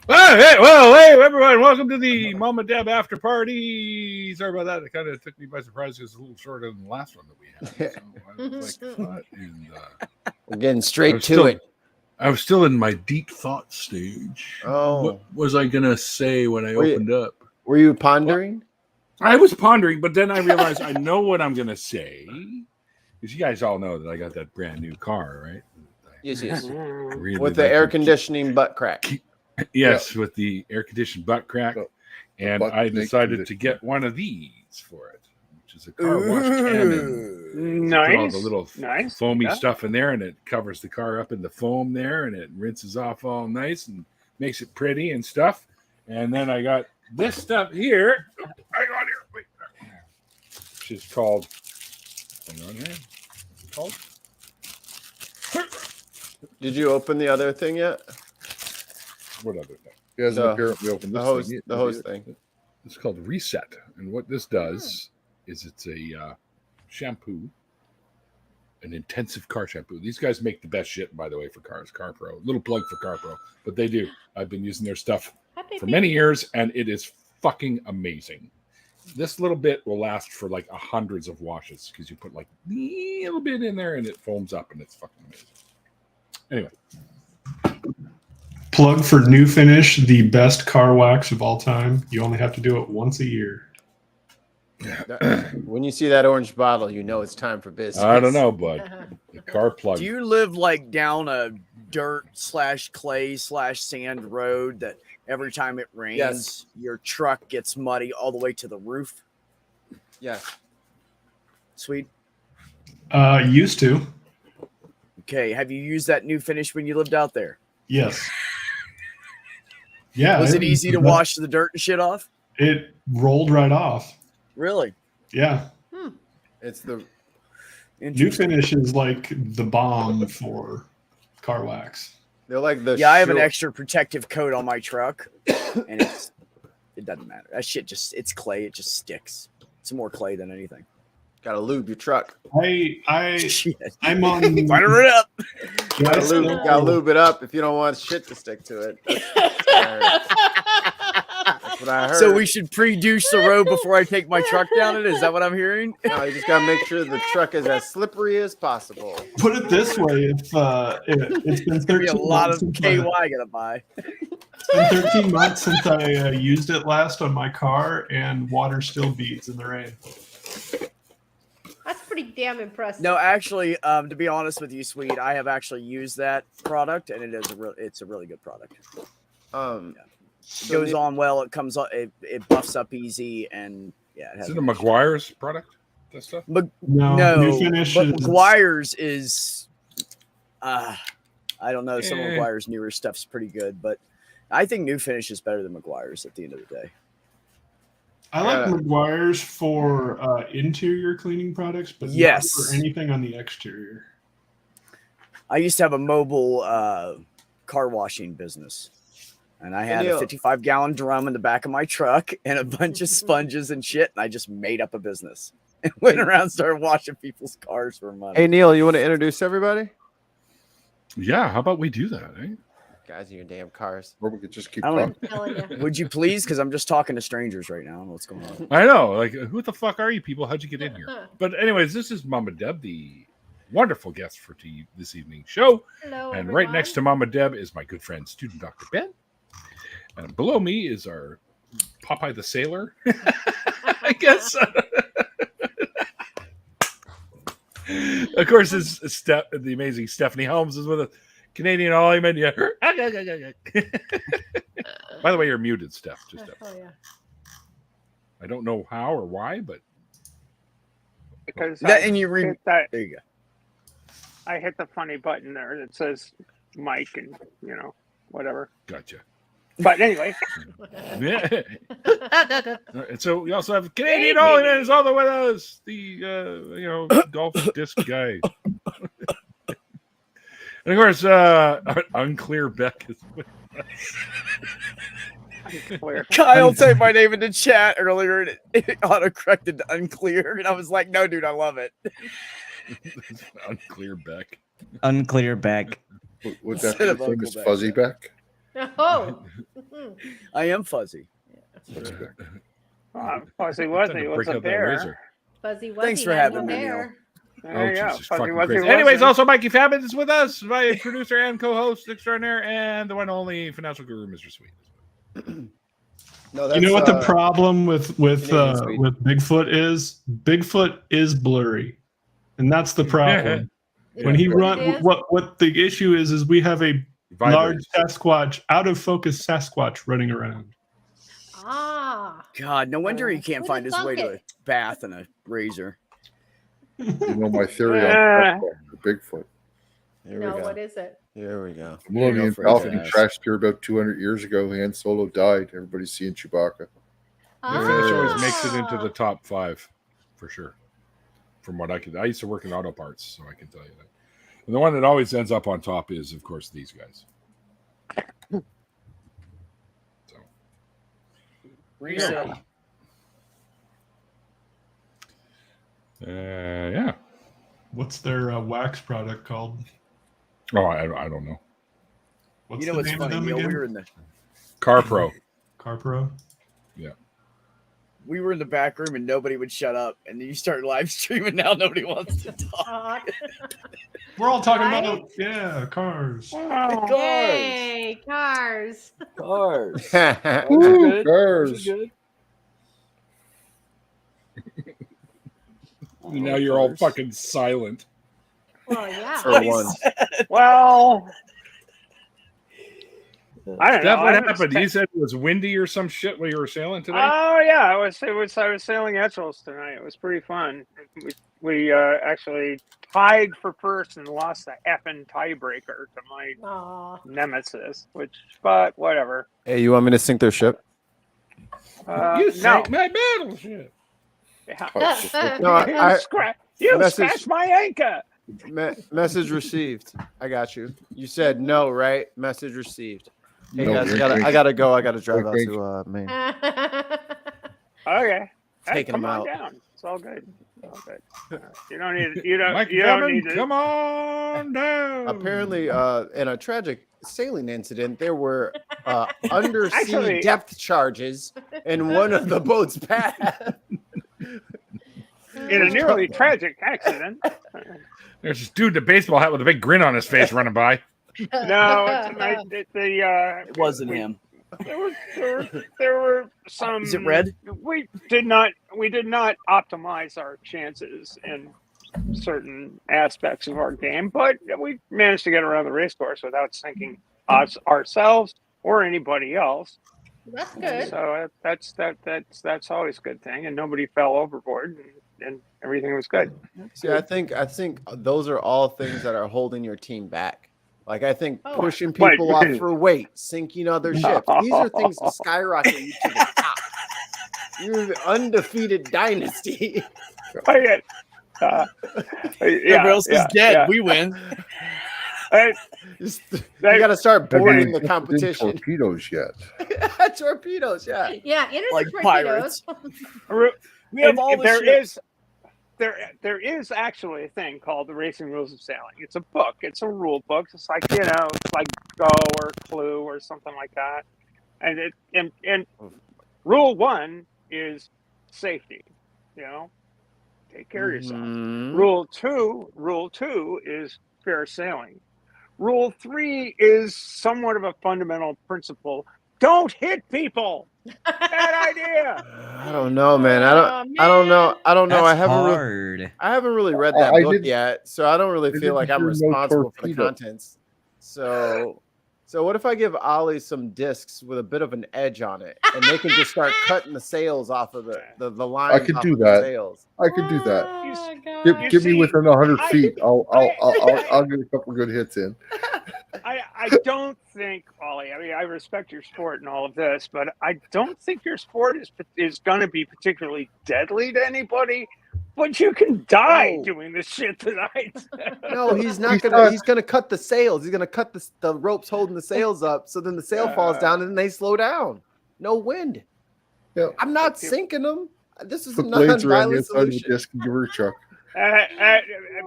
Hey, everyone! Welcome to the Momma Deb after party. Sorry about that. It kind of took me by surprise. It was a little shorter than the last one that we had. So I was like, what? And, we're getting straight to it. I was still in my deep thought stage. Oh, what was I gonna say when I opened up? Were you pondering? Well, I was pondering, but then I realized I know what I'm gonna say. Because you guys all know that I got that brand new car, right? Yes. Really with the air conditioning butt crack. Yes, with the air-conditioned butt crack. And I decided to get one of these for it, which is a car wash cannon. Nice. Put all the little foamy stuff in there, and it covers the car up in the foam there, and it rinses off all nice and makes it pretty and stuff. And then I got this stuff here. Hang on here. Wait. Which is called... Hang on here. What's it called? Did you open the other thing yet? What other thing? He hasn't apparently opened this thing. The hose thing. It's called Reset. And what this does is it's a shampoo, an intensive car shampoo. These guys make the best shit, by the way, for cars. CarPro. Little plug for CarPro. But they do. I've been using their stuff for many years, and it is fucking amazing. This little bit will last for like hundreds of washes because you put like a little bit in there and it foams up, and it's fucking amazing. Anyway. Plug for New Finish, the best car wax of all time. You only have to do it once a year. When you see that orange bottle, you know it's time for business. I don't know, bud. The car plug. Do you live like down a dirt/clay/sand road that every time it rains, your truck gets muddy all the way to the roof? Yes. Sweet. Used to. Okay. Have you used that New Finish when you lived out there? Yes. Yeah. Was it easy to wash the dirt and shit off? It rolled right off. Really? Yeah. It's the New Finish is like the bomb for car wax. They're like the I have an extra protective coat on my truck, and it doesn't matter. That shit it's clay. It just sticks. It's more clay than anything. Gotta lube your truck. I'm on. Fire it up. Gotta lube it up if you don't want shit to stick to it. That's what I heard. So we should pre-douche the road before I take my truck down it? Is that what I'm hearing? No, you just gotta make sure the truck is as slippery as possible. Put it this way: if it's been 13 a lot months of KY gonna buy. It's been 13 months since I used it last on my car, and water still beads in the rain. That's pretty damn impressive. No, actually, to be honest with you, Sweet, I have actually used that product, and it's a really good product. It goes on well. It comes up. It buffs up easy, and it has. Is it a McGuire's product? That stuff? No, New Finish but McGuire's is. I don't know. Some of McGuire's newer stuff's pretty good, but I think New Finish is better than McGuire's at the end of the day. I like McGuire's for interior cleaning products, but not for anything on the exterior. I used to have a mobile car washing business, and I had a 55-gallon drum in the back of my truck and a bunch of sponges and shit, and I just made up a business and went around and started washing people's cars for money. Hey, Neil, you want to introduce everybody? Yeah, how about we do that, eh? Guys in your damn cars. Or we could just keep talking. Would you please? Because I'm just talking to strangers right now. I don't know what's going on. I know. Like, who the fuck are you people? How'd you get in here? But anyways, this is Momma Deb, the wonderful guest for this evening's show. Hello, and everyone. right next to Momma Deb is my good friend, student Dr. Ben. And below me is our Popeye the Sailor, I guess. Of course, is the amazing Stephanie Holmes is with us. Canadian Hollyman, yeah. By the way, you're muted, Steph. Just I don't know how or why, but because there you go. I hit the funny button there that says Mike and whatever. Gotcha. But anyway, and so we also have Canadian Hollyman is also with us. The golf disc guy. And of course, Unclear Beck is with us. Kyle typed my name in the chat earlier and it auto-corrected to Unclear. And I was like, no, dude, I love it. Unclear Beck. Would that be the famous Fuzzy Beck? Oh. I am fuzzy. Fuzzy Trying Wuzzy to was break a out that bear. razor. Fuzzy Wuzzy. Thanks for had having no me, hair. Neil. There you go. Jesus, Fuzzy fucking Wuzzy crazy. Wuzzy. Anyways, also Mikey Fabbin is with us, my producer and co-host extraordinaire, and the one and only financial guru, Mr. Sweet. No, that's, You know what the problem with Canadian sweet. Bigfoot is? Bigfoot is blurry, and that's the problem. When he run, what the issue is we have a large Sasquatch, out of focus Sasquatch running around. Ah. God, no wonder he can't Who'd find have his way thunk to a it? bath and a razor. You know my theory on Bigfoot. Here No, we go. what is it? Here we go. Millennium Fred Falcon Ass. crashed here about 200 years ago. Han Solo died. Everybody's seeing Chewbacca. The finish always makes it into the top 5, for sure. From what I used to work in auto parts, so I can tell you that. And the one that always ends up on top is, of course, these guys. So, Reset. yeah. What's their wax product called? Oh, I don't know. What's You know the what's name of funny, them Neil? again? We were in the Car Pro. Car Pro. Yeah. we were in the back room and nobody would shut up, and then you start live streaming. Now nobody wants to talk. We're all talking Right? about cars. Wow. Hey, cars. Cars. Woo, Good. cars. Good. Now you're all fucking silent. Well, yeah. For one. Well, I don't know. Steph, what I was happened? You said it was windy or some shit while you were sailing today? Oh yeah, I was sailing Etchells tonight. It was pretty fun. We actually tied for first and lost the effing tiebreaker to my Aw. nemesis. But whatever. Hey, you want me to sink their ship? You No. sank my battleship. Yeah. No, You message- scratched my anchor. Message received. I got you. You said no, right? Message received. Hey No, guys, wink, I wink. gotta go. I gotta drive out Wink, to Maine. Okay. Taking come them on out. down. It's all good. It's all good. You don't need. You don't. Mike You don't Fabbin, need to. come on down. Apparently, in a tragic sailing incident, there were undersea Actually- depth charges in one of the boat's path. In a nearly tragic accident. There's this dude in a baseball hat with a big grin on his face running by. No, It wasn't him. There were some. Is it red? We did not optimize our chances in certain aspects of our game, but we managed to get around the race course without sinking us ourselves or anybody else. That's good. So that's always a good thing, and nobody fell overboard, and everything was good. See, I think those are all things that are holding your team back. Like I think Oh. pushing people off for weight, sinking other ships. These are things to skyrocket you to the top. You're an undefeated dynasty. Oh, yeah. Everybody else is dead. yeah. We win. You got to start boarding the competition. Torpedoes yet? Torpedoes, yeah. Yeah, enter Like the pirates. torpedoes. We have all the ships. There is actually a thing called the Racing Rules of Sailing. It's a book. It's a rule book. It's like like Go or Clue or something like that. And rule 1 is safety. Take care of yourself. Mhm. Rule two is fair sailing. Rule 3 is somewhat of a fundamental principle. Don't hit people. Bad idea. I don't know, man. I don't know. That's I haven't really read that I book didn't- yet, so I don't really I feel like didn't I'm hear no responsible for the torpedo. contents. So what if I give Ollie some discs with a bit of an edge on it, and they can just start cutting the sails off of the line? I could do that. I could do that. Oh, God. Give me see, within 100 I- feet. I'll I- get a couple good hits in. I don't think, Ollie. I mean, I respect your sport and all of this, but I don't think your sport is going to be particularly deadly to anybody. But you can die doing this shit tonight. No, he's not He's gonna. not- He's gonna cut the sails. He's gonna cut the ropes holding the sails up, so then the sail falls down and then they slow down. No wind. Yeah. I'm not sinking them. This is a Put blades around the non-violent inside of the solution. disc and give her a chuck.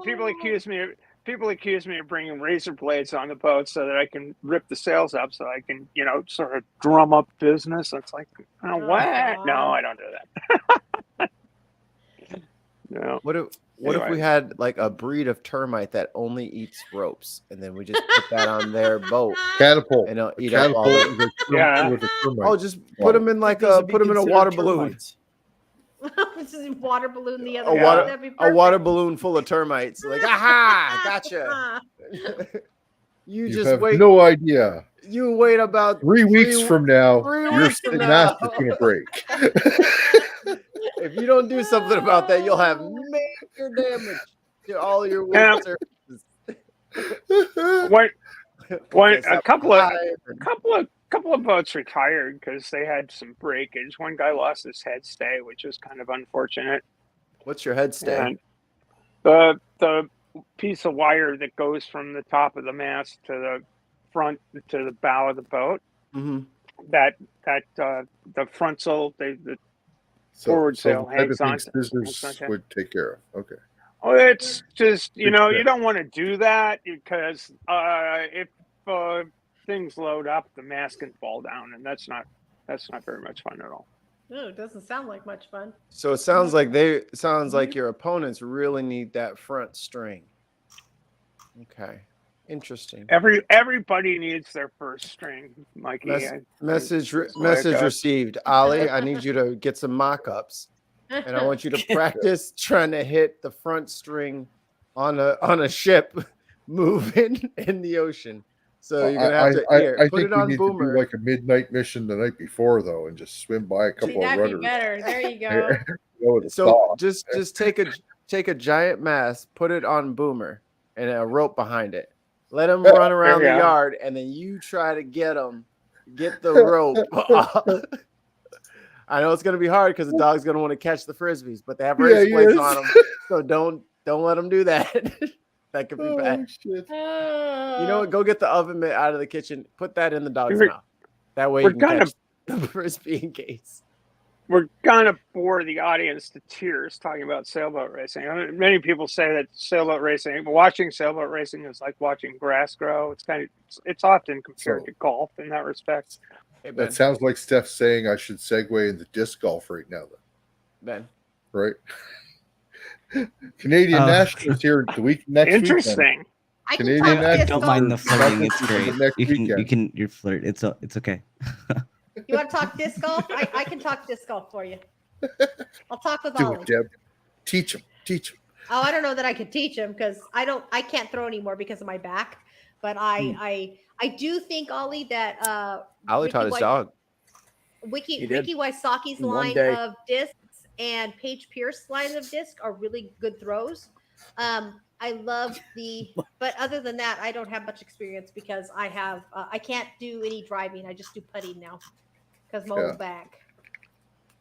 People accuse me. people accuse me of bringing razor blades on the boat so that I can rip the sails up, so I can, sort of drum up business. It's like, oh, what? God. No, I don't do that. No. What if Anyway. we had like a breed of termite that only eats ropes, and then we just put that on their boat Catapult. and they'll eat up all Catapult the. Yeah. with a termite. Oh, just put them in like Those a would be put them in a considered water balloon. termites. This is water balloon the other A way. water- That'd be A water perfect. balloon full of termites. Like, aha, gotcha. You You just have wait. no idea. You wait about 3 weeks from now, 3 your weeks from mast now. is going to break. If you don't do something about that, you'll have major damage to all your Yeah. wood surfaces. A couple of boats retired because they had some breakage. One guy lost his head stay, which was kind of unfortunate. What's your head stay? And the piece of wire that goes from the top of the mast to the front to the bow of the boat, Mm-hmm. that the frontsail, the forward sail the type of hangs thing on. scissors would take care of. Okay. Oh, it's just you don't want to do that because if things load up, the mast can fall down, and that's not very much fun at all. No, it doesn't sound like much fun. So it sounds like your opponents really need that front string. Okay, interesting. Everybody needs their first string, Mikey. Message that's the way it goes. received. Ollie, I need you to get some mock-ups, and I want you to practice trying to hit the front string on a ship moving in the ocean. So you're gonna have to I put think it on we need Boomer. to do like a midnight mission the night before, though, and just swim by a couple of That'd be rudders. better. There you go. With a So saw. just take a giant mast, put it on Boomer, and a rope behind it. Let him run around the There you go. yard, and then you try to get the rope. I know it's gonna be hard because the dog's gonna want to catch the frisbees, but they have race plates on them, so don't let them do that. That could be bad. Shit. You know what? Go get the oven mitt out of the kitchen. Put that in the dog's We're- mouth. That way we're you can gonna- catch the frisbee in case. We're gonna bore the audience to tears talking about sailboat racing. Many people say that watching sailboat racing is like watching grass grow. It's often compared to golf in that respect. Hey, Ben. That sounds like Steph saying I should segue into disc golf right now, Ben. right? Canadian Nationals here the next weekend. Interesting. I can Canadian talk National- disc Don't golf. mind the flirting. It's Conference great. next You weekend. can you're flirt. It's okay. You want to talk disc golf? I can talk disc golf for you. I'll talk with Do Ollie. it, Deb. Teach him. Oh, I don't know that I could teach him because I can't throw anymore because of my back. But I do think, Ollie, that Ollie taught his dog. Ricky He did. Wysocki's One line day. of discs and Paige Pierce's line of disc are really good throws. I love but other than that, I don't have much experience because I have I can't do any driving. I just do putting now because my old back.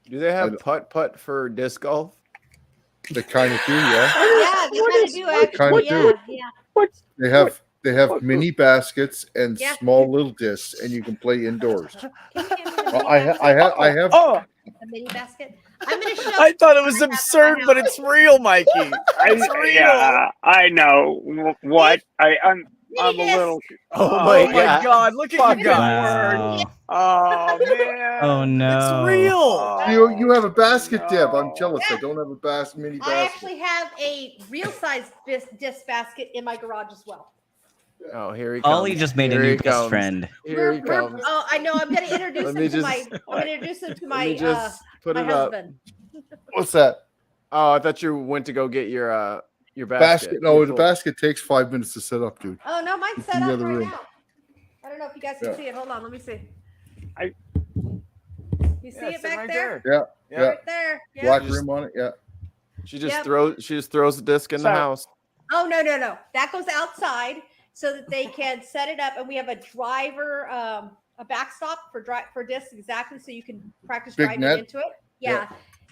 Do they have putt for disc golf? They kind of do, yeah. Yeah, they kind of do Kinda actually. do. Yeah. They have mini baskets and Yeah. small little discs, and you can play indoors. Can you hand me the Well, mini basket? I have. Oh, A mini basket. I'm gonna show. I thought it was I have absurd, my but house. it's real, Mikey. It's real. yeah, I know what I'm a Mini disc. little. Oh Oh my my God. God! Look at you guys. Wow. Oh man. Oh no. It's real. You have a basket, Deb. I'm no. jealous. I Yeah. don't have a mini I basket. actually have a real size disc basket in my garage as well. Oh, here he comes. Ollie just made a Here new he best comes. friend. Here he comes. Oh, I know. I'm gonna introduce Let him me to my. just- I'm gonna introduce him to Let my me just put my it up. husband. What's that? Oh, I thought you went to go get your basket. Basket? No, You're the full. basket takes 5 minutes to set up, dude. Oh no, mine's It's set in the up other right room. now. I don't know if you guys can Yeah. see it. Hold on, let me see. I- You see Yeah, it it's back right there? Yeah, Yeah. yeah. Right there. Yeah. Black Just- rim on it. Yeah. She just Yep. throws the disc in the So- house. Oh no. That goes outside so that they can set it up, and we have a driver, a backstop for discs exactly, so you can practice Big driving net? into it. Yeah.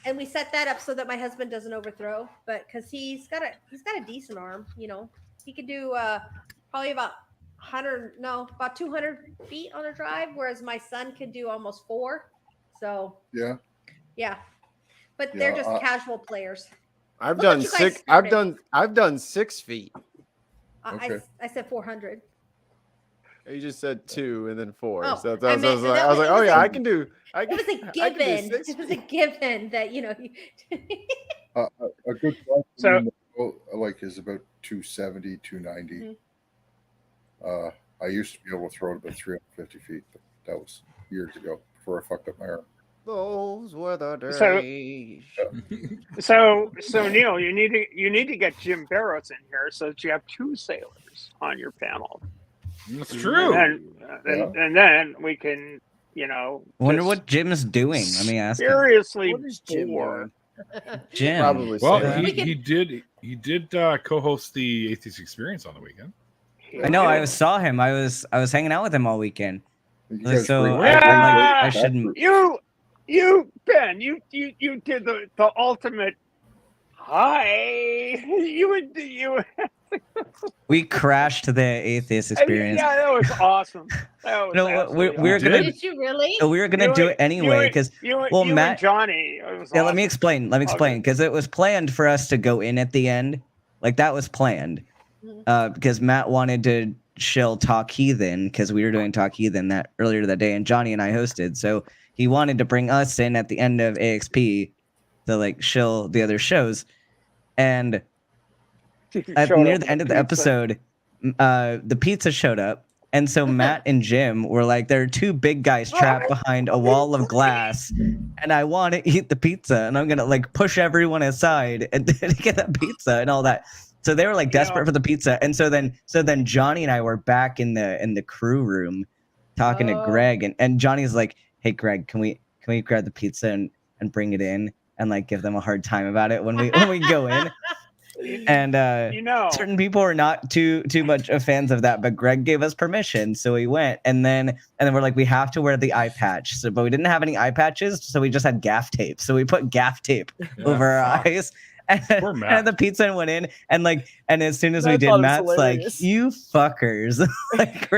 And we set that up so that my husband doesn't overthrow, but because he's got a decent arm, he could do probably about 200 feet on a drive, whereas my son can do almost 4. So Yeah. yeah, but they're Yeah, just casual players. I've Look what done you guys 6. started. I've done 6 feet. Okay. I said 400. You just said 2 and then 4. Oh, so I I was meant- like, that was- oh it was yeah, a- I can do. It was a I can do given. 60. It was a given that A good price So- like is about 270, 290. Mhm. I used to be able to throw it about 350 feet, but that was years ago before I fucked up my arm. Those were the So- days. So Neil, you need to get Jim Barrows in here so that you have 2 sailors on your panel. That's true. And then we can, Wonder just what Jim's doing. Let me ask him. seriously What is Jim bore. Jim. Probably Well, so. he did co-host the Atheist Experience on the weekend. I know. I saw him. I was hanging out with him all weekend. You Like, guys so bring- I shouldn't. You Ben, you did the ultimate. Hi, you. We crashed the Atheist Experience. Yeah, that was awesome. That was No, absolutely we're awesome. gonna- Did you really? So we were gonna do it anyway because well, you Matt- and Johnny. It was yeah. Let awesome. me explain. Okay. Because it was planned for us to go in at the end. Like that was planned. Because Matt wanted to shill Talk Heathen because we were doing Talk Heathen that earlier that day, and Johnny and I hosted. So he wanted to bring us in at the end of AXP to like shill the other shows. And near the end of the episode, the pizza showed up. And so Matt and Jim were like, there are 2 big guys trapped behind a wall of glass, and I want to eat the pizza, and I'm gonna like push everyone aside and to get that pizza and all that. So they were like desperate for the pizza, and so then Johnny and I were back in the crew room talking to Greg, and Johnny's like, "Hey Greg, can we grab the pizza and bring it in and like give them a hard time about it when we go in?" And certain people are not too much of fans of that, but Greg gave us permission, so we went, and then we're like, we have to wear the eye patch, but we didn't have any eye patches, so we just had gaff tape, so we put gaff tape over our eyes. And the pizza went in, and as soon as we did, Matt's like, "You fuckers!" like,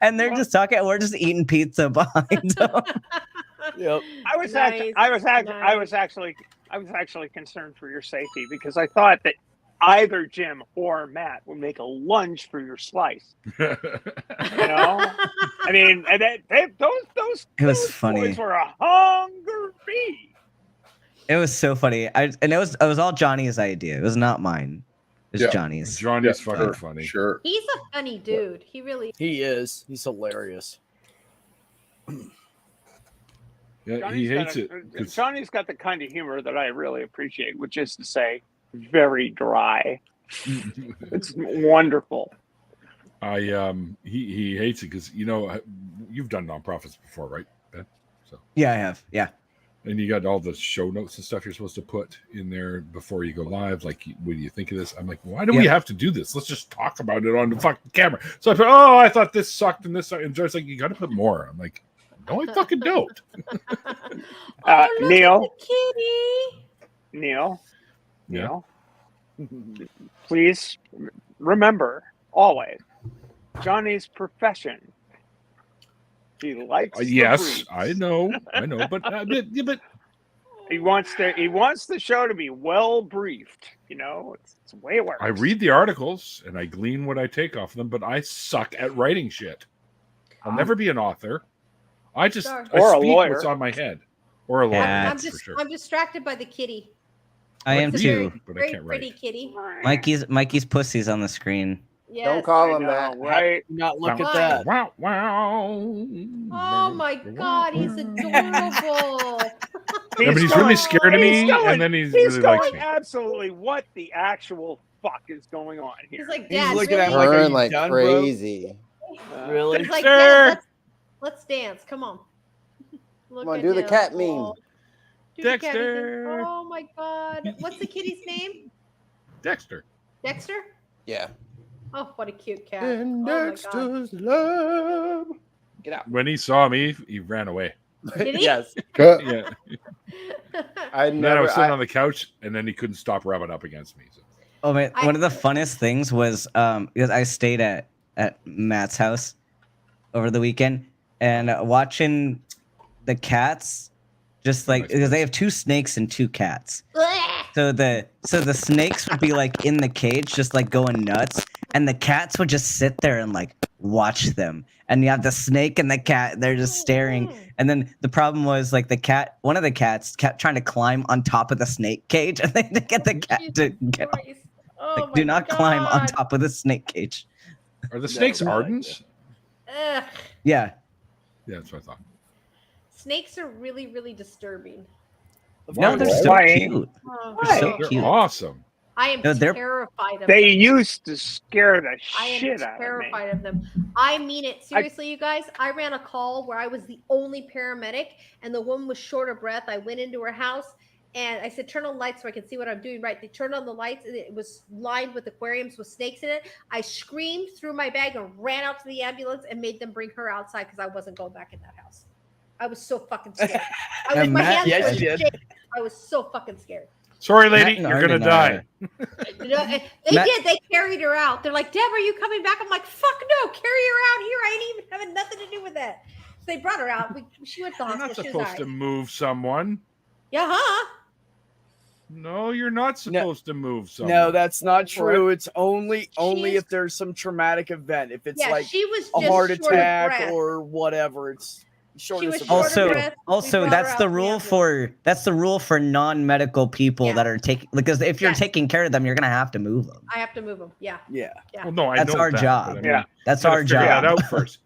and they're just talking, and we're just eating pizza behind them. Yep. I was actually concerned for your safety because I thought that either Jim or Matt would make a lunge for your slice. I mean, those It was funny. boys were hungry. It was so funny. It was all Johnny's idea. It was not mine. It was Johnny's. Johnny's fucking funny. Sure. He's a funny dude. He really. He is. He's hilarious. Yeah, he hates it. Johnny's got the kind of humor that I really appreciate, which is to say, very dry. It's wonderful. He hates it because you've done nonprofits before, right, Ben? So yeah, I have. Yeah. And you got all the show notes and stuff you're supposed to put in there before you go live. Like, what do you think of this? I'm like, why do we have to do this? Let's just talk about it on the fucking camera. So I put, I thought this sucked and this sucked. And Joy's like, you got to put more. I'm like, no, I fucking don't. Neil. Kitty. Neil. Yeah. Neil. Please remember always Johnny's profession. He likes. Yes, I know, but he wants the show to be well briefed. It's the way it works. I read the articles and I glean what I take off them, but I suck at writing shit. I'll never be an author. I just Sorry. Or a speak lawyer. what's on my head, or a lawyer. Yeah. That's for sure. I'm distracted by the kitty. I am It's a too. very, But I very can't write. pretty kitty. Mikey's pussy's on the screen. Yes. Don't call him I know, that. right? Do not look Wow. at that. Wow, wow. Oh my God, he's adorable. Yeah, but he's really scared of me, and then he He's really likes going me. absolutely what the actual fuck is going on here. He's like, He's Dad, looking at really? him Burn like, like "Are you done, bro?" crazy. Really? He's like, Sir. Dad, let's dance. Come on. Look Come on, at do the him. cat meme. Oh, do the cat meme. Dexter. Oh my God. What's the kitty's name? Dexter. Dexter? Yeah. Oh, what a cute cat. In Oh my God. Dexter's lab. Get out. When he saw me, he ran away. Did he? Yes. Yeah. I And then I never. was sitting on the couch, and then he couldn't stop rubbing up against me. So. Oh man, one of the funnest things was because I stayed at Matt's house over the weekend and watching the cats just like because they have 2 snakes and 2 cats. So the snakes would be like in the cage, just like going nuts, and the cats would just sit there and like watch them. And you have the snake and the cat, they're just staring. And then the problem was like one of the cats kept trying to climb on top of the snake cage, and they had to get the cat to get off. Oh Like, do not climb on top of the snake cage. Are the snakes ardent? Ugh. Yeah. Yeah, that's what I thought. Snakes are really, really disturbing. No, they're so cute. Oh, They're so They're cute. awesome. I am No, they're- terrified of them. They used to scare the I am shit out of me. terrified of them. I mean it seriously, you guys. I ran a call where I was the only paramedic, and the woman was short of breath. I went into her house, and I said, "Turn on the lights so I can see what I'm doing." Right? They turned on the lights, and it was lined with aquariums with snakes in it. I screamed, threw my bag, and ran out to the ambulance and made them bring her outside because I wasn't going back in that house. I was so fucking scared. I was, my Matt, hands yes, were you did. shaking. I was so fucking scared. Sorry, lady, Matt and you're gonna Arden die. You know, they Matt- did. They carried her out. They're like, "Deb, are you coming back?" I'm like, "Fuck no, carry her out here. I ain't even having nothing to do with that." So they brought her out. She went to the You're hospital. not She was supposed to all right. move someone. Yeah, huh? No, you're not supposed to move someone. No, that's not true. It's only if there's some traumatic event. If it's Yeah, like she was a just heart short of attack breath. or whatever, it's shortness was of short breath. of Also, breath. We also brought that's her the out in the rule ambulance. for non-medical people Yeah. that are taking, because if you're Yes. taking care of them, you're gonna have to move them. I have to move them. Yeah. Yeah. Well, no, I That's know our that, job. but I mean, Yeah. That's you gotta our figure that job. out first.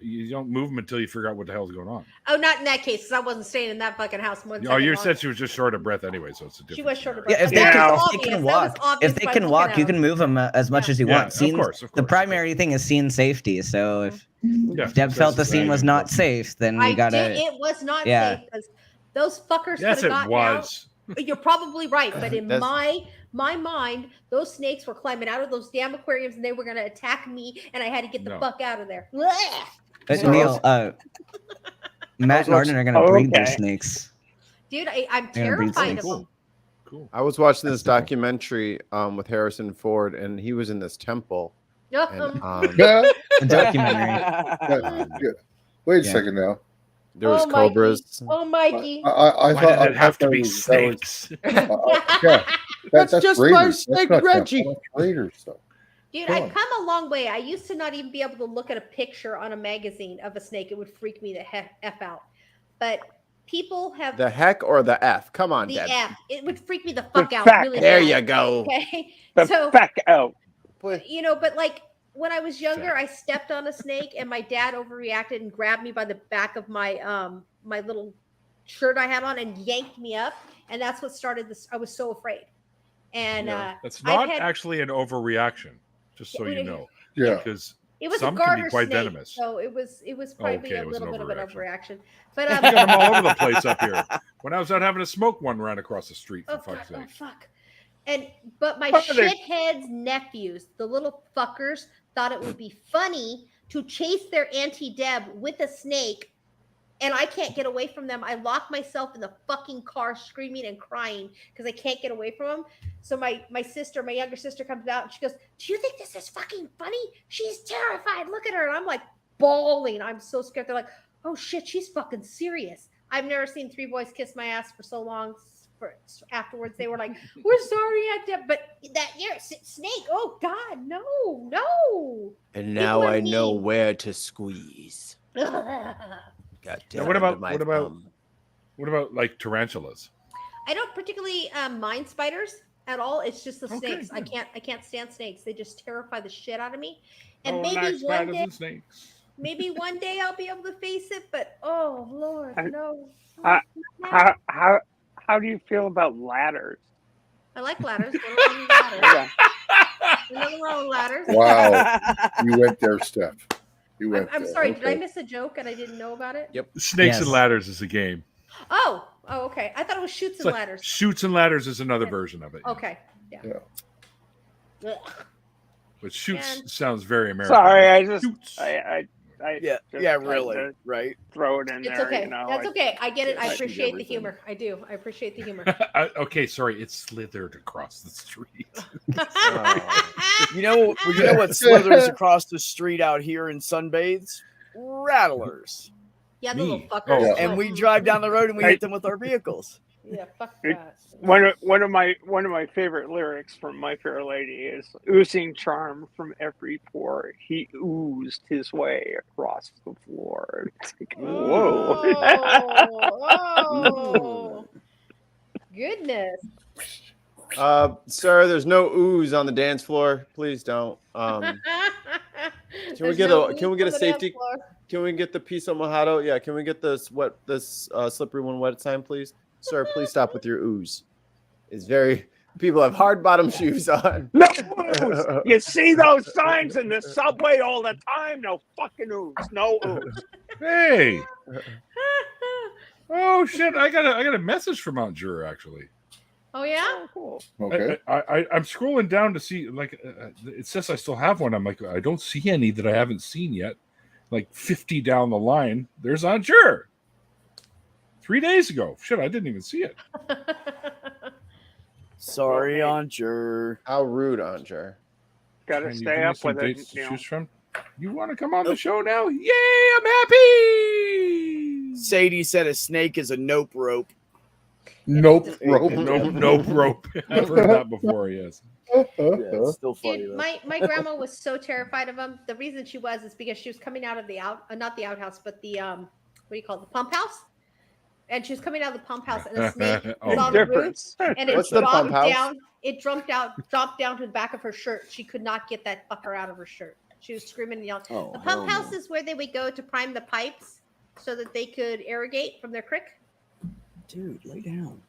You don't move them until you figure out what the hell's going on. Oh, not in that case, because I wasn't staying in that fucking house. Oh, you said she was just short of breath anyway, so it's a different. She was short of scenario. breath. Yeah, if That they was can, obvious. That was walk, obvious if they by can looking walk, at you them. can move them as much as you Yeah, want. of Scene, course. the primary thing is scene safety. So if Yeah, Deb felt the that's scene was very not important. safe, then I we gotta. did. It was not Yeah. safe because those fuckers Yes, could it have gotten was. out. You're probably right, but in That's- my mind, those snakes were climbing out of those damn aquariums and they were going to attack me, and I had to get the No. fuck out of there. Blech! So- Neil, Matt and Arden are gonna Oh, breed their okay. snakes. Dude, I'm They're gonna breed terrified of snakes. them. Cool. I was watching this documentary with Harrison Ford, and he was in this temple. And, Yeah. A documentary. Yeah. Wait a Yeah. second now. there was Oh, Mikey. cobras. Oh, Mikey. I Why thought did it have to that be was- snakes? yeah, That's that's just my Raiders. snake, That's not Reggie. That's Raiders stuff. Dude, Go I've on. come a long way. I used to not even be able to look at a picture on a magazine of a snake. It would freak me the F out. But people have The heck or the F? Come on, the Deb. F. It would freak me the fuck out. fact. Really There bad. you go. Okay. The So, fuck out. you know, but like when I was younger, I stepped on a snake and my dad overreacted and grabbed me by the back of my my little shirt I had on and yanked me up. And that's what started this. I was so afraid. And That's I've not had- actually an overreaction, just so you know, Yeah. because it was some a can garter be quite snake, venomous. so it was probably Okay, a it was an little bit of an overreaction. overreaction. But we got them all over the place up here. When I was out having a smoke, one ran across the street. For oh, God, fuck's oh sake! fuck. But my What are they- shitheads nephews, the little fuckers, thought it would be funny to chase their Auntie Deb with a snake, and I can't get away from them. I lock myself in the fucking car screaming and crying because I can't get away from them. So my younger sister comes out and she goes, "Do you think this is fucking funny? She's terrified. Look at her." And I'm like bawling. I'm so scared. They're like, "Oh shit, she's fucking serious." I've never seen three boys kiss my ass for so long. Afterwards, they were like, "We're sorry, Aunt Deb, but that snake. Oh God, no." And now People are I know mean. where to squeeze. Got Now, what about like tarantulas? I don't particularly mind spiders at all. It's just the Okay, snakes. I good. can't stand snakes. They just terrify the shit out of me. And Oh, maybe like one spiders day, and snakes. maybe one day I'll be able to face it. But oh Lord, I- no. How do you feel about ladders? I like ladders. There's nothing wrong with ladders. Yeah. There's nothing wrong with ladders. Wow. You went there, Steph. You went I'm there. sorry. Did I Okay. miss a joke and I didn't know about it? Yep. Snakes Yes. and ladders is a game. Oh, okay. I thought it was shoots It's and like ladders. Shoots and ladders is another Yeah. version of it. yeah. Okay. Yeah. Yeah. Ugh. But shoots And- sounds very American. Sorry, I just Shoots. I Yeah, just yeah, like really, to right? throw it in It's there. okay. You know, That's okay. I get it. I I appreciate the everything. humor. I do. I appreciate the humor. Okay, sorry, it slithered across the street. You know what slithers across the street out here in sunbathes? Rattlers. Yeah, the little Me. fuckers. Oh, And we drive down the road and we hit them with our vehicles. Yeah, fuck that. One of my favorite lyrics from My Fair Lady is oozing charm from every pore. He oozed his way across the floor. It's like, whoa. Oh, goodness. Sir, there's no ooze on the dance floor. Please don't. Can we get a safety? Can we get the piece of mojado? Yeah, can we get this slippery one wet time, please? Sir, please stop with your ooze. It's very people have hard bottom shoes on. No ooze. You see those signs in the subway all the time? No fucking ooze. No ooze. Hey. Oh shit! I got a message from Mount Jura actually. Oh yeah. Oh, cool. Okay. I'm scrolling down to see it says I still have one. I'm like I don't see any that I haven't seen yet. Like 50 down the line, there's Aunt Jura. 3 days ago. Shit, I didn't even see it. Sorry, Aunt Jura. How rude, Aunt Jura. Got to Can you stay give me up some with it. dates to choose from? You want to come on the show now? Yay! I'm happy. Sadie said a snake is a nope rope. Nope. Rope. Nope rope. I've heard that before. Yes. Yeah, it's still funny Dude, though. my grandma was so terrified of them. The reason she was is because she was coming out of the not the outhouse, but the what do you call it, the pump house? And she was coming out of the pump house, and a snake was on the roof, and it What's the dropped pump house? down. It dropped down to the back of her shirt. She could not get that fucker out of her shirt. She was screaming and yelling. Oh, The pump hell house no. is where they would go to prime the pipes so that they could irrigate from their creek. Dude, lay down.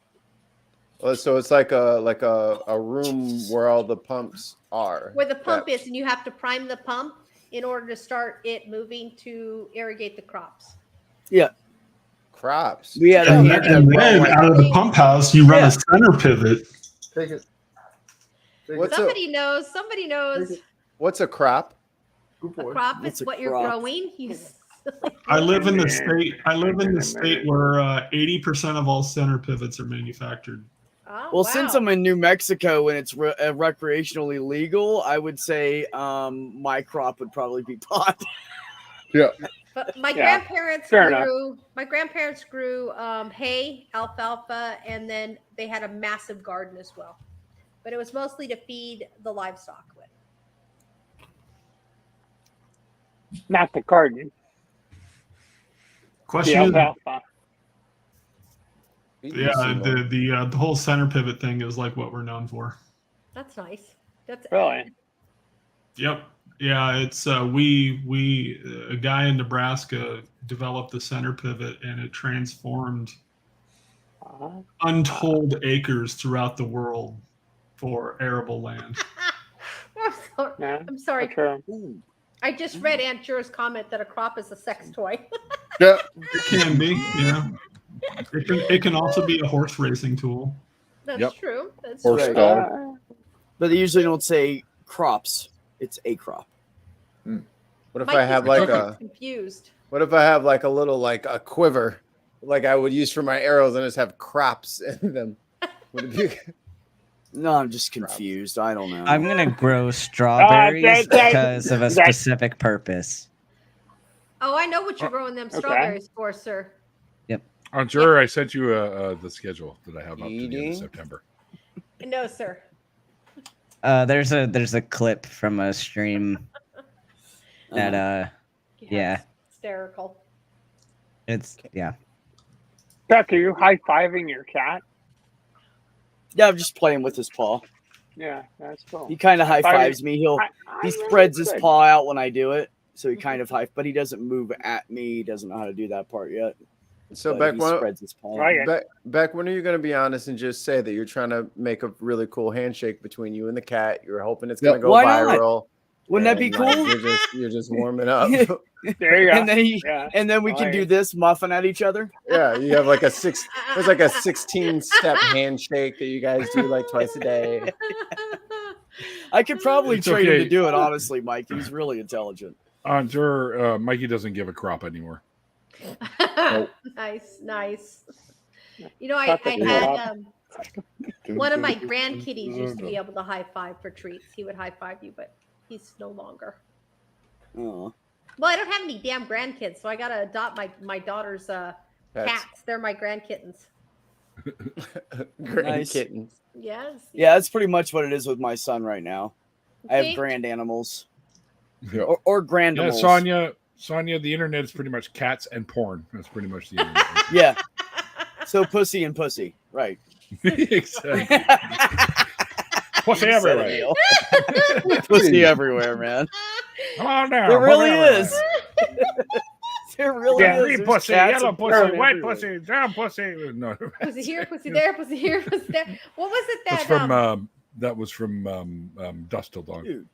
Well, so it's like a room where all the pumps are. Where the pump is, and you have to prime the pump in order to start it moving to irrigate the crops. Yeah. Crops. We had And a, then out of the pump house, you run a center pivot. Take it. Somebody knows. Somebody knows. What's a crop? Good A boy. crop What's is a what you're crop? growing. I live in the state where 80% of all center pivots are manufactured. Oh, well, wow. since I'm in New Mexico and it's recreationally legal, I would say my crop would probably be pot. Yeah. But my Yeah, grandparents fair grew hay, alfalfa, and then they had a massive garden as well. But it was mostly to feed the livestock with. Not the garden. Question is, alfalfa. yeah, the whole center pivot thing is like what we're known for. That's nice. That's Really? Yep. Yeah, it's we a guy in Nebraska developed the center pivot, and it transformed untold acres throughout the world for arable land. Yeah, I'm sorry. true. I just read Aunt Jura's comment that a crop is a sex toy. Yeah. It can be, yeah. It can also be a horse racing tool. That's true. That's Horse true. dog. But they usually don't say crops. It's a crop. What if Mike I have is like confused. What if I have like a little like a quiver, like I would use for my arrows, and just have crops in them? Would it be? No, I'm just confused. I don't know. I'm gonna grow strawberries because of a specific purpose. Oh, I know what you're growing them strawberries for, sir. Aunt Jura, I sent you the schedule that I have up to the end Eating? of September. No, sir. There's a clip from a stream that yeah, Hysterical. it's yeah. Beck, are you high-fiving your cat? Yeah, I'm just playing with his paw. Yeah, that's cool. He kind of high fives me. He I spreads his good. paw out when I do it, so he kind of but he doesn't move at me. He doesn't know how to do that part yet. So But Beck, he spreads his paw. Right. Beck, when are you going to be honest and just say that you're trying to make a really cool handshake between you and the cat? You're hoping it's going to go Why not? viral. Wouldn't that be and, cool? You're just warming up. There you go. And then we can do this, muffin at each other. Yeah, you have like there's like a 16-step handshake that you guys do like twice a day. I could probably It's train him okay. to do it. Honestly, Mike, he's really intelligent. Aunt Jura, Mikey doesn't give a crop anymore. Nice. You know, I had one of my grandkitties used to be able to high five for treats. He would high five you, but he's no longer. Oh. Well, I don't have any damn grandkids, so I gotta adopt my daughter's cats. They're my grandkittens. Grand Nice. kittens. Yes. Yeah, that's pretty much what it is with my son right now. I See? have grand animals Yeah. or grand Yeah, animals. Sonia, the internet is pretty much cats and porn. That's pretty much the internet. Yeah. So pussy and pussy, right? Exactly. Pussy everywhere. Pussy everywhere, man. Come on now. There really pussy everywhere. is. There really Yeah, is. green There's pussy, cats yellow and pussy, porn white everywhere. pussy, brown pussy. No, Pussy here, pussy there, pussy here, pussy there. What was it that's that? from that was from Dust Till Dawn. Dude,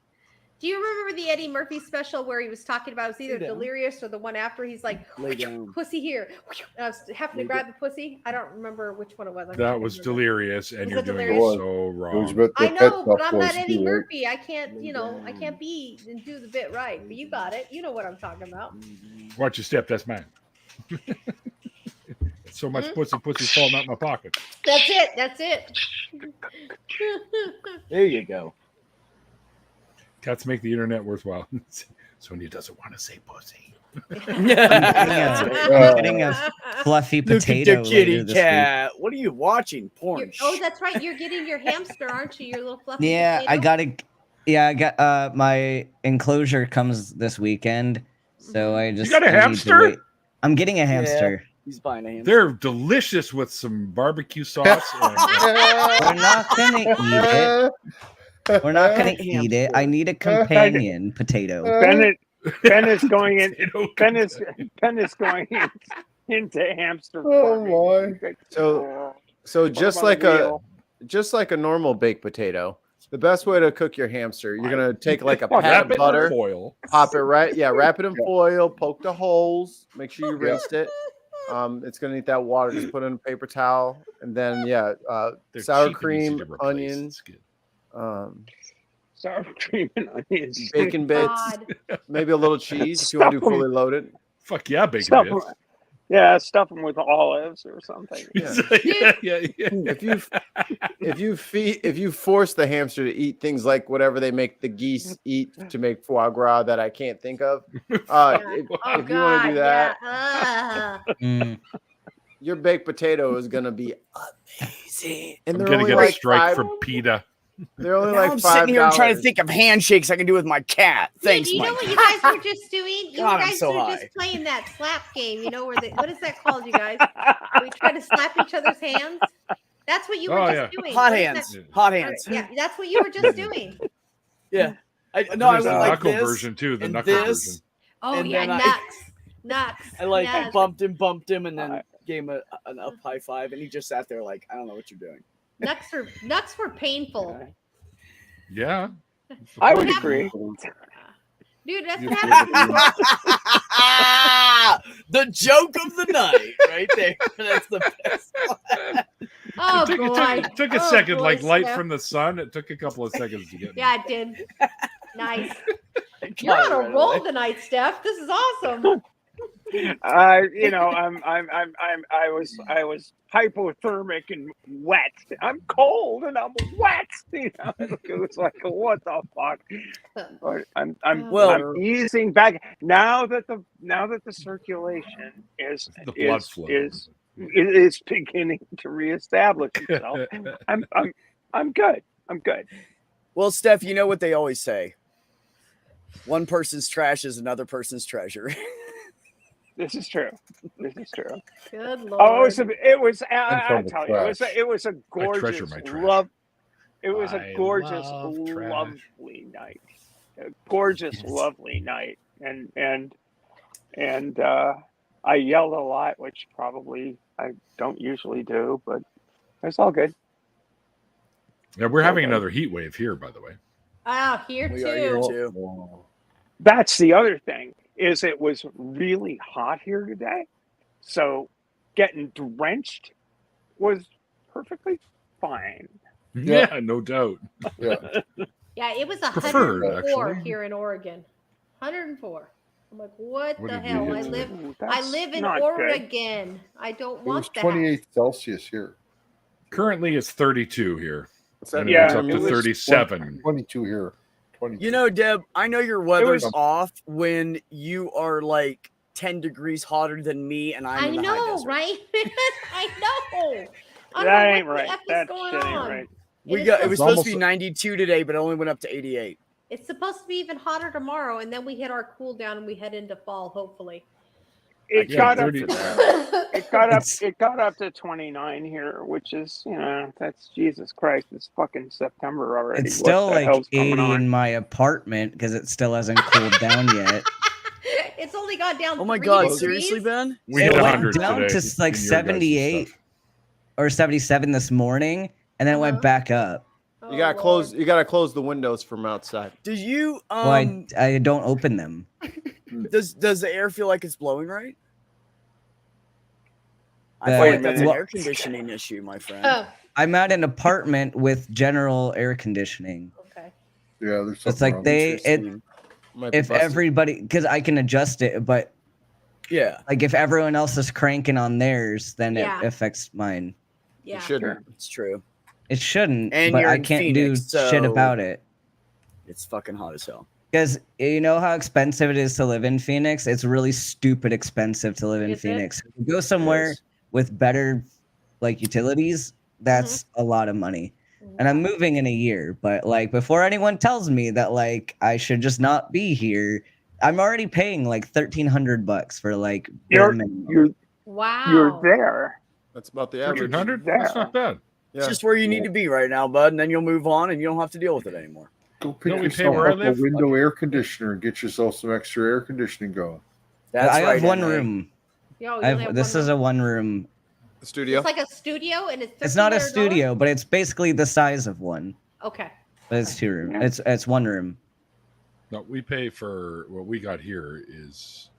Do you remember the Eddie Murphy special where he was talking about it was either Lay down. Delirious or the one after? He's like, lay down. pussy here. And I was having to Lay grab the pussy. I don't remember which one it was. That was Delirious, and Was you're it doing Delirious? it so It was wrong. about I the know, Pet but Shop I'm not Boys Eddie too, right? Murphy. I can't, I can't be and do the bit right. But you got it. You know what I'm talking about. Watch your step. That's mine. So much pussy falling out my pocket. That's it. That's it. There you go. Cats make the internet worthwhile. Sonia doesn't want to say pussy. Getting a fluffy Look at potato the kitty later this cat. What are you watching? Porn. Oh, that's right. You're getting your hamster, aren't you? Your little fluffy. Yeah, I potato? I got my enclosure comes this weekend, so I just got a I need to hamster? wait. I'm getting a hamster. He's buying a hamster. They're delicious with some barbecue sauce. We're not gonna eat it. We're not gonna eat it. I need a companion potato. Ben is going in. Ben is going in, into hamster farming. So just like a normal baked potato, the best way to cook your hamster, you're gonna take like a pat Wrap of it in butter, foil. pop it right, wrap it in foil, poke the holes, make sure you rinsed it. It's gonna need that water. Just put it in a paper towel, and then They're sour cheap and easy cream, to replace. onions, It's good. Sour cream and onions. bacon bits, God. maybe a little cheese if you want to do fully loaded. Fuck yeah, bacon Stuff bits. them, yeah, stuff them with olives or something. Yeah. yeah. If you force the hamster to eat things like whatever they make the geese eat to make foie gras that I can't think of, if you want to do that, your baked potato is gonna be amazing. And I'm they're gonna only get like a strike $5. from PETA. They're only Now like I'm $5. sitting here trying to think of handshakes I can do with my cat. Thanks, you know Mike. what you guys were just doing? You God, I'm guys so were high. just playing that slap game. You know where what is that called, you guys? We try to slap each other's hands. That's what you were just doing. Hot What is hands. that? Hot hands. Yeah, that's what you were just doing. Yeah. I There's went the like knuckle this. version too. The and knuckle this. version. Oh And yeah, then nuts. I like yes. bumped him, and then gave him an up high five, and he just sat there like, I don't know what you're doing. Nuts were painful. Yeah. I would agree. Dude, that's You what happened. The joke of the night, right there. That's the best one. Oh it boy. took a Oh, second, boy, like light Steph. from the sun. It took a couple of seconds to get. Yeah, it did. Nice. Got You're it on a right roll away. tonight, Steph. This is awesome. I was hypothermic and wet. I'm cold and I'm wet. It was like, what the fuck? But I'm easing back now that the circulation is The blood flow. is beginning to reestablish itself. I'm good. I'm good. Well, Steph, you know what they always say. One person's trash is another person's treasure. This is true. Good lord. Oh, it was. I'm I from the tell you, it was a treasure gorgeous my trash. love. It was a I gorgeous, love trash. lovely night. A gorgeous, Yes. lovely night, and I yelled a lot, which probably I don't usually do, but it's all good. Yeah, we're having Okay. another heat wave here, by the way. Ah, here We too. are here too. That's the other thing, is it was really hot here today, so getting drenched was perfectly fine. Yeah, no doubt. Yeah. Yeah, it was Preferred, 104 actually. here in Oregon. 104. I'm like, what What the did you hell? get? Ooh, I that's live in not good. Oregon. I don't It was want that. 28 Celsius here. Currently, it's 32 here. And Yeah, it's up it to was 37. 22 here. 22. You know, Deb, I know your weather's was- off when you are like 10 degrees hotter than me and I'm I in the high know, desert. right? I know. I'm That like, ain't what right. the F is That going shit ain't on? right. It was supposed to almost- be 92 today, but it only went up to 88. It's supposed to be even hotter tomorrow, and then we hit our cool down and we head into fall, hopefully. It Yeah, got up 30 to that. It got up. It's- It got up to 29 here, which is, that's Jesus Christ. It's fucking September already. It's What still the like hell's 80 going on? in my apartment because it still hasn't cooled down yet. It's only gone down. Oh my 3 God, degrees. seriously, Ben? We It hit went 100 down today. to like in your guys' 78 stuff. or 77 this morning, and then it Uh-huh. went back up. You gotta Oh, close. Lord. You gotta close the windows from outside. Did you Well, I don't open them. does the air feel like it's blowing right? I The- feel like that's an well- air conditioning issue, my friend. Oh, I'm at an apartment with general air conditioning. okay. Yeah, there's It's something like wrong. Interesting. Might be if busted. everybody, because I can adjust it, but Yeah, like if everyone else is cranking on theirs, then Yeah. it affects mine. Yeah. You shouldn't. it's true. It shouldn't, And but you're I in can't Phoenix, do shit so- about it. It's fucking hot as hell. Because you know how expensive it is to live in Phoenix? It's really stupid expensive to live in Is it? Phoenix. If you go somewhere is. with better like utilities, that's a lot of money. And I'm moving in a year, but like before anyone tells me that like I should just not be here, I'm already paying like $1,300 for like bare minimum. Wow. You're there. That's about the average. 1,300? That's not bad. Yeah. It's just where you need to be right now, bud, and then you'll move on and you don't have to deal with it anymore. Go You pick know, we pay yourself where I up a live. window air conditioner and get yourself some extra air conditioning going. That's I have right, one Emily. room. Yo, you I only have, have this one is room? a one room. The studio. It's like a studio, and It's not a $1,300? studio, but it's basically the size of one. Okay. But it's two room. Yeah. It's one room. No, we pay for what we got here is,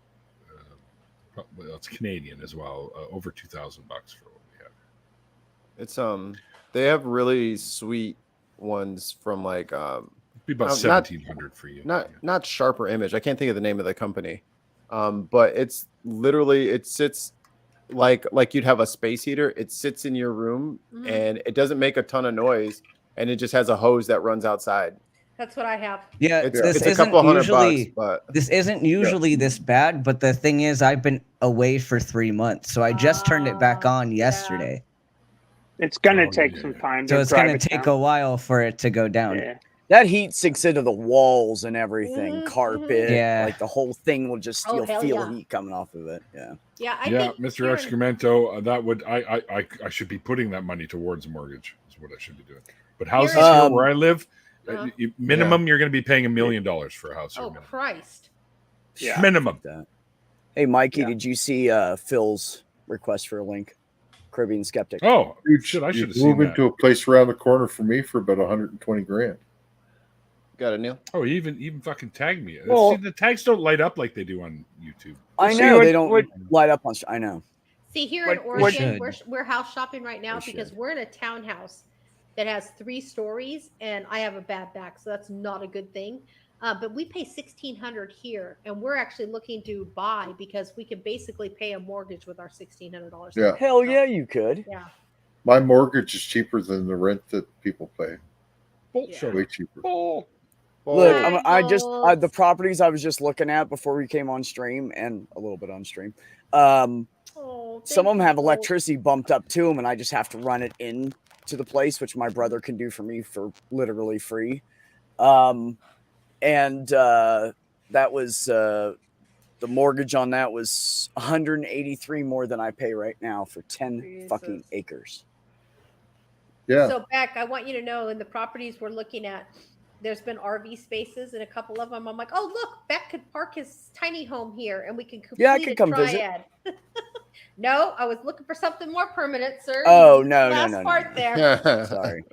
well, it's Canadian as well, over $2,000 for what we have. It's they have really sweet ones from like It'd be about not- 1,700 for you. not Sharper Image. I can't think of the name of the company. But it's literally it sits like you'd have a space heater. It sits in your room Mhm. and it doesn't make a ton of noise, and it just has a hose that runs outside. That's what I have. Yeah, It's, this it's a isn't couple $100, usually but this isn't usually this bad, but the thing is I've been away for 3 months. So I just turned it back on Yeah. yesterday. It's gonna Oh, take yeah, some yeah. time. So to it's drive gonna it take down. a while for it to go down. Yeah. That heat sinks into the walls and everything, Mhm, carpet. Yeah. Like the whole thing will just Oh, you'll hell feel yeah. heat coming off of it. Yeah. Yeah, I Yeah, think Mr. here in- Excremento, that would I should be putting that money towards a mortgage. Is what I should be doing. But houses Here- here where I live, Uh-huh. minimum you're going to be paying $1 million for a house here. Oh minimum. Christ. Yeah. Minimum. That. Hey, Mikey, Yeah. did you see Phil's request for a link? Caribbean Skeptic. Oh Dude, shit! I should have you seen move that. into a place around the corner from me for about 120 grand. got it, Neil. Oh, he even fucking tagged me. Well- See, the tags don't light up like they do on YouTube. I See, know what- they don't what- light up on. I know. See, here What- in what- Oregon, should. we're house shopping right now They because should. we're in a townhouse that has 3 stories, and I have a bad back, so that's not a good thing. But we pay $1,600 here, and we're actually looking to buy because we can basically pay a mortgage with our $1,600. Yeah. Hell yeah, you could. Yeah. My mortgage is cheaper than the rent that people pay. Bullshit. Way cheaper. Bull. Look, Right, the bulls. properties I was just looking at before we came on stream and a little bit on stream. Oh, Some of them thank have you, electricity bumped up to them, and I just have to run it in to the place, which my brother can do for me for literally free. That was the mortgage on that was 183 more than I pay right now for 10 fucking Jesus. acres. Yeah. So, Beck, I want you to know in the properties we're looking at, there's been RV spaces and a couple of them. I'm like, oh, look, Beck could park his tiny home here and we can complete Yeah, I could a come visit. triad. No, I was looking for something more permanent, sir. Oh, You no, missed the no, last no, no, part no. there. Sorry.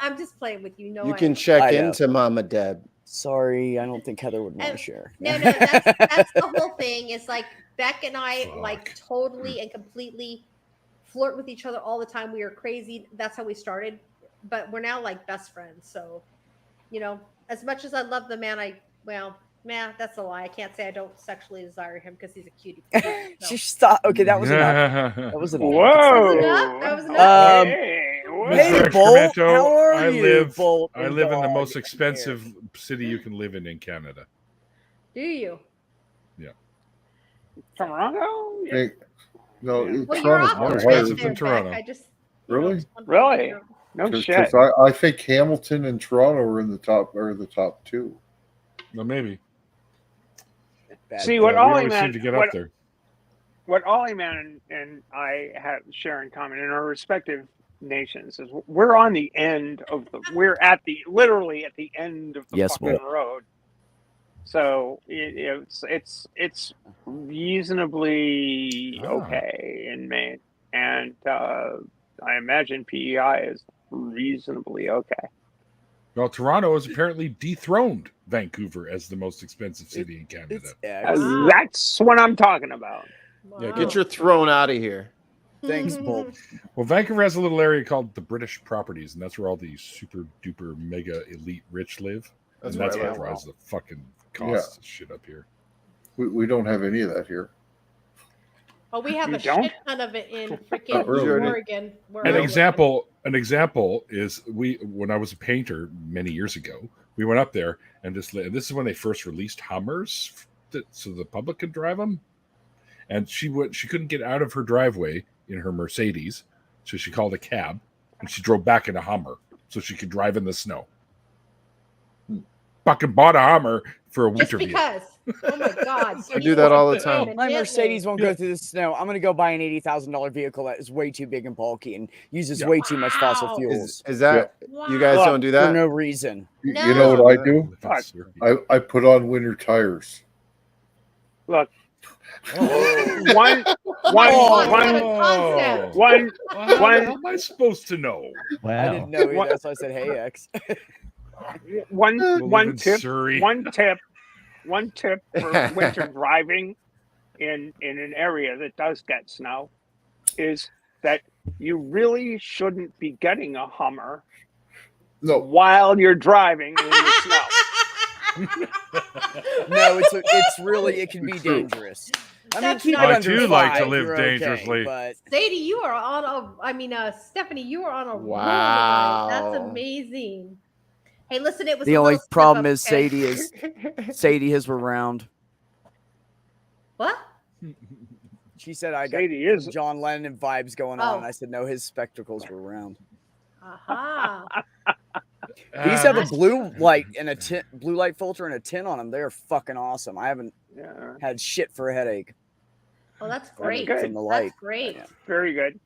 I'm just playing with you. No, You I can am. check I know. into Momma Deb. Sorry, I don't think Heather would want to And- share. No, that's the whole thing. Is like Beck and I like Fuck. totally and completely flirt with each other all the time. We were crazy. That's how we started, but we're now like best friends. So, as much as I love the man, that's a lie. I can't say I don't sexually desire him because he's a cutie. So. Just stop. Okay, that was enough. That was enough. Whoa! That was enough. Hey, whoa. Hey, Mr. Bolt, Excremento, how are I you, live Bolt I and live in the dog most and expensive hair? city you can live in Canada. Do you? Toronto? Yeah. Hey, no, Well, you're Toronto's off more the not expensive grid than there, Beck. Toronto. I just Really? Really? No shit. Because I think Hamilton and Toronto are in the top two. Well, maybe. See, But, what we Ollie always seem man, to get up there. what Ollie man and I have share in common in our respective nations is we're on the end of literally at the end of the fucking road. So it's reasonably okay in Maine, and I imagine PEI is reasonably okay. Well, Toronto has apparently dethroned Vancouver as the most expensive city in Canada. That's what I'm talking about. Yeah, get your throne out of here. Thanks, Bob. Well, Vancouver has a little area called the British Properties, and that's where all the super duper mega elite rich live. That's and that's right, what drives the fucking cost of shit up here. We don't have any of that here. Oh, we have You a don't? shit ton of it in freaking really. Oregon. where An I live. example is when I was a painter many years ago, we went up there and this is when they first released Hummers so the public could drive them. And she couldn't get out of her driveway in her Mercedes, so she called a cab and she drove back in a Hummer so she could drive in the snow. Fucking bought a Hummer for a winter Just because. Oh my God. I do that all the time. My Mercedes won't go through the snow. I'm going to go buy an $80,000 vehicle that is way too big and bulky and uses way too much fossil fuels. Is that you guys don't do that for no reason? You know what I do? Fuck. I put on winter tires. Look, How am I supposed to know? Wow. I didn't know either, so I said, "Hey, X." one tip Surrey. one tip for winter driving in an area that does get snow is that you really shouldn't be getting a Hummer while you're driving in the snow. No, it's really it can be dangerous. I mean, keep it I under do like to 5, live you're dangerously. but Sadie, you are on a. Stephanie, you are on a roll Wow. tonight. That's amazing. Hey, listen, it was the a only little problem slip-up, is okay? Sadie is around. What? She said I got Sadie is John Lennon vibes going on. Oh. And I said no, his spectacles were round. Aha. He used to have a blue light and a blue light filter and a tin on them. They're fucking awesome. I haven't had shit for a headache. Oh, that's great. good. From the light. That's great. Yeah. very good.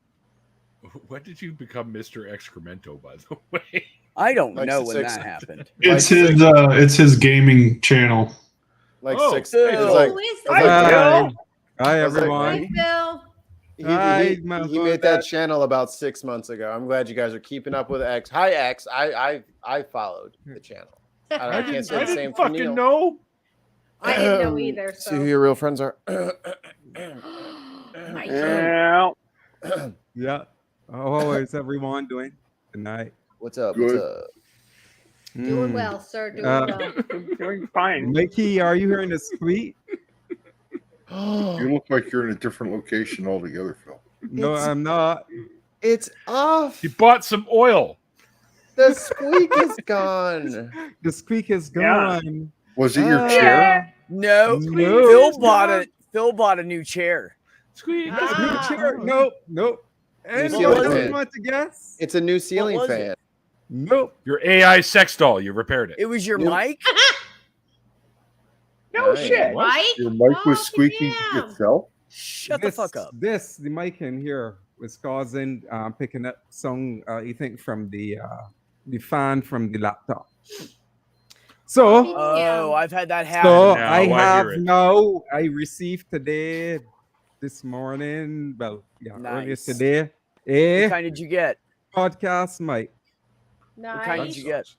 When did you become Mr. Excremento, by the way? I don't Like know when 6 that happened. It's his gaming channel. Like Oh, 6. hey, It's Who like is Hi, that? Bill. Hi, I was like, everyone. Hi, Bill. he made that channel about 6 months ago. I'm glad you guys are keeping up with X. Hi, X. I followed the channel. I can't say I the same didn't for fucking Neil. know. I didn't know either. See who So. your real friends are. My Yeah. Yeah. How is everyone doing tonight? What's up? Good. What's up? Doing well, sir. Doing Uh, well. Doing fine. Mikey, are you hearing the squeak? You look like you're in a different location altogether, Phil. No, I'm not. It's off. He bought some oil. The squeak is gone. The squeak is Yeah. gone. Was it your Ah. chair? No, No. Phil bought a new chair. Squeak. New Ah. chair? Nope. Nope. ceiling Anyone else fan. want to guess? It's a new ceiling was fan. Nope. Your AI sex doll. You repaired it. It was your New- mic. No Nice. shit. Right? Your mic was Oh, squeaking damn. itself? Shut the fuck up. The mic in here was causing picking up some you think from the fan from the laptop. So Oh, I've had that happen. so Now I I have hear it. now I received today this morning, well yeah, earlier Nice. today, What a kind did you get? podcast mic. What kind did Nice. you get?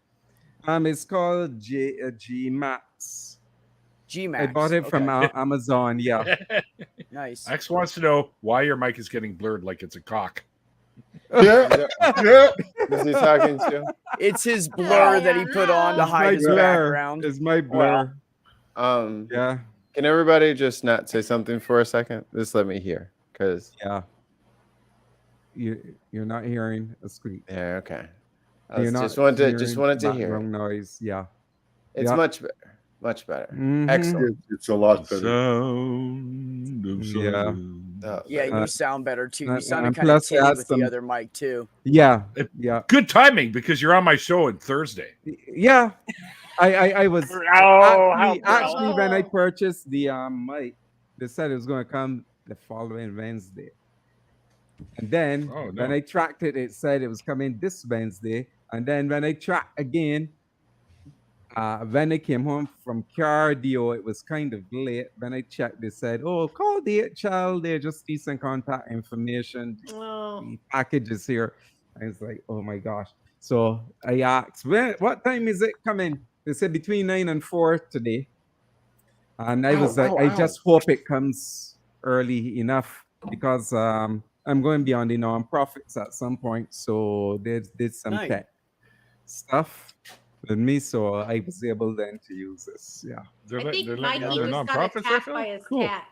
It's called G Max. G-Max. I bought it from Amazon. Yeah. Nice. X wants to know why your mic is getting blurred like it's a cock. Yeah. Yeah. Who's he talking to? It's his blur that he put on to It's hide his blur. background. It's my blur. Yeah. Can everybody just not say something for a second? Just let me hear, because Yeah. You're not hearing a squeak. yeah, okay. You're not Just wanted hearing to hear. background noise. Yeah. It's Yeah. much better. Much better. Mhm. Excellent. It's a lot better. Sound of Yeah. silence. Yeah, you sound better too. You sounded and kind of plus it tinny has with some- the other mic too. Yeah, It- yeah, Good timing because you're on my show on Thursday. yeah. I was how actually when I Oh. purchased the mic, they said it was going to come the following Wednesday, and then Oh, when no. I tracked it, it said it was coming this Wednesday, and then when I tracked again, when I came home from cardio, it was kind of late. When I checked, they said, "Oh, call the child. They just need some contact information. Oh. The package is here." I was like, "Oh my gosh!" So I asked, "What time is it coming?" They said between 9 and 4 today, and I was like, "I just hope it comes early enough because I'm going to be on the non-profits at some point." So they did some Nice. tech stuff with me, so I was able then to use this. Yeah, I think Mikey other just got nonprofits, I attacked feel? by his Cool. cat.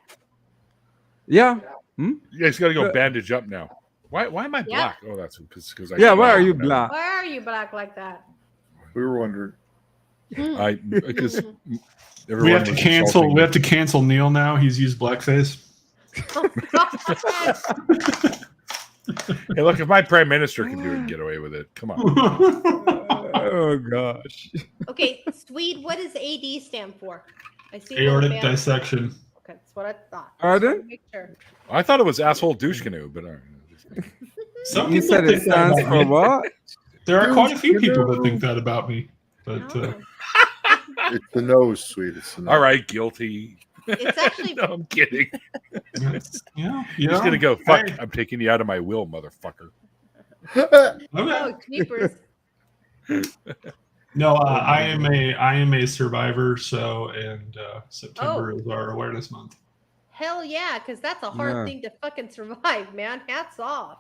yeah. You guys got to go Good. bandage up now. Why am I Yeah. black? Oh, that's because I. Yeah, why are you black? Why are you black like that? We were wondering. Because We have to cancel. We have to cancel Neil now. He's used blackface. Hey, look, if my prime minister can do it and get away with it, come on. Oh gosh. Okay, Swede, what does AD stand for? I see. Aortic dissection. Okay, that's what I thought. Pardon? Just wanted to make sure. I thought it was asshole douche canoe, but Some You people said it think that stands about for me. what? There are quite a few Douche people that canoe. think that about me. But Oh. It's the nose, sweet. It's the nose. all right, guilty. It's actually No, I'm kidding. yeah, He's gonna go. Fuck! Hey. I'm taking you out of my will, motherfucker. Okay. oh jeepers. No, I am a survivor. So, and September is our awareness month. Hell yeah, because that's a hard Yeah. thing to fucking survive, man. Hats off.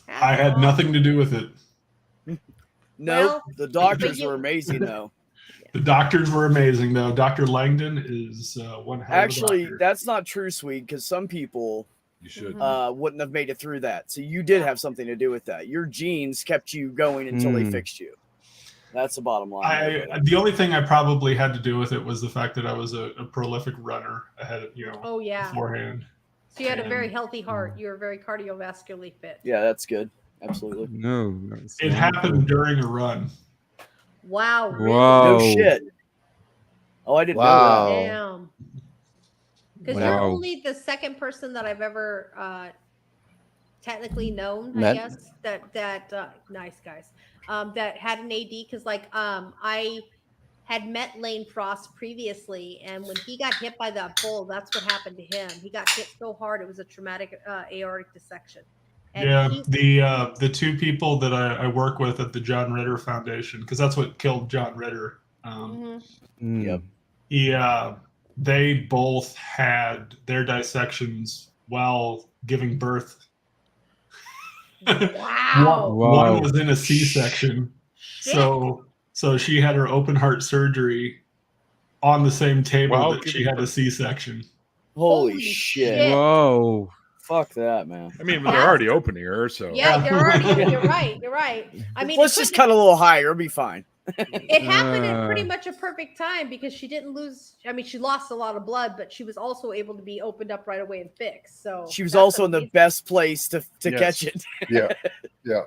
Hats I had off. nothing to do with it. No, Well, the doctors but you- were amazing though. The doctors were amazing, though. Dr. Langdon is one hell of a Actually, doctor. that's not true, Swede, because some people You should. wouldn't have made it through that. So you did have something to do with that. Your genes kept you going until they Hmm. fixed you. That's the bottom line. The only thing I probably had to do with it was the fact that I was a prolific runner ahead of Oh yeah. beforehand. So you had a very And- healthy heart. You were very cardiovascularly fit. Yeah, that's good. Absolutely. No. It happened during a run. Wow. Really? Wow. No shit. Oh, I didn't know Wow. Damn. Because you're Wow. only the second person that I've ever technically known, I Met? guess, that nice guys, that had an AD. Because I had met Lane Frost previously, and when he got hit by that bull, that's what happened to him. He got hit so hard it was a traumatic aortic dissection. And Yeah, he- the two people that I work with at the John Ritter Foundation, because that's what killed John Ritter. Mhm. Yep. They both had their dissections while giving birth. Wow. One was in a C-section, Shit. so she had her open heart surgery on the same table Wow, that she had a C-section. Holy, Holy shit. shit. Whoa. Fuck that, man. I mean, they're already opening her, so Yeah, you're already. You're right. You're right. I mean, Let's just cut a little higher. It'll be fine. It happened in pretty much a perfect time because she didn't lose. I mean, she lost a lot of blood, but she was also able to be opened up right away and fixed. So She was that's also in the amazing. best place to Yes. catch it. Yeah, yeah.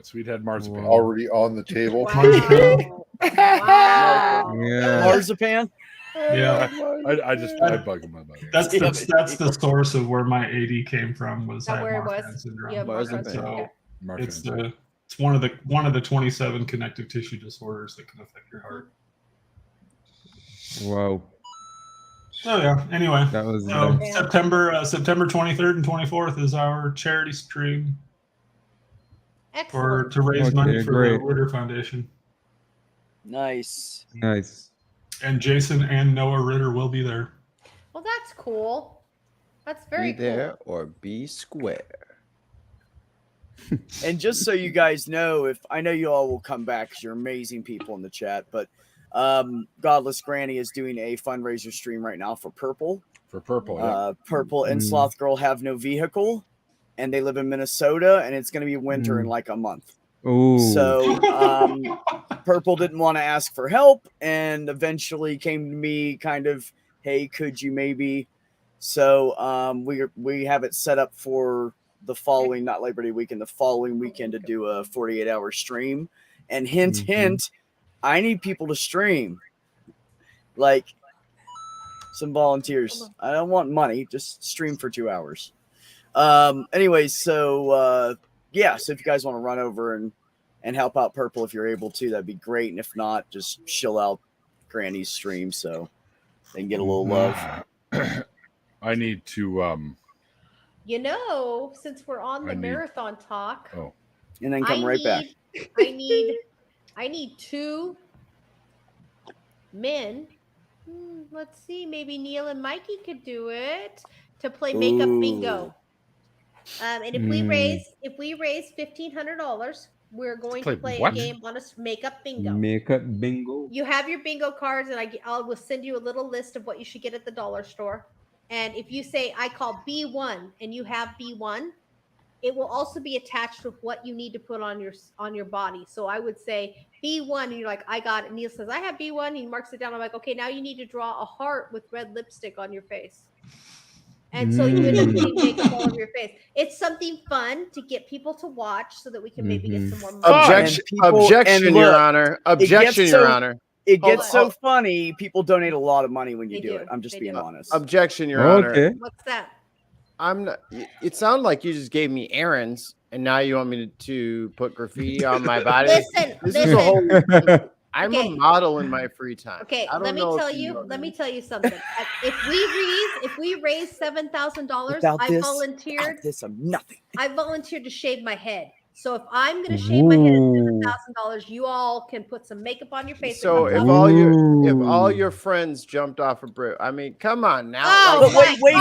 Sweet had marzipan. Already on the table. Wow. Wow. Yeah. Marzipan. Yeah, I bug him about it. that's the source of where my AD came from. Was That I where have it was? Marfan syndrome. Yeah, Marzipan. Marzipan, So yeah. it's one of the 27 connective tissue disorders that can affect your heart. Wow. So yeah. Anyway, That was Yeah. September 23rd and 24th is our charity stream Excellent. to raise Okay, money for great. the Ritter Foundation. Nice. nice. And Jason and Noah Ritter will be there. Well, that's cool. That's very Be there or be square. And just so you guys know, if I know you all will come back because you're amazing people in the chat, but Godless Granny is doing a fundraiser stream right now for Purple. For purple, yeah. Purple and Mm. Sloth Girl have no vehicle, and they live in Minnesota, and it's going to be winter in Mm. like a month. Oh. So Purple didn't want to ask for help, and eventually came to me kind of, hey, could you maybe So we have it set up for the following, not Labor Day weekend, the following weekend to do a 48-hour stream. And hint, I need people to stream. Like some volunteers. I don't want money, just stream for 2 hours. Anyways, so yeah, so if you guys want to run over and help out Purple if you're able to, that'd be great. And if not, just chill out Granny's stream so they can get a little love. I need to since we're on the marathon talk, and then come right back. I need 2 men. Let's see, maybe Neil and Mikey could do it to play makeup bingo. And if we raise $1,500, we're going to play a game on a makeup bingo. Makeup bingo. You have your bingo cards, and I will send you a little list of what you should get at the dollar store. And if you say I call B1 and you have B1, it will also be attached with what you need to put on your body. So I would say B1, and you're like, I got it. Neil says, I have B1. He marks it down. I'm like, okay, now you need to draw a heart with red lipstick on your face. And so you end up getting makeup all over your face. It's something fun to get people to watch so that we can maybe get some more money. Objection, Your Honor. Objection, Your Honor. It gets so funny. People donate a lot of money when you do it. I'm just being honest. Objection, Your Honor. What's that? I'm not. It sounded like you just gave me errands, and now you want me to put graffiti on my body. Listen. I'm a model in my free time. Okay, let me tell you something. If we raise $7,000, I volunteered. I volunteered to shave my head. So if I'm going to shave my head at $7,000, you all can put some makeup on your face. So if all your friends jumped off a bridge, I mean, come on now. Wait,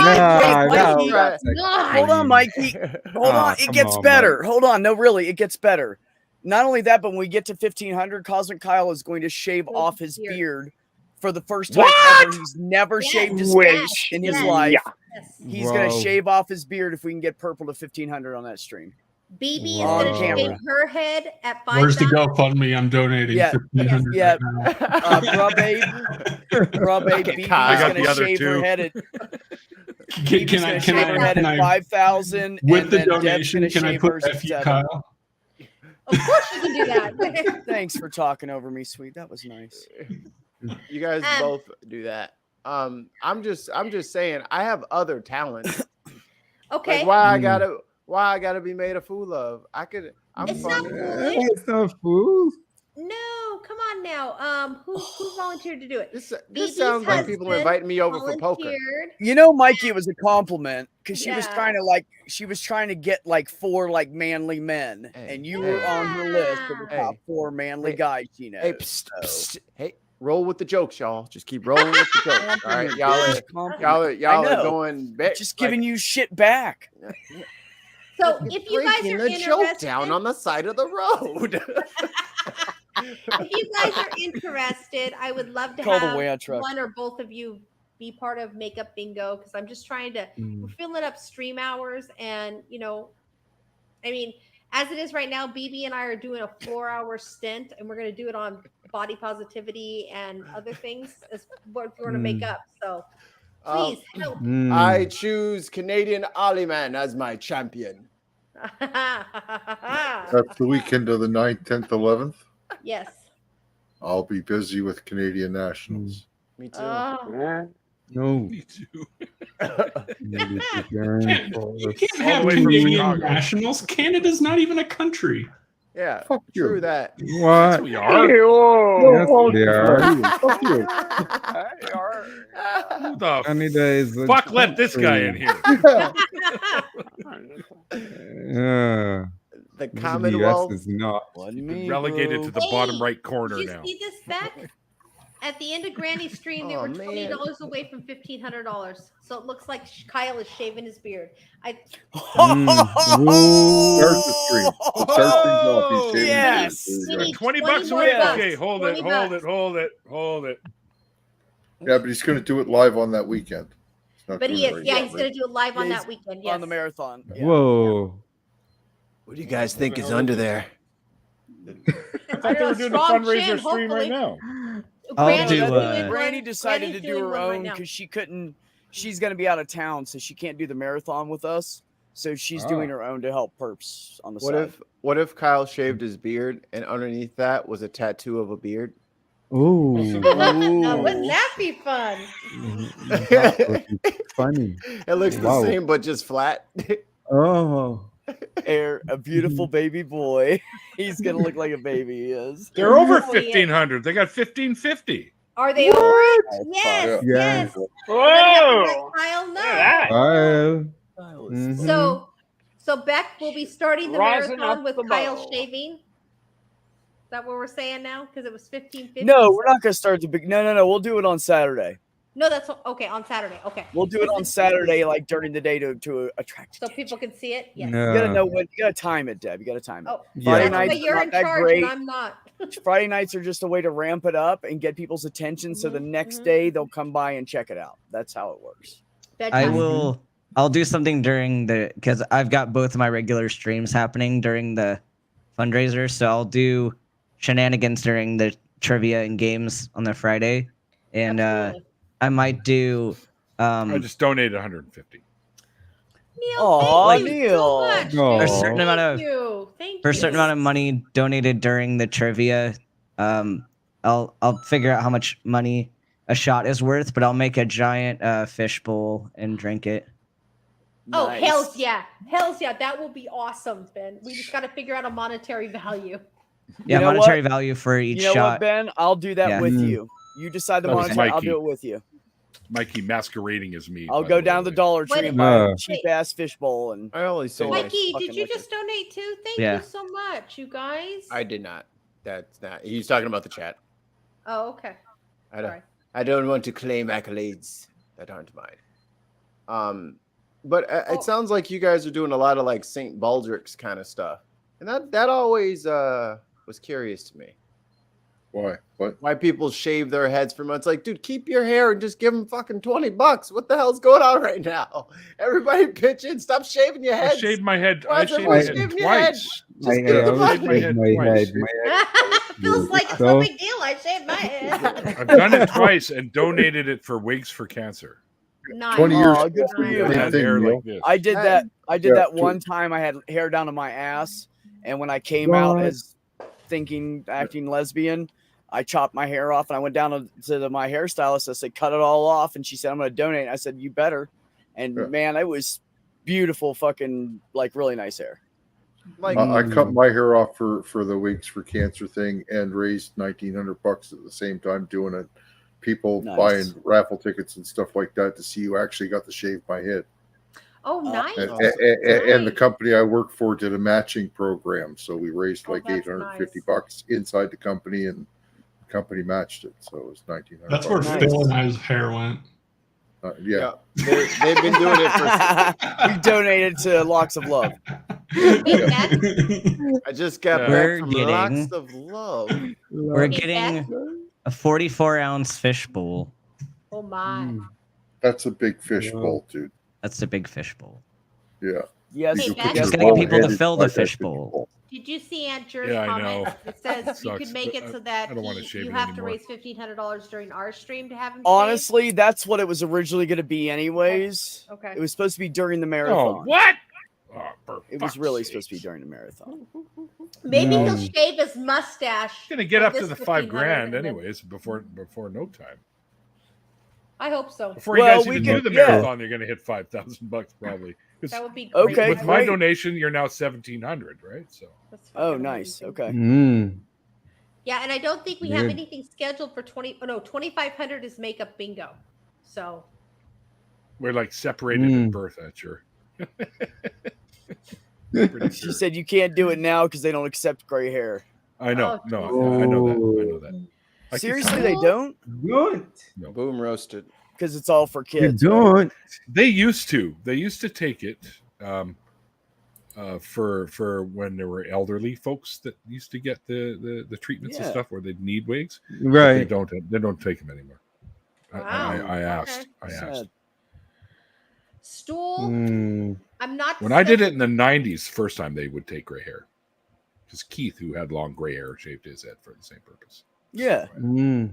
hold on, Mikey. Hold on, it gets better. Hold on, no, really, it gets better. Not only that, but when we get to 1,500, Cosmic Kyle is going to shave off his beard for the first time ever. He's never shaved his face in his life. Yes. He's going to shave off his beard if we can get Purple to 1,500 on that stream. BB is going to shave her head at 5,000. Where's the GoFundMe? I'm donating 1,500 right now. Bruh Babe, I got the other shave two. Her head at, Can I 5,000 with the donation? Can I put FU Kyle? Of course you can do that. Thanks for talking over me, sweet. That was nice. You guys both do that. I'm just saying I have other talents. Okay. Like why I gotta be made a fool of? I'm it's funny. It's not fool. No, come on now. Who volunteered to do it? This sounds like people inviting me over for poker. You know, Mikey, it was a compliment because she was trying to get like 4 like manly men, and you were on her list of the top 4 manly guys she knows. Hey, psst. Hey, roll with the jokes, y'all. Just keep rolling with the jokes. All right, y'all are going back. Just giving you shit back. So if you guys are interested, joke down on the side of the road. If you guys are interested, I would love to have one or both of you be part of Makeup Bingo because I'm just trying to we're filling up stream hours, and I mean, as it is right now, BB and I are doing a 4-hour stint, and we're going to do it on body positivity and other things as what we're going to make up. So please help. I choose Canadian Ollie-Man as my champion. That's the weekend of the 9th, 10th, 11th. Yes. I'll be busy with Canadian Nationals. Me too. No. Me too. You can't have Canadian nationals. Canada's not even a country. Yeah, Fuck true you. that. What? We are. Yes, they are. Fuck you. Who the Canada is fuck let this guy in here? The The Commonwealth US is not. Relegated to the bottom right corner Did you now. see this, Beck? At the end of Granny's stream, they were $20 away from $1,500. So it looks like Kyle is shaving his beard. Start the stream. We'll start things off. He's Yes. We need $20 more away. bucks. Okay, hold it. Yeah, but he's going to do it live on that weekend. But he is, he's going to do it live on that weekend. Yes. On the marathon. Yeah. Whoa. What do you guys think is under there? I thought they were doing a fundraiser stream right now. I'll do Granny decided to do her own because she couldn't she's going to be out of town, so she can't do the marathon with us. So she's doing her own to help perps on the side. What if Kyle shaved his beard and underneath that was a tattoo of a beard? Ooh. Wouldn't that be fun? That would be funny. It looks Wow. the same, but just flat. Oh. A beautiful baby boy. He's going to look like a baby. He is. They're over Oh, yeah. 1,500. They got 1,550. Are they over it? Oh, Yes, yeah. yes. Whoa! Kyle, Look no. at that. Mhm. So Beck will be starting the Rising marathon up with the Kyle bow. shaving. Is that what we're saying now? Because it was 1550. No, we're not going to start the big. No. We'll do it on Saturday. No, that's okay. On Saturday. Okay. We'll do it on Saturday, like during the day to attract. So people can see it. Yes. You gotta know when. You gotta time it, Deb. You gotta time it. Oh, Friday that's nights why you're are in not that charge great. and I'm not. Friday nights are just a way to ramp it up and get people's attention. So the next day they'll come by and check it out. That's how it works. I'll do something during because I've got both of my regular streams happening during the fundraiser. So I'll do shenanigans during the trivia and games on the Friday. And I might do I just donated 150. Oh, Neil. For a certain amount of Thank for a you. certain amount of money donated during the trivia, I'll figure out how much money a shot is worth, but I'll make a giant fish bowl and drink it. Oh, hells yeah. Hells yeah. That will be awesome, Ben. We just got to figure out a monetary value. Yeah, You know monetary what? value for each You know shot. what, Ben? I'll do that Yeah. with you. You decide the That was monetary. I'll Mikey. do it with you. Mikey masquerading as me. I'll by go the down to way. the Dollar Tree Wait, and buy a wait. cheap ass fish bowl. And I only say Mikey, fucking did you liquor. just donate too? Thank Yeah. you so much, you guys. I did not. That's not. He's talking about the chat. Oh, okay. I don't. Sorry. I don't want to claim accolades that aren't mine. But it sounds like you guys are doing a lot of like St. Baldrick's kind of stuff, and that always was curious to me. Why? What? Why people shave their heads for months? Like, dude, keep your hair and just give them fucking $20. What the hell's going on right now? Everybody pitch in. Stop shaving your I head. shaved my head. Why I is shaved everybody my head shaving your head? twice. Just I give the always shaved my shave head my twice. head. My head Feels like it's So- no big deal. I shaved my head. I've done it twice and donated it for Wigs for Cancer. Nice. 20 years. Oh, good for you. I Same had thing, hair Neil. like this. I did that. I did Yeah, that too. one time. I had hair down to my ass, and when I came out What? as acting lesbian, I chopped my hair off, and I went down to my hairstylist. I said, "Cut it all off," and she said, "I'm going to donate." I said, "You better." And Yeah. man, it was beautiful, fucking like really nice hair. Like, I cut my hair off for the Wigs for Cancer thing and raised $1,900 at the same time doing it. People Nice. buying raffle tickets and stuff like that to see who actually got to shave my head. Oh, nice. And the company I work for did a matching program, so we raised Oh, like that's $850 inside the company, and the company matched it, so it was $1,900. That's where Nice. Phil and I's hair went. Yeah. they've been doing it for. We donated to Locks of Love. Hey, Ben. I just got We're back from getting- Locks of Love. We're Hey, getting a 44-ounce fish bowl. Oh my. That's a big fish bowl, dude. That's a big fish bowl. Yeah. Yes, Hey, You Ben. put Just your gotta get whole people to head fill the inside that fish bowl. Did you see Aunt Jer's Yeah, I comment? know. It says you Sucks, could make but it so that I don't wanna shave you it have to anymore. raise $1,500 during our stream to have him. honestly, that's what it was originally going to be, anyways. shaved? Okay. It was supposed to be during the Oh, marathon. what? Oh, for It was fuck's really sake. supposed to be during the marathon. Maybe he'll Mm. shave his mustache. Gonna get for up to this the $5 grand $1,500 and then- anyways before no time. I hope so. Before you Well, guys we even can- do the yeah. marathon, you're gonna hit $5,000 probably. 'Cause That would be great. Okay, with my great. donation, you're now 1,700, right? So That's Oh, fucking nice. amazing. Okay. Mm. Yeah, and I don't think we have Good. anything scheduled for 2,500 is makeup bingo. So we're like separated at Mm. birth, that's sure. Pretty She sure. said you can't do it now because they don't accept gray hair. I know, Oh, no, I know that. I know that. I keep Seriously, telling- they don't? Don't. Boom roasted. Because it's all for You kids. right? don't. They used to take it for when there were elderly folks that used to get the treatments and Yeah. stuff where they'd need wigs. But They Right. don't take them anymore. Wow. I asked. Okay. I asked. Sad. stool. Mm. I'm not. When I did it in the 90s, first time they would take gray hair. Because Keith, who had long gray hair, shaved his head for the same purpose. Yeah. Mm.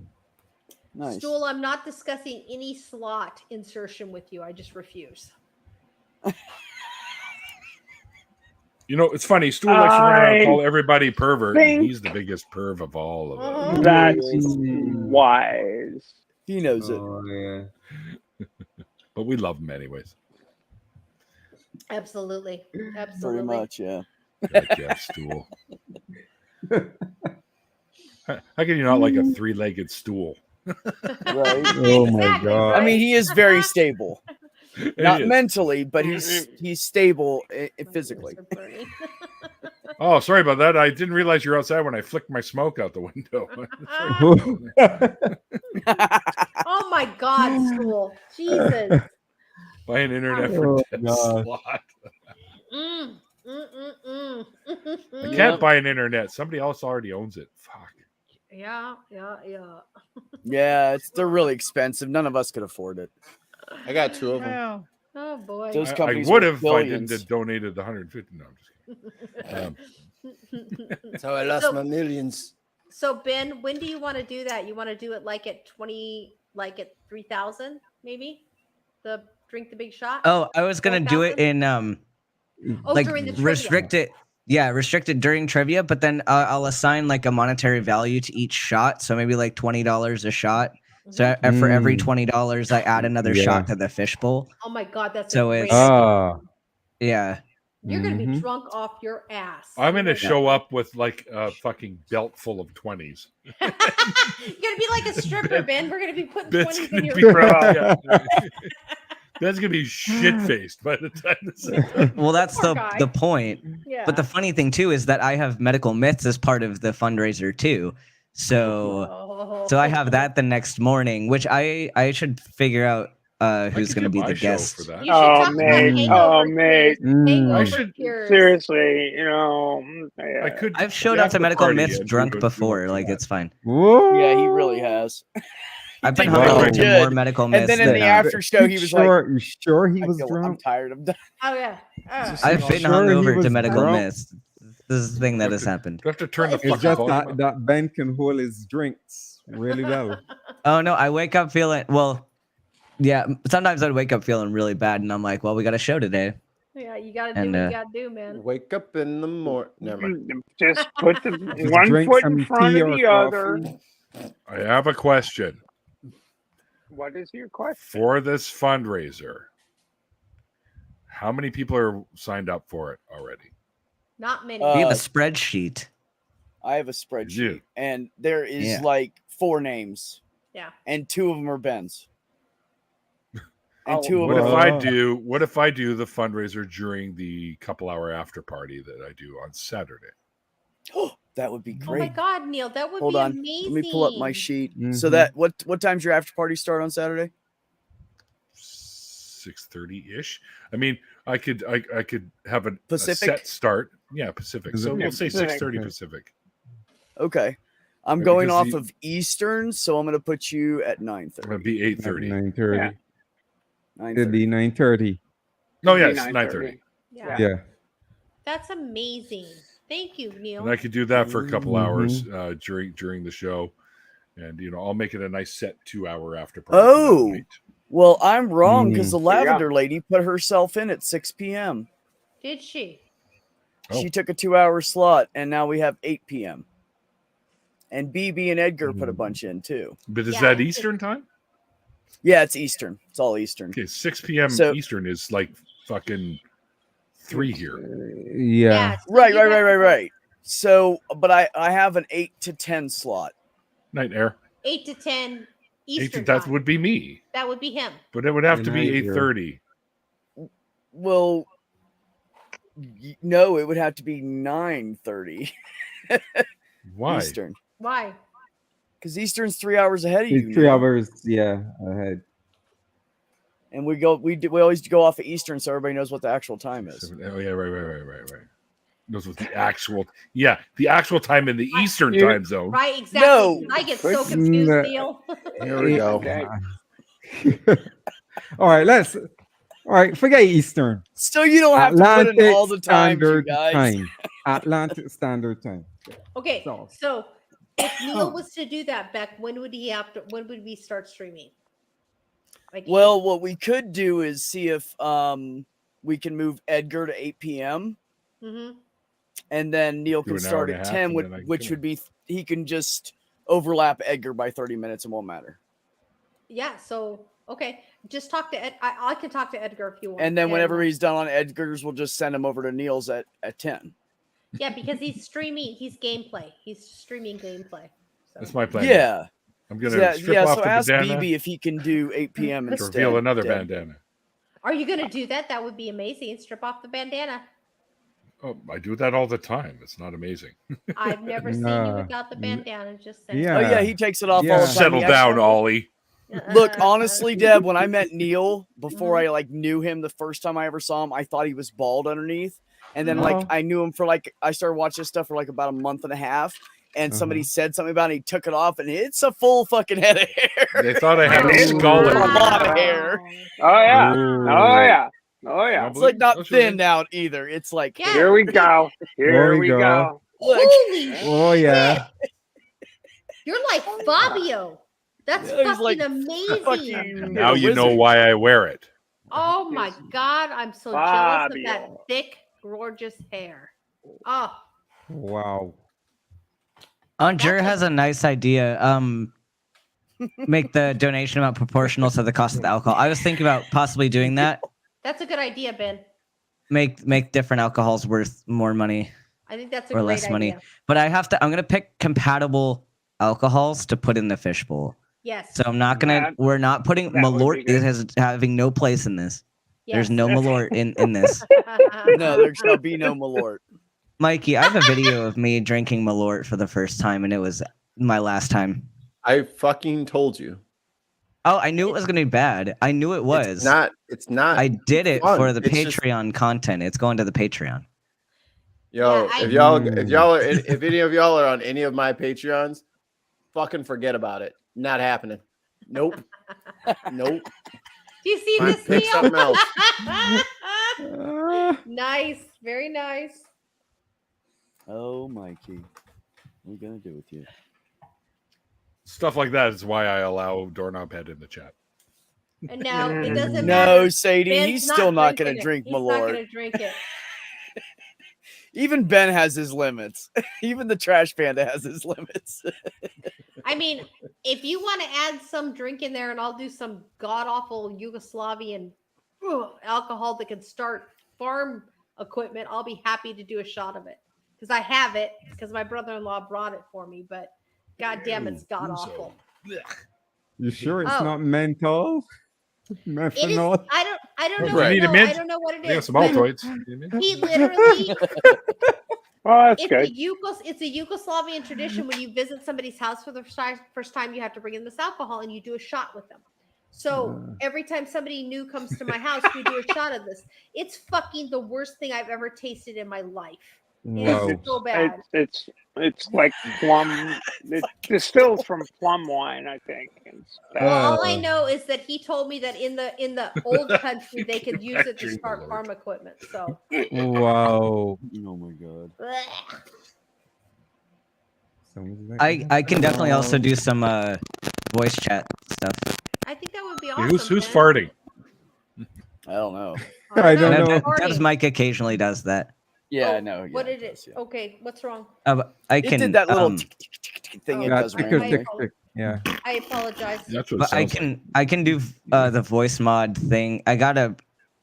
Nice. Stool, I'm not discussing any slot insertion with you. I just refuse. You know, it's funny. Stu likes to run around and call everybody pervert. And he's the biggest perv of all of us. That's wise. He knows it. Oh, yeah. But we love him anyways. Absolutely. Absolutely. Pretty much, yeah. Heck yeah, stool. How can you not like a three-legged stool? Right. Oh my god. I mean, he is very stable. Not is. mentally, but he's stable physically. Oh, sorry about that. I didn't realize you're outside when I flicked my smoke out the window. Oh my God, Stool. Jesus. Buy an internet for 10 slot. I can't buy an internet. Somebody else already owns it. Fuck. Yeah. Yeah, they're really expensive. None of us could afford it. I got 2 of them. Yeah. Oh boy. Those I companies would are have if I didn't billions. have donated the 150. No, I'm just kidding. That's how I lost my millions. So Ben, when do you want to do that? You want to do it like at 20, like at 3,000, maybe? The drink the big shot? Oh, I was gonna do it in like during the trivia. restricted. Yeah, restricted during trivia, but then I'll assign like a monetary value to each shot. So maybe like $20 a shot. So for every $20, I add another shot to the fishbowl. Oh my God, that's So a great it's idea. yeah. You're gonna be drunk off your ass. I'm gonna show up with like a fucking belt full of 20s. You're gonna be like a stripper, Ben. We're gonna be putting Ben's 20s gonna in your be Ben's gonna be shit faced by the time this is done. Well, that's Poor guy. the point. Yeah. But the funny thing too is that I have medical myths as part of the fundraiser too. So I have that the next morning, which I should figure out who's going to be the guest. For that. You should talk about mate. I should seriously, you know. Yeah. I could. I've showed up to medical myths drunk before. Like it's fine. Whoa. Yeah, he really has. I've been did hungover really to good. more medical And myths. then in the after show, he was like, You sure he was I'm drunk? tired of that. Oh yeah. I've been Sure he hungover was to medical drunk? myths. This is the thing that has happened. Do I have to turn the It's fucking just phone that, on? that Ben can hold his drinks really well. Oh no, I wake up feeling yeah, sometimes I'd wake up feeling really bad and I'm like, well, we got a show today. Yeah, you gotta do And, what you gotta do, man. Wake up in the morning. Never mind. Just put the Just one drink foot some in front tea of or the other. coffee. I have a question What is your question? for this fundraiser. How many people are signed up for it already? Not many. We have a spreadsheet. I have a spreadsheet, You. and there is Yeah. like 4 names, Yeah. and 2 of them are Ben's. And Oh, 2 of What them. if Wow. what if I do the fundraiser during the couple-hour after party that I do on Saturday? That would be Oh my great. God, Neil, that would Hold be on. amazing. Let me pull up my sheet. So Mhm. that what time's your after party start on Saturday? 6:30-ish. I mean, I could have a Pacific? set start. Yeah, Pacific. So Pacific. we'll say Pacific. 6:30 Pacific. Okay. I'm Yeah, going because off of Eastern, so I'm going to put you at 9:30. It'll be 8:30. 9:30. Yeah. It'd be 9:30. No, It'd be yes, 9:30. Yeah. Yeah. That's amazing. Thank you, Neil. And I could do that for a couple Mhm. hours during the show, and I'll make it a nice set 2-hour after party. Oh. Well, I'm wrong because the There you go. lavender lady put herself in at 6 p.m. Did she? Oh. She took a 2-hour slot, and now we have 8 p.m. And BB and Edgar put a bunch in too. But is Yeah, that it's- Eastern time? Yeah, it's Eastern. It's all Eastern. Okay, 6 p.m. So- Eastern is like fucking 3 here. Yeah. so Right, you right, have right, right, to- right. So, but I have an 8 to 10 slot. Night air. 8 to 10 8 Eastern that time. would be me, That would be him. but it would have to be Night air. 8:30. Well, no, it would have to be 9:30 Why? Eastern. Why? Because Eastern's 3 hours ahead of you. It's 3 Neil. hours, yeah, ahead. And we always go off of Eastern so everybody knows what the actual time is. Oh yeah, right. Knows what the actual time in the Eastern You- time zone. Right, exactly. No. I get so Chris- confused, No. Neil. Here we go. Okay. All right, forget Eastern. So you don't have to put in all the time, you Standard guys. Time. Atlantic Standard Time. Okay, So- so If Neil was to do that, Beck, when would he have to? When would we start streaming? Like, Well, what we could do is see if we can move Edgar to 8 p.m. Mm-hmm. and then Neil Do can an hour start and a at half, 10, and then I can which come would be he can just overlap Edgar by 30 minutes and won't matter. Yeah. So okay, just talk to Ed. I can talk to Edgar if you want. And then whenever he's done on Edgar's, we'll just send him over to Neil's at 10. Yeah, because he's streaming. He's gameplay. He's streaming gameplay. So. That's my plan. Yeah. I'm gonna strip off so the ask bandana BB if he can do 8 p.m. to instead. reveal another Deb. bandana. Are you going to do that? That would be amazing. Strip off the bandana. Oh, I do that all the time. It's not amazing. I've never seen you without the bandana. Just saying. Yeah. Oh yeah, he takes it off all the time. Settle He down, actually- Ollie. Look, honestly, Deb, when I met Neil before Mm-hmm. I knew him the first time I ever saw him, I thought he was bald underneath. And then Oh. I knew him for I started watching his stuff for about a month and a half. And somebody said something about it, he took it off, and it's a full fucking head of hair. They thought I had a It's skull. a lot of hair. Oh yeah. Ooh. Oh yeah. Oh yeah. It's not Don't you thinned out either. It's like Yeah. Here we go. Here we go. look. Holy Oh yeah. You're like Fabio. That's Yeah, he's fucking like amazing. fucking Now you know wizard. why I wear it. Oh my God. I'm so jealous of that Fabio. thick, gorgeous hair. Oh, Wow. Jer has a nice idea. Make the donation amount proportional to the cost of the alcohol. I was thinking about possibly doing that. that's a good idea, Ben. Make different alcohols worth more money I think that's a or great less idea. money. But I'm gonna pick compatible alcohols to put in the fishbowl. Yes. So I'm not gonna. We're not putting that would be Malort. good. It has having no place in this. There's yes. no Malort in this. No, there shall be no Malort. Mikey, I have a video of me drinking Malort for the first time, and it was my last time. I fucking told you. Oh, I knew it was gonna be bad. I knew it was. It's not. I did it fun. for the It's just- Patreon content. It's going to the Patreon. Yo, Yeah, if any of y'all are on any of my Patreons, fucking forget about it. Not happening. Nope. Nope. Do you see Fine, this, pick Neil? something else. Nice. Very nice. Oh, Mikey. What are we going to do with you? Stuff like that is why I allow Doorknob Head in the chat. And now it doesn't No, matter. Sadie, Ben's he's still not going drinking to drink it. He's not Malort. going to drink it. Even Ben has his limits. Even the trash panda has his limits. I mean, if you want to add some drink in there and I'll do some god awful Yugoslavian alcohol that can start farm equipment, I'll be happy to do a shot of it. Because I have it, because my brother-in-law brought it for me, but god damn, it's god awful. You sure it's Oh. not menthol? It is, Methanol? I don't know. Right. You need a No, mint? I don't know what it They got is. some but Altoids. He literally, Oh, that's it's good. it's a Yugoslavian tradition. When you visit somebody's house for the first time, you have to bring in this alcohol and you do a shot with them. So every time somebody new comes to my house, we do a shot of this. It's fucking the worst thing I've ever tasted in my life. Wow. It's so bad. It's like plum. It distills from plum wine, I think. It's bad. Well, all I know is that he told me that in the old country they could use it to Drink start Malort. farm equipment. So Wow. Oh, my God. Sounds like I can definitely also do some voice chat stuff. I think that would be awesome. Who's man. farting? I don't know. I don't Deb- know. Deb's Mike occasionally does that. Yeah, Oh, I know. What yeah, did it? does, yeah. Okay, what's wrong? But I It can. did that little tick, tick, tick, tick thing it Oh. does tick, randomly. tick, tick. Yeah. I apologize. That's what it But I sounds like. can do the voice mod thing. I got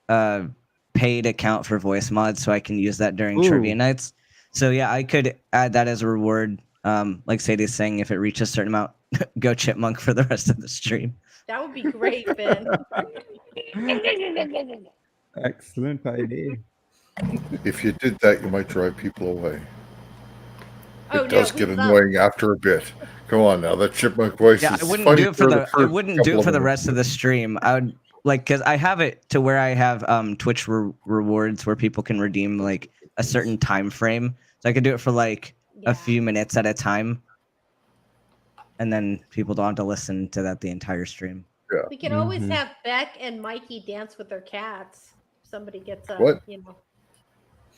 a paid account for voice mod, so I can use that during Ooh. trivia nights. So yeah, I could add that as a reward. Like Sadie's saying, if it reaches a certain amount, go chipmunk for the rest of the stream. That would be great, Ben. Excellent idea. If you did that, you might drive people away. Oh, It does no, get we love- annoying after a bit. Come on now, that chipmunk voice Yeah, is I wouldn't funny do it for the. I first wouldn't do couple it for of the minutes. rest of the stream. I would because I have it to where I have Twitch rewards where people can redeem like a certain time frame. So I could do it for like Yeah. a few minutes at a time, and then people don't have to listen to that the entire stream. We can always Mhm. have Beck and Mikey dance with their cats. Somebody gets a, What? you know.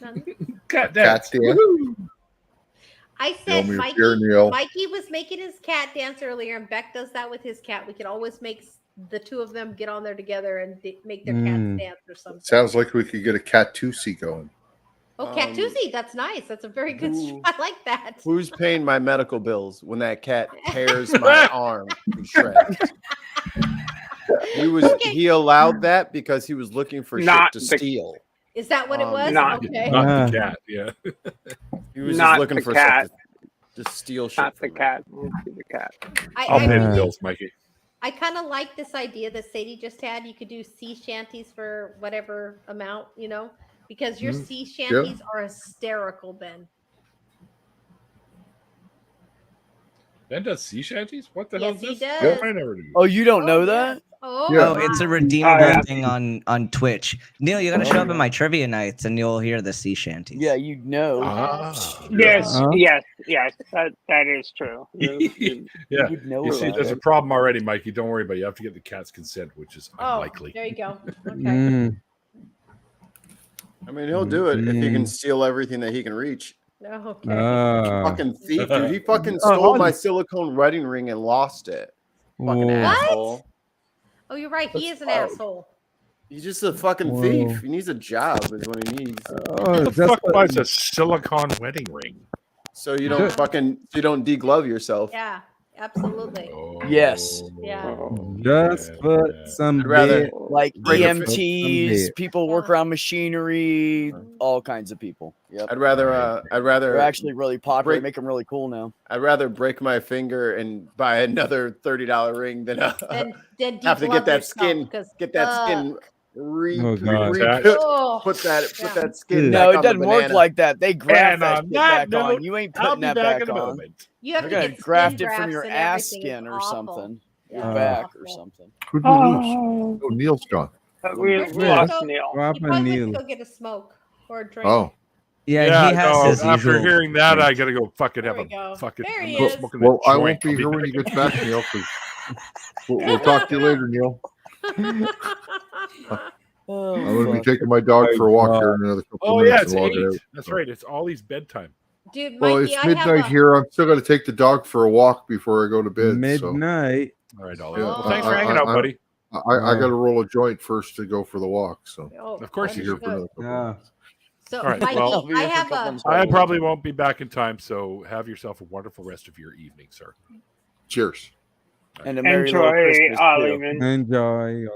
Nothing. Cat Cats dance. dance. I said Neil, Neil. Mikey was making his cat dance earlier, and Beck does that with his cat. We could always make the two of them get on there together and make their cats dance or something. Sounds like we could get a Cat-Tusi going. Oh, Cat-Tusi, that's nice. That's a very good. I like that. Who's paying my medical bills when that cat tears my arm to shreds? He allowed that because he was looking for shit to steal. Is that what it was? Not okay. the cat. Yeah. He was Not just looking the for cat. to steal shit. Not the from me. cat. The cat. I'll pay the bills, Mikey. I kind of like this idea that Sadie just had. You could do sea shanties for whatever amount, because your sea shanties are hysterical, Ben. Ben does sea shanties? What the hell is Yes, he this? does. I never do. Oh, you don't know that? Oh, Oh, it's a redeemable thing on Twitch. Neil, you got to show up at my trivia nights, and you'll hear the sea shanties. Yeah, you know. Yes. That is true. Yeah. You see, there's a problem already, Mikey. Don't worry about it. You have to get the cat's consent, which is unlikely. There you go. Okay. I mean, he'll do it if he can steal everything that he can reach. Okay. Fucking thief, dude. He fucking stole my silicone wedding ring and lost it. Fucking asshole. Oh, you're right. He is an asshole. He's just a fucking thief. He needs a job, is what he needs. Who the fuck buys a silicone wedding ring? So you don't deglove yourself. Yeah, absolutely. Yes. Yeah. Just put some like EMTs, people work around machinery, all kinds of people. Yep. I'd rather They're actually really popular. break- Make them really cool now. I'd rather break my finger and buy another $30 ring than Then have to get that deglove skin, yourself, 'cause get that skin fuck. put that skin. No, back it on doesn't the work banana. like that. They graft And that on shit that back on. note, You ain't I'll putting be that back back in a on. moment. You have They're to gonna get graft skin it from grafts your and ass everything. skin It's or awful. something. Yeah, Your it's back or awful. something. Who'd we lose? Oh, Neil's gone. We lost Neil. What He happened, probably went Neil? to go get a smoke or a drink. Oh. Yeah, he has his after usual hearing that, I gotta go fucking There have we go. a fucking. There he I'm is. smoking a Well, I joint. won't be I'll here when back. you get back, Neil. We'll talk to you later, Neil. Oh, I'm going to be fuck. taking my dog for a walk here in another couple Oh of yeah, minutes it's and log it 8. out. That's right. It's Ollie's bedtime. Dude, Well, Mikey, it's I have midnight a, here. I'm still going to take the dog for a walk before I go to bed. Midnight. All right, Ollie. Yeah, Well, thanks for hanging out, buddy. I got to roll a joint first to go for the walk. So Oh, Of course be you here for do. another couple of So, All right, Mikey, well- I'll be I here for a have couple a. months. I probably won't be back in time, so have yourself a wonderful rest of your evening, sir. Cheers. And a merry little Enjoy, Christmas Ollie, too. man. Enjoy.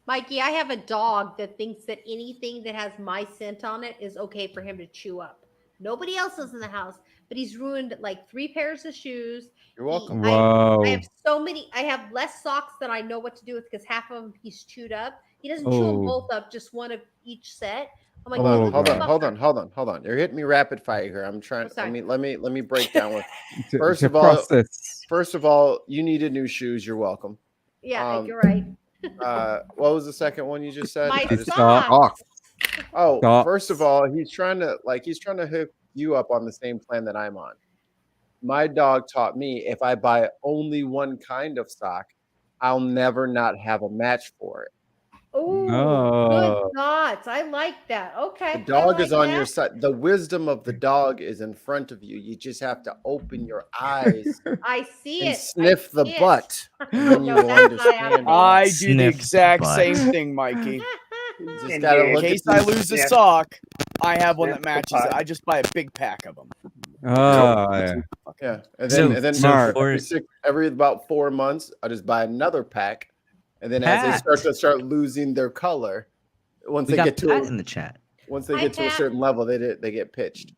Mikey, I have a dog that thinks that anything that has my scent on it is okay for him to chew up. Nobody else is in the house, but he's ruined like 3 pairs of shoes. You're welcome. Wow. I have so many. I have less socks than I know what to do with because half of them he's chewed up. He doesn't chew them Oh. both up, just one of each set. I'm like, Hold on, "You hold on, motherfucker." hold on. You're hitting me rapid fire here. I'm trying. Oh, sorry. Let me break down with. To- First to of all- process. First of all, you needed new shoes. You're welcome. Yeah, you're right. What was the second one you just said? My I just- socks. Oh, Socks. first of all, he's trying to hook you up on the same plan that I'm on. My dog taught me if I buy only one kind of sock, I'll never not have a match for it. Oh, No. good thoughts. I like that. Okay. The dog I is like on your that. side. The wisdom of the dog is in front of you. You just have to open your eyes I see and it. sniff I the see it. butt. And then you No, will that's not understand. happening. I do the Sniff exact butt. same thing, Mikey. Just gotta In look at case I these- lose a Yeah. sock, I have one that Sniff the matches it. butt. I just buy a big pack of them. Oh, yeah. Yeah, and So- then Smart. every about 4 months, I just buy another pack, and then as Pat. they start losing their color, once We they got get to Pat a, in the chat. once they Hi, get to a Pat. certain level, they get pitched.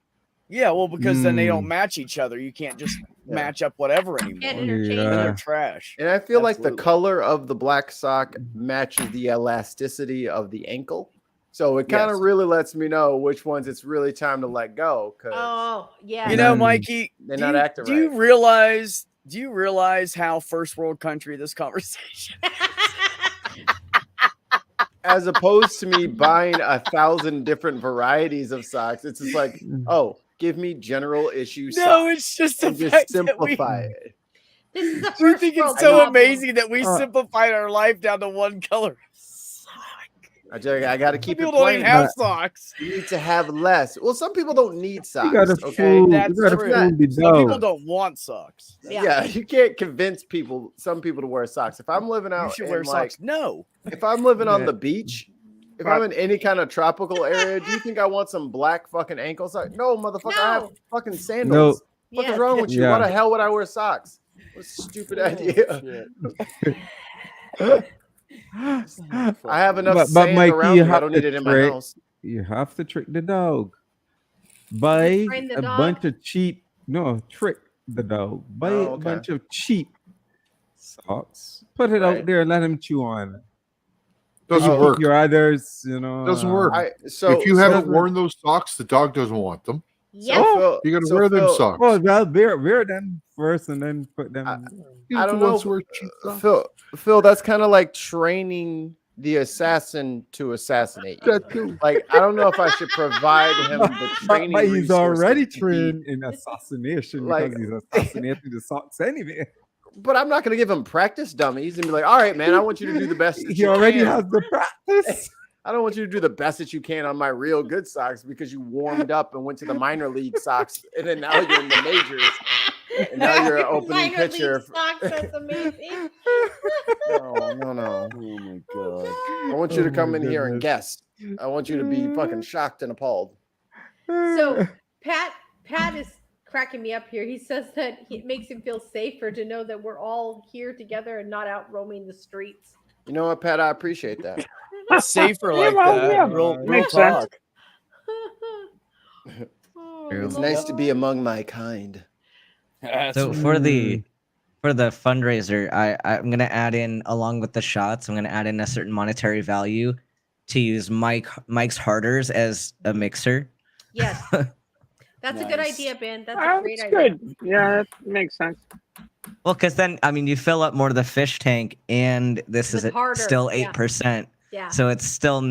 Yeah, well, because then they don't Mm. match each other. You can't just Yeah. match up whatever Can't anymore. interchange Then Yeah. they're them. trash. And I feel like the Absolutely. color of the black sock matches the elasticity of the ankle, so it kind of Yes. really lets me know which ones it's really time to let go because Oh, yeah. You know, then Mikey, they're do not you, acting do you right. realize how first world country this conversation? as opposed to me buying 1,000 different varieties of socks, it's just like, oh, give me general issue No, socks it's just the and just fact that we. simplify it. This is a Do you first think world it's so problem. amazing that we simplified our life down to one color? I got to keep it People don't even plain. have socks. You need to have less. Well, some people don't need socks. You gotta Okay, fool. That's You gotta true. fool the Some people dog. don't want socks. yeah, you can't convince some people to wear socks. If I'm living You out should in wear like, socks. No. if I'm living on Yeah. the beach, if I'm in any kind of tropical area, do you think I want some black fucking ankle socks? No, motherfucker, I have No. fucking sandals. What Yes. is wrong with you? Yeah. Why the hell would I wear socks? What a stupid idea. I have enough But sand Mikey, around you me. I have don't to need it in my trick. house. You have to trick the dog. Buy Train the a dog? bunch of cheap. No, trick the dog. Buy Oh, a okay. bunch of cheap socks. Put it Right. out there. Let him chew on it. Doesn't You keep work. your others, you know. Doesn't work. If you haven't worn those socks, the dog doesn't want them. Yep. Phil, You got to wear them Phil, socks. Well, wear them first and then put them. I don't know. Phil, that's kind of like training the assassin to assassinate you. That too. Like, I don't know if I should provide him the training. But he's resources already to be- trained in assassination Like- because he's assassinating the socks anyway. But I'm not going to give him practice dummies and be like, all right, man, I want you to do the best. That He you already can. has the practice. I don't want you to do the best that you can on my real good socks because you warmed up and went to the minor league socks, and then now you're in the majors, and now you're an opening Minor pitcher. league socks, that's amazing. No. Oh my god. I want you to Oh come my in here and goodness. guess. I want you to be fucking shocked and appalled. So Pat is cracking me up here. He says that it makes him feel safer to know that we're all here together and not out roaming the streets. You know what, Pat? I appreciate that. Safer Yeah, like well, that. yeah, Real makes sense. talk. Oh, It's Lord. nice to be among my kind. So for the fundraiser, I'm gonna add in, along with the shots, I'm gonna add in a certain monetary value to use Mike's Harders as a mixer. Yes. That's a good Nice. idea, Ben. That's a great That's idea. good. Yeah, that makes sense. Well, because then I mean you fill up more of the fish tank, and this With is harder, still yeah. 8%. Yeah. So it's still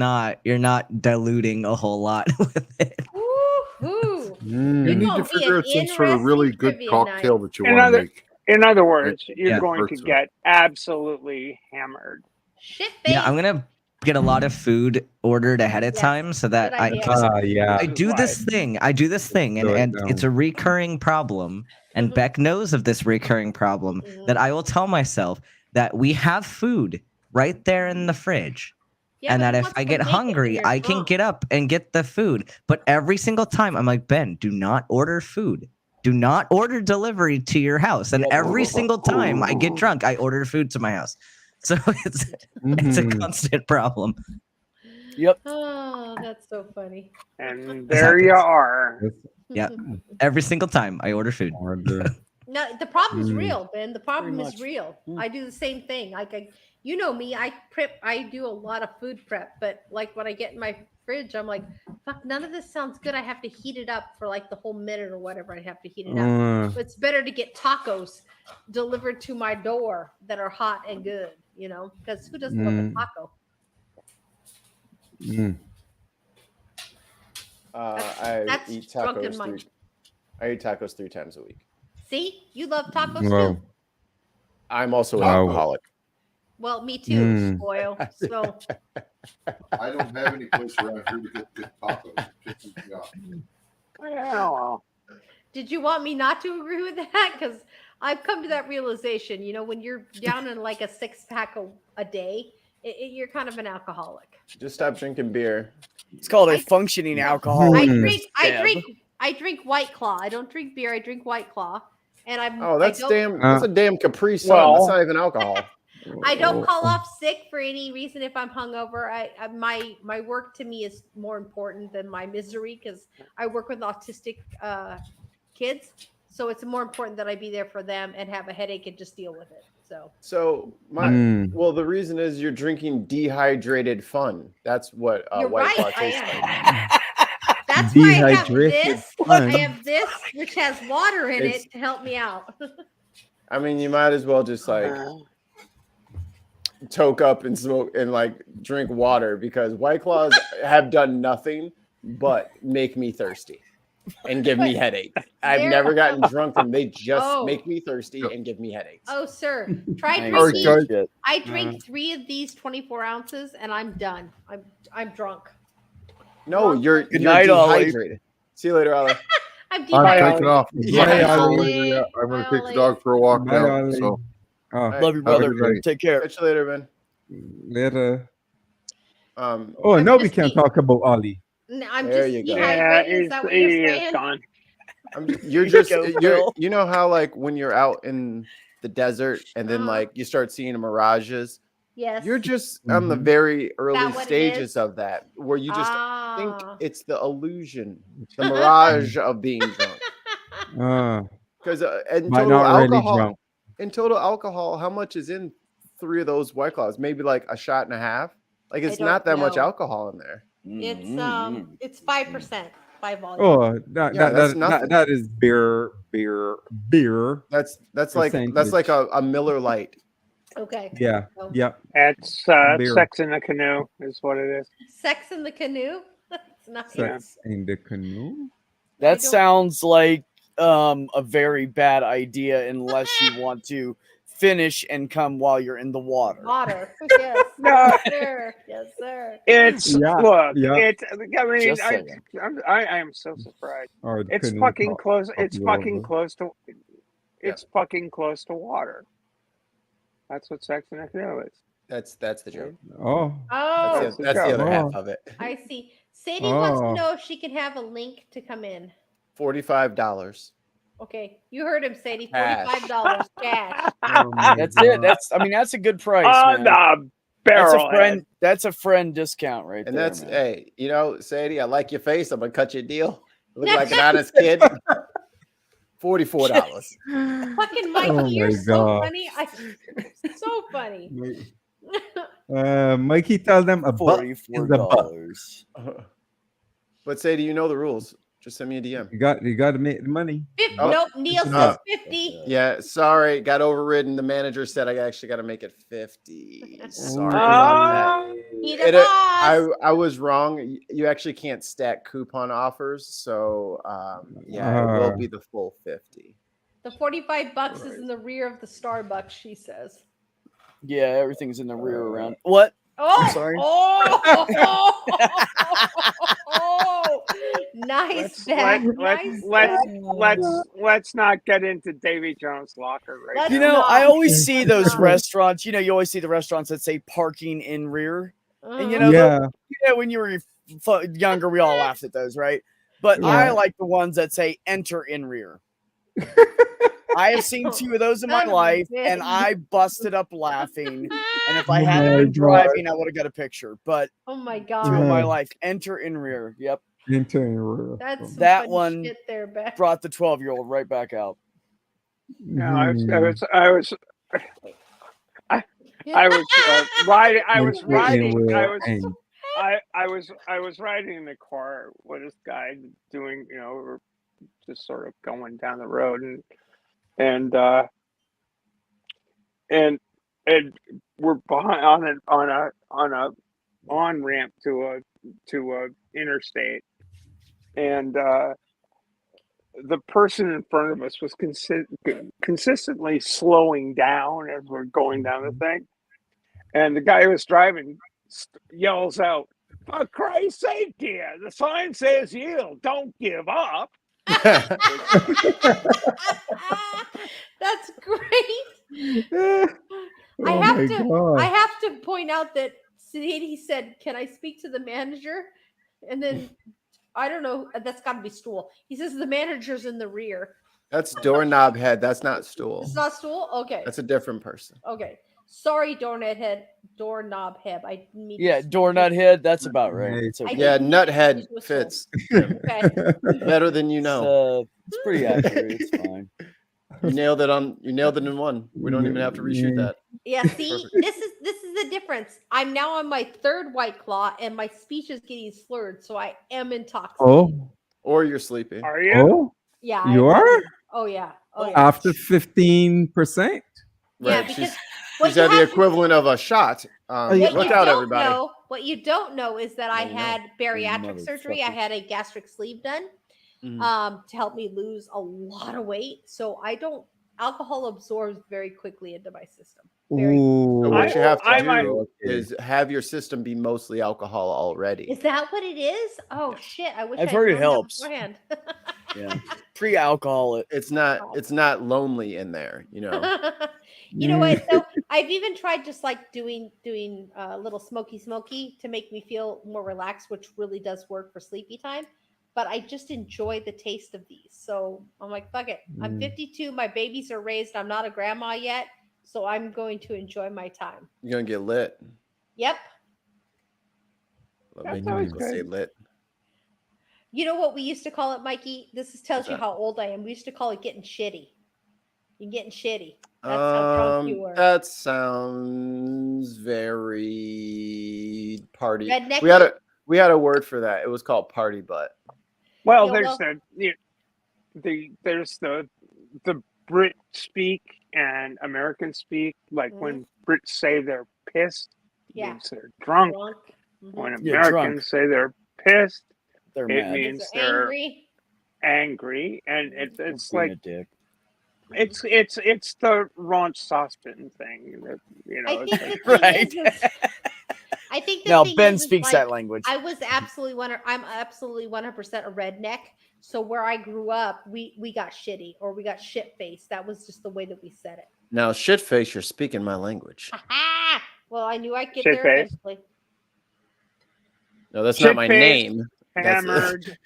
you're not diluting a whole lot with it. Woo-hoo. You Mm. need gonna to be figure an out some sort of really interesting good trivia cocktail night. that you want to Another- make. In other words, you're Yeah. going to get absolutely hammered. Shit face. Yeah, I'm gonna get a lot of food ordered ahead of Yes, time so that good I idea. 'cause Yeah. I do this thing. I do this thing, and, Slow it and it's a down. recurring problem. And Mhm. Beck knows of this recurring problem Mhm. that I will tell myself that we have food right there in the fridge. Yeah, and but that who if wants I to get make it when hungry, you're I can drunk? get up and get the food. But every single time I'm like, Ben, do not order food. Do not order delivery to your house. And Yep. every single time I get drunk, I order food to my house. So it's a Mhm. constant problem. Yep. Oh, that's so funny. And there you are. Yeah. Every single time I order food. Order. No, the problem is Mm. real, Ben. The problem Pretty is much. real. Mm. I do the same thing. Like you know me, I do a lot of food prep, but like when I get in my fridge, I'm like, fuck, none of this sounds good. I have to heat it up for like the whole minute or whatever. I have to heat it up. It's better to get tacos delivered to my door that are hot and good, you know, because who doesn't love a Mm. taco? Mm. I That's eat drunken tacos Mike. I eat tacos 3 times a week. See, you love tacos Wow. too. I'm also an Wow. alcoholic. Well, me too, Mm. spoil. So I don't have any place around here to get good tacos. It pisses me off. Yeah, well, did you want me not to agree with that? Because I've come to that realization, you know, when you're down in like a 6-pack a day, you're kind of an alcoholic. Just stop drinking beer. It's called a I- functioning I alcoholic. drink White Claw. I don't drink beer. I drink White Claw, and Oh, that's I don't, damn. That's a damn Capri Sun. Well- That's not even alcohol. I don't call off sick for any reason if I'm hungover. My work to me is more important than my misery because I work with autistic kids, so it's more important that I be there for them and have a headache and just deal with it. So Well, the reason is you're drinking dehydrated fun. That's what you're White right. Claw I tastes am. like. That's why I have Dehydrated this. fun. I have this, which has water in It's- it to help me out. I mean, you might as well just like toke up and smoke and like drink water because White Claws have done nothing but make me thirsty. and give me headaches. I've There- never gotten drunk from. They just Oh. make me thirsty and give me headaches. Oh, sir, try I ain't drinking. saying shit. I drink 3 of these 24 ounces, and I'm done. I'm drunk. No, you're Good night, Ollie. dehydrated. See you later, Ollie. I'm I'm dehydrated. taking off. Yeah. Bye, Ollie. Yeah, I'm going Bye, to take Ollie. the dog for a walk Bye, now. Ollie. So, Oh, Love you, Have a brother. good night. Take care. Catch you later, man. later. Oh, No, we just can't being- talk about Ollie. No, I'm There just you go. dehydrated. Is that what you're he is saying? gone. you're There you just go, you're Phil. you know how like when you're out in the desert and then like you start seeing mirages. Yes. You're just on the Mhm. very early what it stages is? of that, where you just think Ah. it's the illusion, the mirage of being drunk. Because in But total not really alcohol, drunk. how much is in 3 of those White Claws? Maybe like a shot and a half. Like it's don't not that much know. alcohol in there. It's 5% by volume. Oh, that, Yeah, that, that's that, nothing. that is beer. That's like Percentage. a Miller Lite. Okay. Yeah. So, Yep. It's Beer. sex in the canoe is what it is. Sex in the canoe. That's nice. Sex in the canoe. That don't- sounds like a very bad idea unless you want to finish and come while you're in the water. Water. Yes. No. Yes, sir. Yes, sir. It's Yeah, look. yeah. It's. I mean, Just saying. I am so surprised. Or the It's canoe fucking top- close. top It's you fucking over. close to. It's fucking close to water. That's what sex in a canoe is. That's the joke. Oh. Oh, That's the other Oh. half of it. I see. Sadie wants to Oh. know if she can have a link to come in. $45. Okay, you heard him, Sadie. Cash. $45 cash. Oh my That's God. it. That's a good price, On man. the That's barrel. a friend. That's a friend discount right And there. that's man. hey, Sadie, I like your face. I'm gonna cut you a deal. You look like an honest kid. $44. Fucking Mikey, Oh you're my so God. funny. So funny. Mikey, tell them a buck is a buck. $44. But Sadie, you know the rules. Just send me a DM. You got to make the money. Oh. Nope, Neil says Uh, 50. Yeah, sorry, got overridden. The manager said I actually got to make it 50. Sorry about Ah. He that. the boss. I was wrong. You actually can't stack coupon offers, so yeah, it will be the full 50. The $45 is in the rear of the Starbucks, she says. Yeah, everything's in the rear around. What? Oh, sorry. Oh, nice back. Let's not get into Davy Jones' locker right Let's now. You know, not. I always see those restaurants. You know, you always see the restaurants that say parking in rear. And you know, Yeah. when you were younger, we all laughed at those, right? But I Yeah. like the ones that say enter in rear. I have seen 2 of those in my Son of a life, bitch. and I busted up laughing. And if I Oh hadn't my been God. driving, I would have got a picture. But Oh my 2 god, of my life, enter in rear. Yep, that's some That funny one shit there, Beck. brought the 12-year-old right back out. No, I was riding. I was riding in the car with this guy doing, we were just sort of going down the road and we're behind on a on ramp to a interstate, and the person in front of us was consistently slowing down as we're going down the thing, and the guy who was driving yells out, "For Christ's sake, dear, the sign says yield, don't give up." That's great. Oh I have my to. God. I have to point out that Sadie said, "Can I speak to the manager?" And then I don't know. That's got to be Stool. He says the manager's in the rear. That's doorknob head. That's not stool. It's not Stool. Okay. That's a different person. Okay. Sorry, doorknob head. I need. Yeah, door nut head. That's about right. Nice. It's okay. Yeah, didn't nut need head to whistle. fits Okay. better than you know. It's pretty accurate. It's fine. You nailed it in one. We don't even have to reshoot that. Yeah. See, this is the difference. I'm now on my 3rd White Claw, and my speech is getting slurred, so I am intoxicated. Oh, Or you're sleeping. Are you? oh, Yeah. you are Oh yeah. Oh yeah. after 15%. Yeah, Right. because She's what you had the have- equivalent of a shot. What Look you out, don't everybody. know, what you don't know is that I No, no. had bariatric You surgery. I motherfucker. had a gastric sleeve done. to help me lose a lot of weight. So alcohol absorbs very quickly into my system. So what you have to do might- is have your system be mostly alcohol already. Is that what it is? Oh shit! I wish I've I'd heard it known that helps. beforehand. Yeah, pre-alcohol. It's not lonely in there, you know. You know what? So I've even tried just like doing a little smoky to make me feel more relaxed, which really does work for sleepy time. But I just enjoy the taste of these. So I'm like, fuck it. I'm 52. My babies are raised. I'm not a grandma yet. So I'm going to enjoy my time. You're gonna get lit. Yep. Love That's making always people good. say lit. You know what we used to call it, Mikey? This tells What's you that? how old I am. We used to call it getting shitty. You're getting shitty. That's how drunk you were. That sounds very party. Rednecky? We had a word for that. It was called party butt. Well, Yeah, there's well- there's the Brit speak and American speak. Like when Brits say they're pissed, it Yeah. means they're drunk. Mhm. When Yeah, drunk. Americans say they're pissed, They're it mad. means They're they're angry. angry, and it's Being like a dick. it's the raunch saucepan thing. That, you know, I it's think like, the thing Right. is I think the Now thing Ben is speaks like, that language. I'm absolutely 100% a redneck. So where I grew up, we got shitty or we got shit faced. That was just the way that we said it. Now, shitface, you're speaking my language. Well, I knew I'd get there Shit-faced. eventually. No, that's not my Shit-faced, name. That's hammered,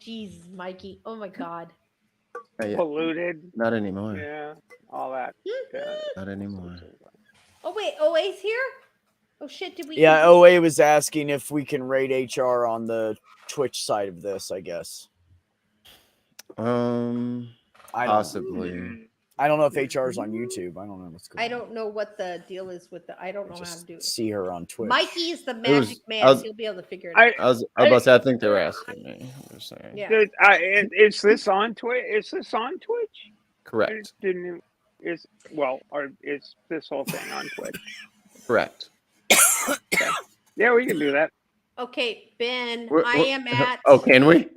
Jeez, Mikey. Oh my God. polluted. Not anymore. Yeah, all that. Yeah. Not anymore. Oh wait, OA's here? Oh shit, did we? Yeah, OA was asking if we can rate HR on the Twitch side of this, I guess. I I possibly. I don't know if HR is on YouTube. I don't know what's going on. I don't know what the deal is with the. I don't know how to Just do it. see her on Twitch. Mikey is the was- magic I man. was- He'll be able to figure it out. I was about to say, I think they were asking me. I'm just saying. Yeah. Dude, is this on Twitch? Is this on Twitch? Correct. Is this whole thing on Twitch? Correct. Okay. Yeah, we can do that. Okay, Ben, We're- I we're- am at. Oh, can we?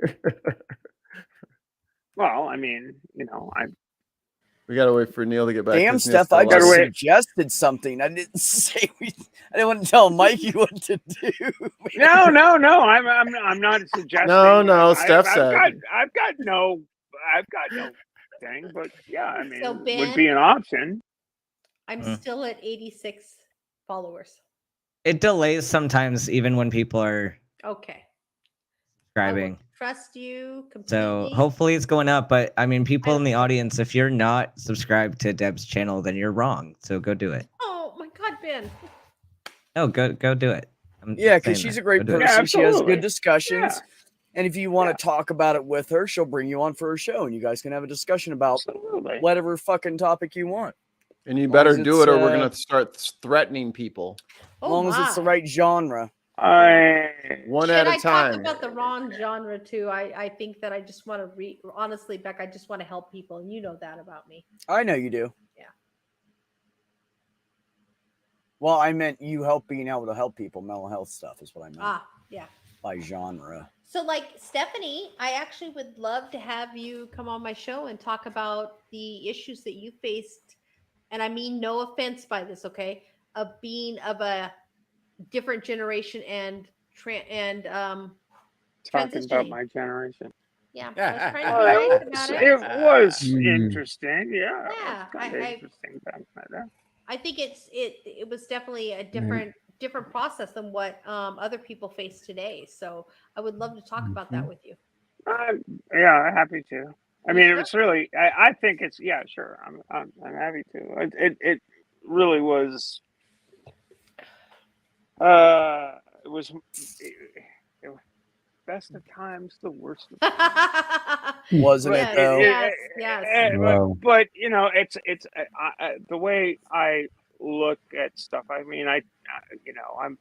Well, I mean, you know, We gotta wait for Neil to get back. Damn, 'cause Neil's Steph, I still just on. wait. suggested something. I didn't say I didn't want to tell Mikey what to do. no. I'm not suggesting. No, Steph said. I've got no thing, but yeah, I mean, So, it Ben? would be an option. I'm still at 86 followers. It delays sometimes, even when people are Okay. I will subscribing. trust you completely. So hopefully it's going up. But I mean, people in the audience, if you're not subscribed to Deb's channel, then you're wrong. So go do it. Oh my God, Ben. No, go do it. I'm Yeah, because saying she's that. a great Go do it. person. She has absolutely. good discussions. Yeah. And if you want to talk about it with her, she'll bring you on for her show and you guys can have a discussion about Absolutely. whatever fucking topic you want. And you As better long do as it, or it's, we're gonna start threatening people Oh, As long as it's the my. right genre. one Should at I a time. talk about the wrong genre too? I think that I just want to honestly, Beck, I just want to help people, and you know that about me. I know you do. Yeah. Well, I meant you being able to help people. Mental health stuff is what I meant Yeah. by genre. So, like Stephanie, I actually would love to have you come on my show and talk about the issues that you faced. And I mean, no offense by this, okay? Of being of a different generation and Talking about transitioning. my generation. Yeah, I was trying to be nice about it. It was Mm. interesting. Yeah. It Yeah, was kind of I- interesting back then. I think it was definitely a different process than what other people face today. So I would love to talk about that with you. Yeah, happy to. I mean, sure? it was really. I think it's. Yeah, sure. I'm happy to. It really was. It was. Best of times, the worst of times. Wasn't Yes, it though? yes. Wow. But you know, it's the way I look at stuff. I mean, you know,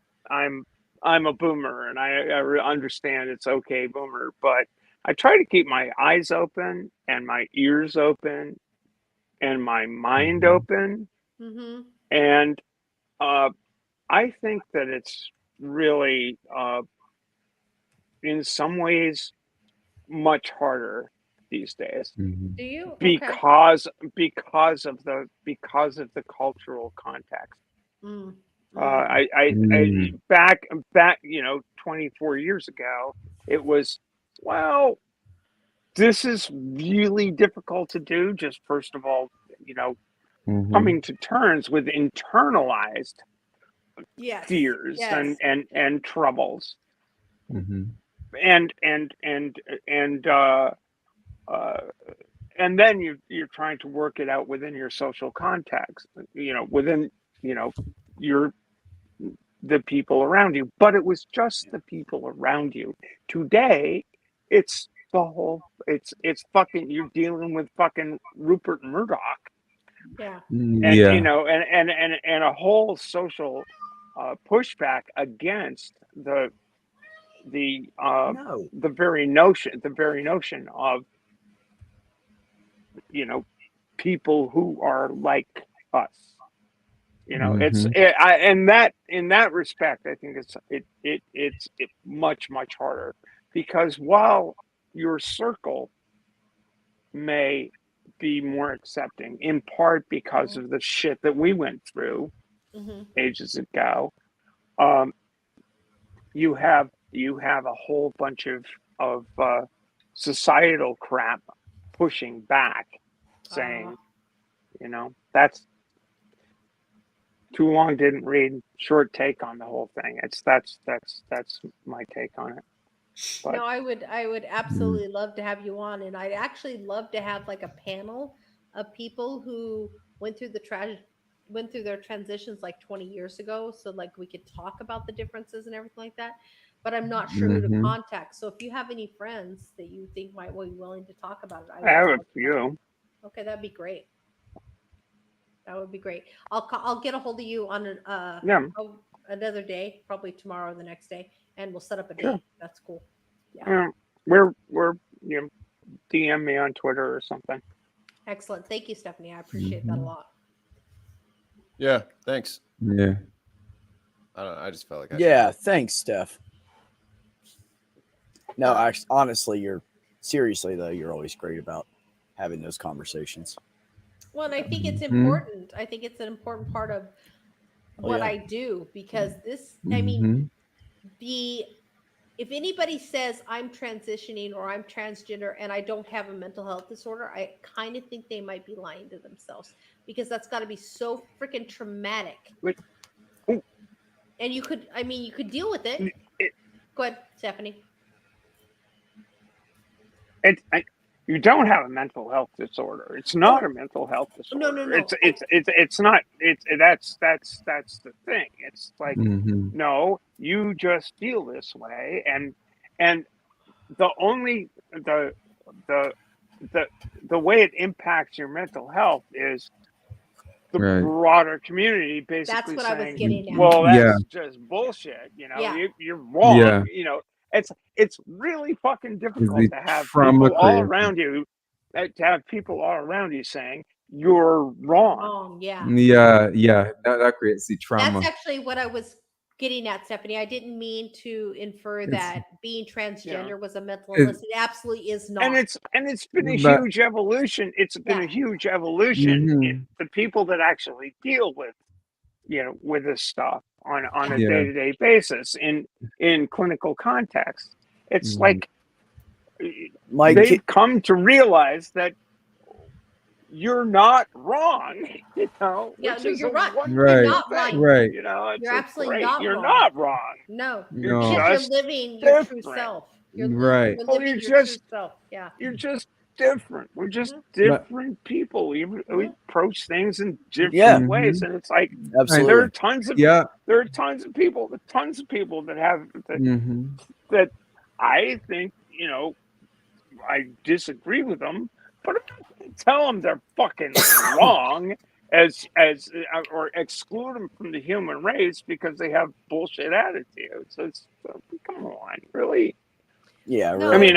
I'm a boomer, and I understand it's okay, boomer. But I try to keep my eyes open and my ears open and my mind open, Mm-hmm. and I think that it's really in some ways much harder these days. Do you? Because of the cultural context. I back 24 years ago, it was, well, this is really difficult to do. Just first of all, coming to terms with internalized fears and troubles, and then you're trying to work it out within your social context, within the people around you. But it was just the people around you. Today, it's the whole. It's fucking. You're dealing with fucking Rupert Murdoch. Yeah. And and a whole social pushback against the very notion of people who are like us. In that respect, I think it's much harder, because while your circle may be more accepting, in part because of the shit that we went through ages ago, you have a whole bunch of societal crap pushing back, saying, that's too long didn't read, short take on the whole thing. That's my take on it. But, no, I would absolutely love to have you on, and I'd actually love to have like a panel of people who went through their transitions like 20 years ago, so like we could talk about the differences and everything like that. But I'm not sure who to contact. So if you have any friends that you think might be willing to talk about it, I have a few. Okay, that'd be great. That would be great. I'll get a hold of you on another day, probably tomorrow or the next day, and we'll set up a date. Sure. That's cool. Yeah. We're DM me on Twitter or something. Excellent. Thank you, Stephanie. I appreciate that a lot. Yeah. Thanks. Yeah. I don't know. I just felt like thanks, Steph. No, honestly, you're always great about having those conversations. Well, and I think it's important. I think it's an important part of what I do, because this, I mean, if anybody says I'm transitioning or I'm transgender and I don't have a mental health disorder, I kind of think they might be lying to themselves, because that's got to be so freaking traumatic. And you could deal with it. Go ahead, Stephanie. You don't have a mental health disorder. It's not a mental health disorder. No. It's not. That's the thing. It's like, no, you just feel this way, and the way it impacts your mental health is the broader community basically. That's what saying, I was getting at. Well, that's just bullshit. You're wrong. Yeah. It's really fucking difficult to have people all around you, saying you're wrong. Yeah. That creates the trauma. That's actually what I was getting at, Stephanie. I didn't mean to infer that being transgender was a mental illness. It absolutely is not. And it's been a huge evolution. It's been a huge evolution in the people that actually deal with with this stuff on a day-to-day basis in clinical context. It's like they've come to realize that you're not wrong, Yeah, you're right. Right. You're not right. Right. You're absolutely not you're wrong. not wrong. No. You're You're living your true different. self. Right. You're living your true self. Yeah. You're just different. We're just different people. We approach things in different ways, and it's like there are tons of people that have that I think I disagree with them, but I'm not going to tell them they're fucking wrong or exclude them from the human race because they have bullshit attitudes. It's come on, really. Yeah, No, really. I mean,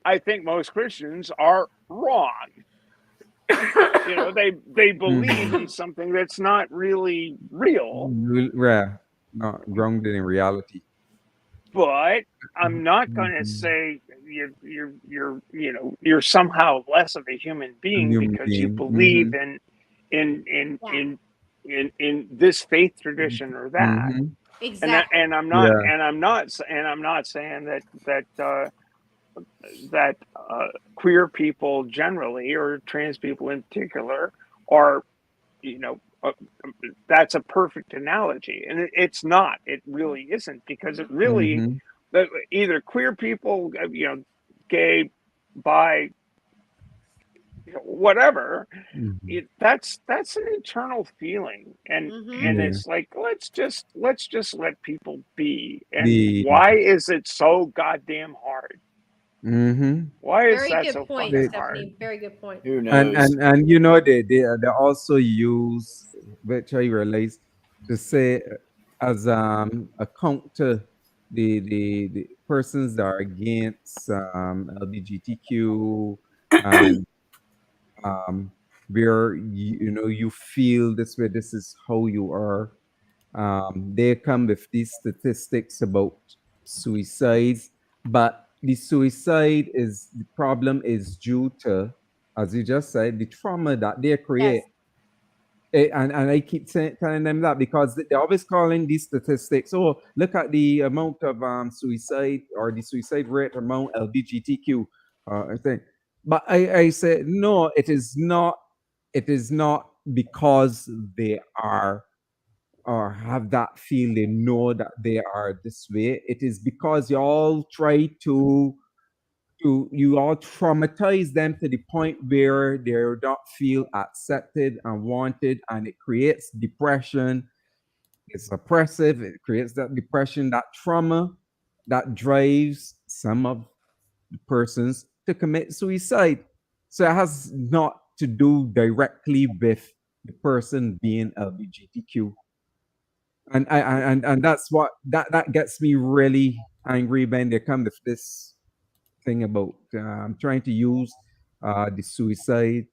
I think most Christians are wrong. They believe in something that's not really real. Not grounded in reality. But I'm not going to say, you're somehow less of a human being because you believe in this faith tradition or that. Exactly. And I'm not saying that queer people generally or trans people in particular are, that's a perfect analogy, and it's not. It really isn't, because it really either queer people, gay, bi, whatever. That's an internal feeling, and it's like let's just let people be. And why is it so goddamn hard? Why is that so fucking hard? Very good point. Who knows? And they also use, which I realized, to say as a counter the persons that are against LGBTQ and where you feel this way, this is how you are. They come with these statistics about suicides, but the suicide the problem is due to, as you just said, the trauma that they create. And I keep telling them that because they're always calling these statistics. Oh, look at the amount of suicide or the suicide rate among LGBTQ thing. But I said no, it is not. It is not because they are or have that feel they know that they are this way. It is because you all try to you all traumatize them to the point where they don't feel accepted and wanted, and it creates depression. It's oppressive. It creates that depression, that trauma that drives some of the persons to commit suicide. So it has not to do directly with the person being LGBTQ. And that's what that gets me really angry when they come with this thing about trying to use the suicide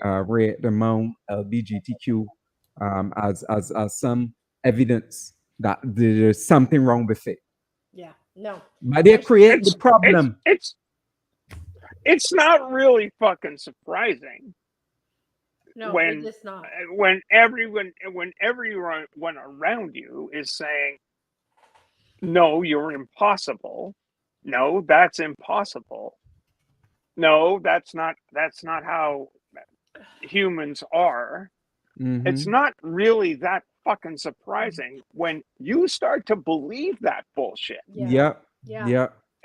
rate among LGBTQ as some evidence that there's something wrong with it. Yeah, no. But they create the problem. It's not really fucking surprising. No, it is not. When everyone around you is saying, "No, you're impossible. No, that's impossible. No, that's not how humans are." It's not really that fucking surprising when you start to believe that bullshit. Yeah.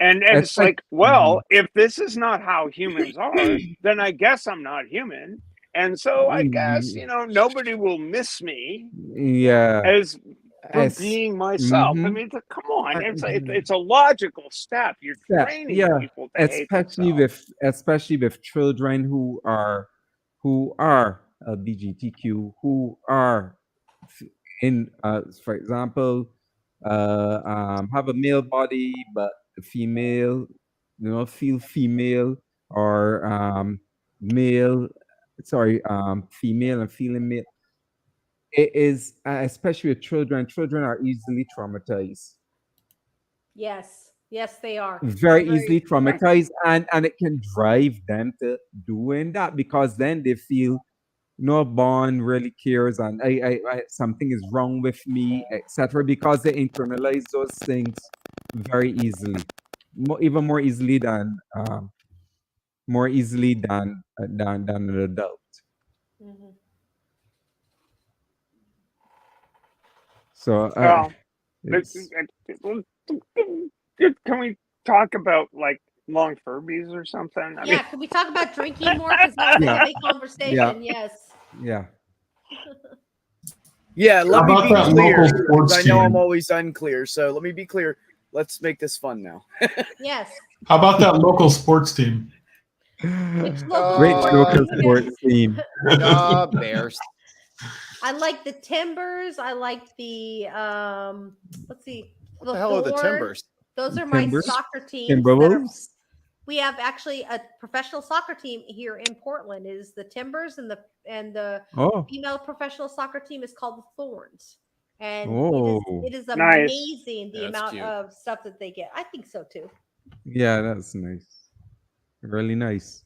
And it's like, well, if this is not how humans are, then I guess I'm not human. And so I guess, nobody will miss me as for being myself. I mean, come on, it's a logical step. You're training people to hate themselves. Especially with children who are LGBTQ, who are in, for example, have a male body but female, feel female, or male. Sorry, female and feeling male. It is especially with children. Children are easily traumatized. Yes, they are Very easily traumatized, and it can drive them to doing that because then they feel no bond really cares, and I something is wrong with me, etc. Because they internalize those things very easily, even more easily than an adult. So can we talk about like long Furbies or something? I mean, can we talk about drinking more? Because that was a heavy conversation. Yes. Let me be clear. I know I'm always unclear, so let me be clear. Let's make this fun now. Yes. How about that local sports team? Which local sports team? Bears. I like the Timbers. I like the let's see. What the hell are the Timbers? Those are my soccer teams. We have actually a professional soccer team here in Portland. It is the Timbers, and the female professional soccer team is called the Thorns. And it is amazing the amount of stuff that they get. I think so too. Yeah, that's nice. Really nice.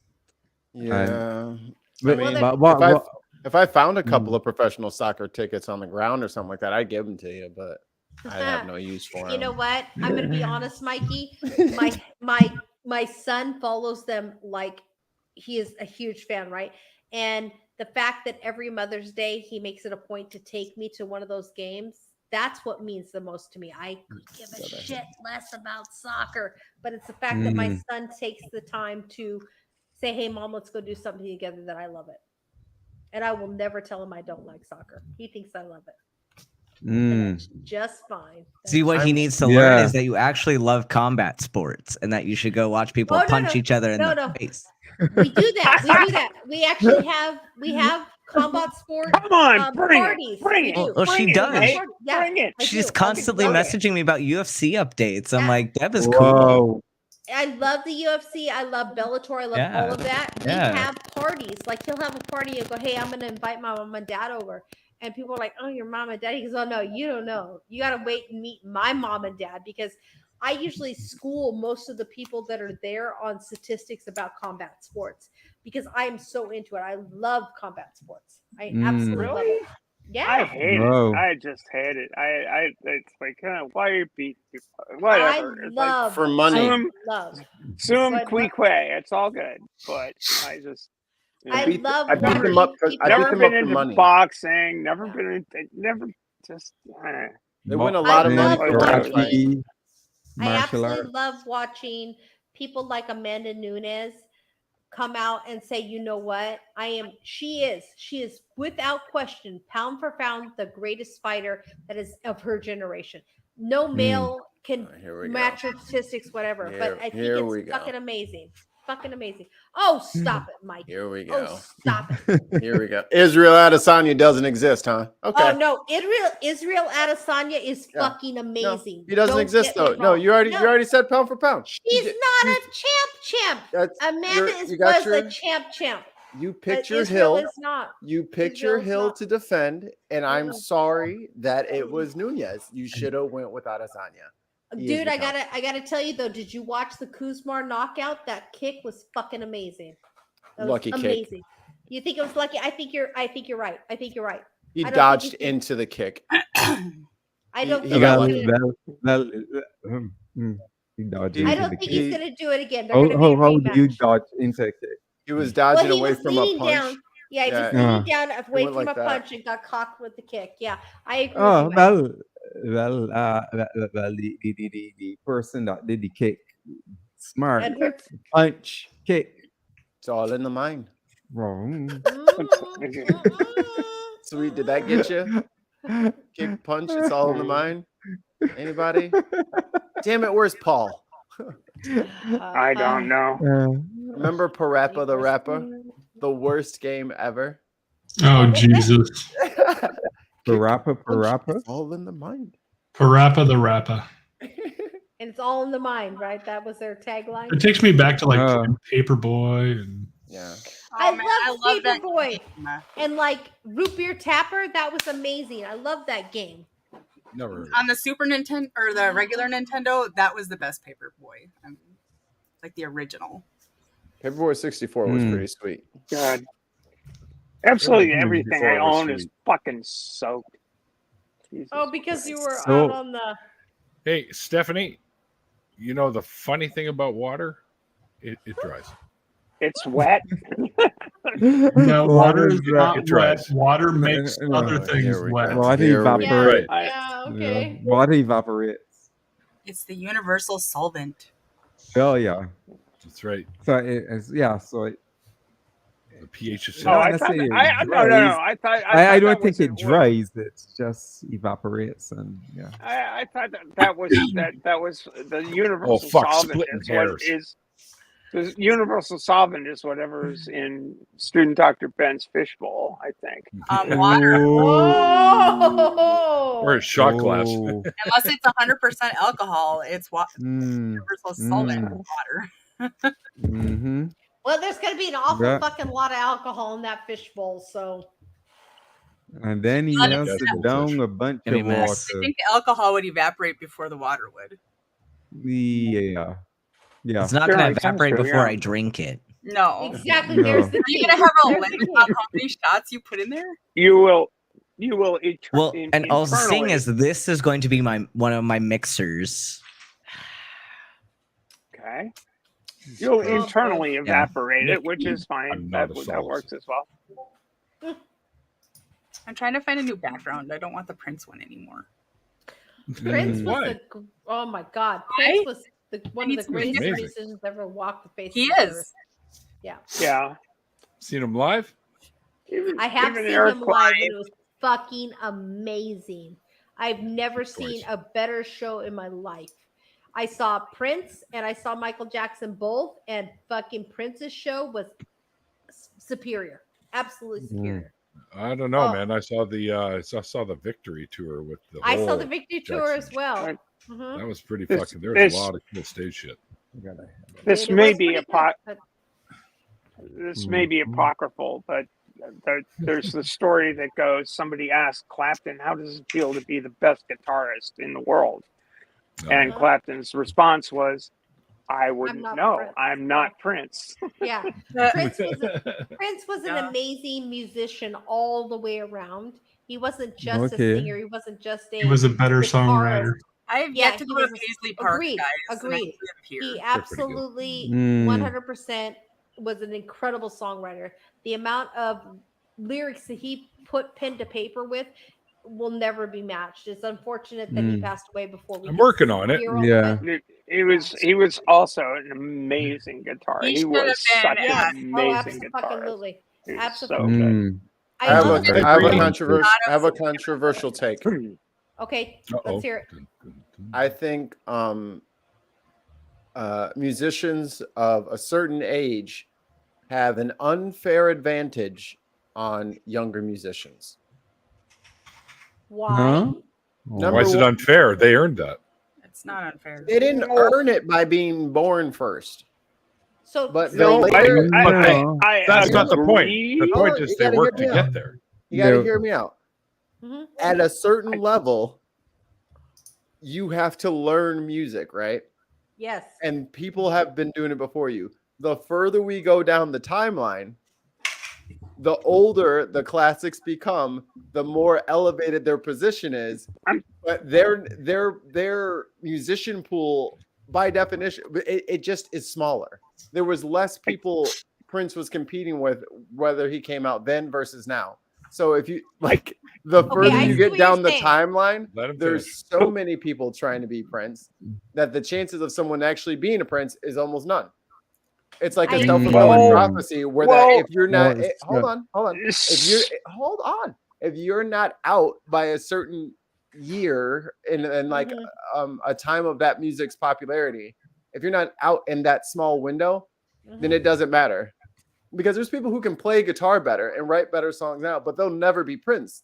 Yeah. But, I mean, but if I found a couple of professional soccer tickets on the ground or something like that, I'd give them to you, but I have no use for them. You know what? I'm gonna be honest, Mikey. My son follows them like he is a huge fan, right? And the fact that every Mother's Day he makes it a point to take me to one of those games, that's what means the most to me. I could give a shit less about soccer, but it's the fact that my son takes the time to say, "Hey, Mom, let's go do something together," that I love it. And I will never tell him I don't like soccer. He thinks I love it. And that's just fine. See, what he needs to learn is that you actually love combat sports and that you should go watch people punch each other in the face. We do that. We do that. We actually have combat sport Come on, bring parties. it. Bring it. Well, she does. Yeah, Bring it. She's constantly messaging me about UFC updates. I'm like, Deb is Whoa. cool. I love the UFC. I love Bellator. I love all of that. We have parties. Like he'll have a party and go, "Hey, I'm going to invite my mom and dad over." And people are like, "Oh, your mom and dad." He goes, "Oh, no, you don't know. You got to wait and meet my mom and dad," because I usually school most of the people that are there on statistics about combat sports because I'm so into it. I love combat sports. I absolutely love it. Yeah. I hate it. I just hate it. It's like, why are you beating people? Whatever. I love for money. Sum qui que. It's all good, but I just. I love. I beat them up. Never been into boxing. Never been. Never just. They win a lot of money for watching. I absolutely love watching people like Amanda Nunes come out and say, "You know what? She is without question, pound for pound, the greatest fighter that is of her generation. No male can match her statistics, whatever. But I think it's fucking amazing. Fucking amazing. Oh, stop it, Mike. Here we go. Oh, stop it. Here we go. Israel Adesanya doesn't exist, huh? Okay. Oh no, Israel Adesanya is fucking amazing. No, he doesn't exist though. No, you already said pound for pound. She's not a champ. Amanda was a champ. You picked your hill. You picked your hill to defend, and I'm sorry that it was Nunez. You should have went with Adesanya. Dude, I gotta tell you though, did you watch the Kuzma knockout? That kick was fucking amazing. Lucky kick. You think it was lucky? I think you're right. He dodged into the kick. I don't think he's gonna do it again. How do you dodge into a kick? He was dodging away from a punch. Down. Yeah, he was leaning down away from a punch and got caught with the kick. Yeah, I agree. The person that did the kick, smart. Punch, kick. It's all in the mind. Wrong. Sweet, did that get you? Kick, punch, it's all in the mind. Anybody? Damn it, where's Paul? I don't know. Remember Parappa the Rapper? The worst game ever. Oh, Jesus. Parappa. It's all in the mind. Parappa the Rapper. And it's all in the mind, right? That was their tagline. It takes me back to like Paperboy and I love Paperboy and like Root Beer Tapper. That was amazing. I love that game. Never on the Super Nintendo or the regular Nintendo. That was the best Paperboy. Like the original. Paperboy 64 was pretty sweet. God, absolutely everything I own is fucking soaked. Jesus. Oh, because you were out on the. Hey, Stephanie, you know the funny thing about water? It dries. It's wet. No, water is not wet. Water makes other things wet. Water evaporates. Yeah, okay. Water evaporates. It's the universal solvent. Oh, yeah. That's right. So, the pH is I don't think it dries. It just evaporates, and I thought that was the universal solvent the universal solvent is whatever's in student Dr. Ben's fishbowl, I think. Water. Or a shot glass. Unless it's 100% alcohol, it's universal solvent water. Well, there's going to be an awful fucking lot of alcohol in that fishbowl, so. And then he has to down a bunch of water. I think the alcohol would evaporate before the water would. Yeah. Yeah. It's not going to Generally sounds evaporate true, before yeah. I drink it. No. Exactly. No. There's the Are you thing. gonna have a There's the limit thing. on how many shots you put in there? You will Well, and all the thing internally. is, this is going to be one of my mixers. Okay. You'll Oh, internally boy. evaporate Yeah. it, which is fine. I'm not That a solid. works as well. I'm trying to find a new background. I don't want the Prince one anymore. Prince was Why? oh my God. Prince was one of the He's greatest amazing. musicians ever walked the face He of the is. earth. Yeah. Yeah. Seen him live? I have Even seen Eric him live Clapton. and it was fucking amazing. I've never seen a better show in my life. I saw Prince and I saw Michael Jackson both, and fucking Prince's show was superior. Absolutely superior. I don't know, Oh. man. I saw the Victory tour with the. I saw whole the Victory Tour as Jackson. well. Right. Mhm. That was pretty This- fucking. There was this- a lot of cool stage shit. This It may was be pretty good, but This may be apocryphal, but there's the story that goes, somebody asked Clapton, how does it feel to be the best guitarist in the world? No. And Clapton's response was, I wouldn't not know. Prince." I'm not Prince. yeah. Prince was an amazing musician all the way around. He wasn't just Okay. a singer. He wasn't just a. He was a better guitarist. songwriter. I have Yeah, yet to he go to was Paisley Park, agreed. guys. and I Agreed. live here. He pretty good. absolutely Mm. 100% was an incredible songwriter. The amount of lyrics that he put pen to paper with will never be matched. It's unfortunate that he Mm. passed away before we I'm could working on it. hear all of Yeah. it. He was also an amazing guitar. He He should was have such been an at- amazing guitarist. Absolutely. He was so Absolutely. good. Mm. I have love a it. I have a Agreed. controversial take. Okay, Uh-oh. let's hear it. I think musicians of a certain age have an unfair advantage on younger musicians. Why? Huh? Number Why is it one- unfair? They earned that. It's not unfair. They didn't earn it by being born first. So, But No, the later, That's not the point. The agree. point Oh, is you they gotta work to hear me out. get there. you got to No. hear me out. Mhm. At a certain level, you have to learn music, right? Yes. And people have been doing it before you. The further we go down the timeline, the older the classics become, the more elevated their position is. But their musician pool, by definition, it just is smaller. There was less people Prince was competing with, whether he came out then versus now. So if you like, the further I you see get what you're down the saying. timeline, Let him there's so many people trying to be Prince that the chances of someone actually being a Prince is almost none. It's like a I- self-fulfilling Well- prophecy where well- that if you're not, Well, it's hold not- on. If you're not out by a certain year in like a time of that music's popularity, if you're not out in that small window, then it doesn't matter. Because there's people who can play guitar better and write better songs now, but they'll never be Prince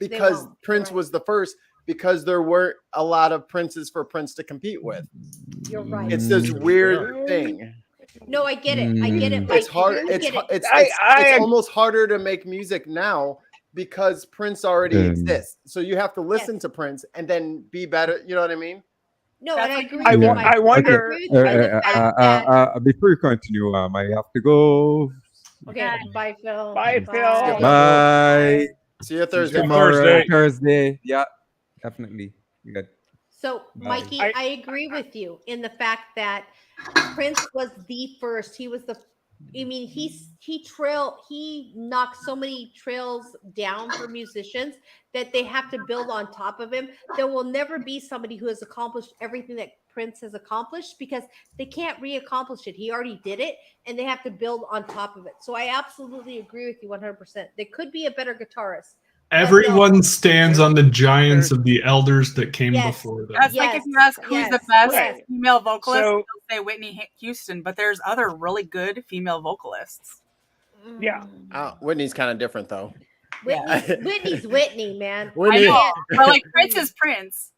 because won't, Prince right. was the first, because there weren't a lot of Princes for Prince to compete with. You're right. It's this weird thing. No, I get it. I get it. It's hard. I It's get it. it's almost harder to make music now because Prince already exists. So you have to listen to Prince and then be better. You know what I mean? No, and I agree. I with you, wa- Mike. I wonder- agree with you in the fact that- Before you continue, I have to go. Okay, bye, Phil. Bye, Phil. Bye. See you Thursday. Tomorrow, Thursday. Yeah, definitely. Good. So, Mikey, I agree with you in the fact that Prince was the first. He was the. I mean, he knocked so many trails down for musicians that they have to build on top of him. There will never be somebody who has accomplished everything that Prince has accomplished because they can't re-accomplish it. He already did it, and they have to build on top of it. So I absolutely agree with you 100%. There could be a better guitarist. Everyone stands on the giants of the elders that came before them. That's like if you ask who's the best Right. female vocalist, So- they'll say Whitney Houston, but there's other really good female vocalists. Yeah. Whitney's kind of different though. Whitney's Whitney, man. Whitney. I know, but like Prince is Prince.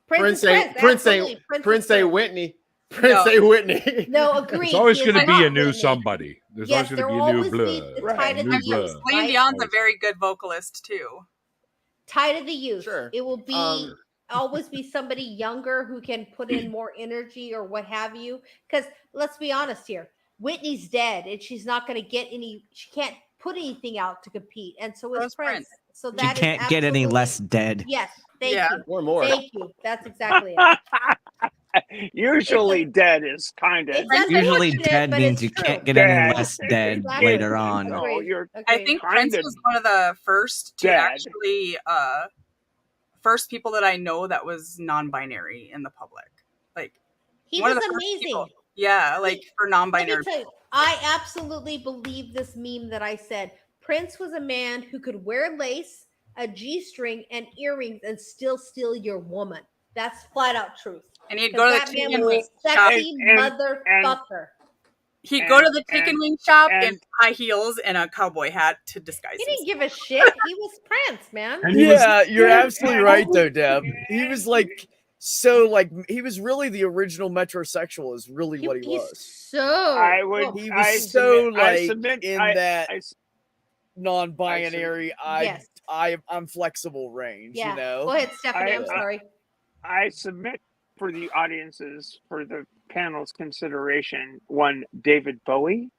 Prince is ain't absolutely. Prince ain't Whitney. Prince No. ain't Whitney. No, agreed. There's always He going is to be not a new Whitney. somebody. There's Yes, always there going will to be a always new be blood. the tide of New the blood. youth. Celine right? Dion's a very good vocalist too. Tide of the youth. Sure. It will be always be somebody younger who can put in more energy or what have you. Because let's be honest here, Whitney's dead and she's not going to get any. She can't put anything out to compete, and so is That's Prince. Prince. So She that is can't get any absolutely- less dead. Yes, thank Yeah. you. Or more. Thank you. That's exactly it. Usually dead is kind of. It's Usually unfortunate, dead but means it's you can't true. get any Dead. less dead Exactly. later on. No, Agreed. you're I Agreed. think Kind Prince of was one of the first to dead. actually first people that I know that was non-binary in the public. Like He one was of the first amazing. people. Yeah, like for Let me non-binary. tell you, I absolutely believe this meme that I said. Prince was a man who could wear lace, a G-string, and earrings and still steal your woman. That's flat out truth. And he'd go to the That man chicken was wing a shop. sexy motherfucker. He'd go to the and- chicken wing shop in and- high heels and a cowboy hat to disguise He himself. didn't give a shit. He was Prince, man. And he was- Yeah, you're and- absolutely and- right though, Deb. He was like he was really the original metrosexual is really what he He's was. so. I would. Oh, He I was so submit- I like submit- in I- that I s- non-binary Yes. I'm flexible range, yeah. you know. Go ahead, Stephanie. I'm I- sorry. I submit for the audiences, for the panel's consideration, one David Bowie.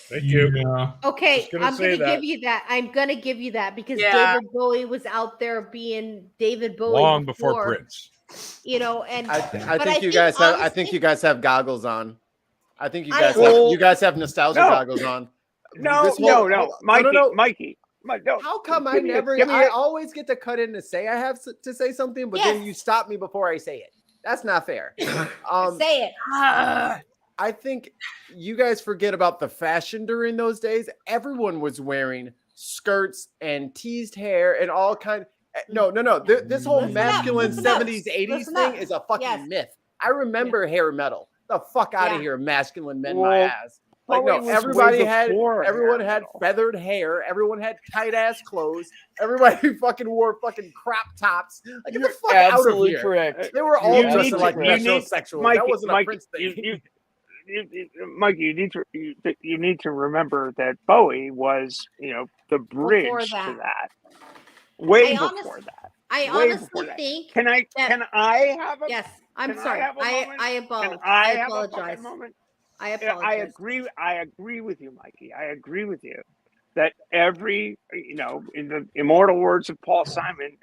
Thank you. Yeah. Okay, Just gonna I'm say going to that. give you that. I'm going to give you that because Yeah. David Bowie was out there being David Bowie Long before Prince. You know, and I but think you guys have. I honestly- think you guys have goggles on. I think you I- guys. Well, you guys have nostalgia no. goggles on. No, This whole- no, hold no, on. Mikey, no. Mikey. No, How come I give me a- never? give me I a- always get to cut in to say I have to say something, but then Yes. you stop me before I say it. That's not fair. say it. Ah, I think you guys forget about the fashion during those days. Everyone was wearing skirts and teased hair and all kind. No. This whole Listen up, masculine listen up, 70s, 80s listen thing up. is a fucking Yes. myth. I remember hair metal. The fuck out Yeah. of here, masculine men, Well, my ass. Like Bowie no, was way everybody had before everyone hair had metal. feathered hair. Everyone had tight ass clothes. Everybody fucking wore fucking crop tops. Like get the fuck out of Absolutely here. correct. They were all You dressed need like to- you need- metrosexuals. Mikey, That wasn't a Mikey, Prince thing. Mikey, you need to remember that Bowie was, the bridge to that. that. Way I before that. I Way honestly before that. think Can I have a yes. I'm can I sorry. have a moment? I Can apologize. I I have a fucking apologize. moment? I Yeah, apologize. I agree with you, Mikey. I agree with you that every, in the immortal words of Paul Simon,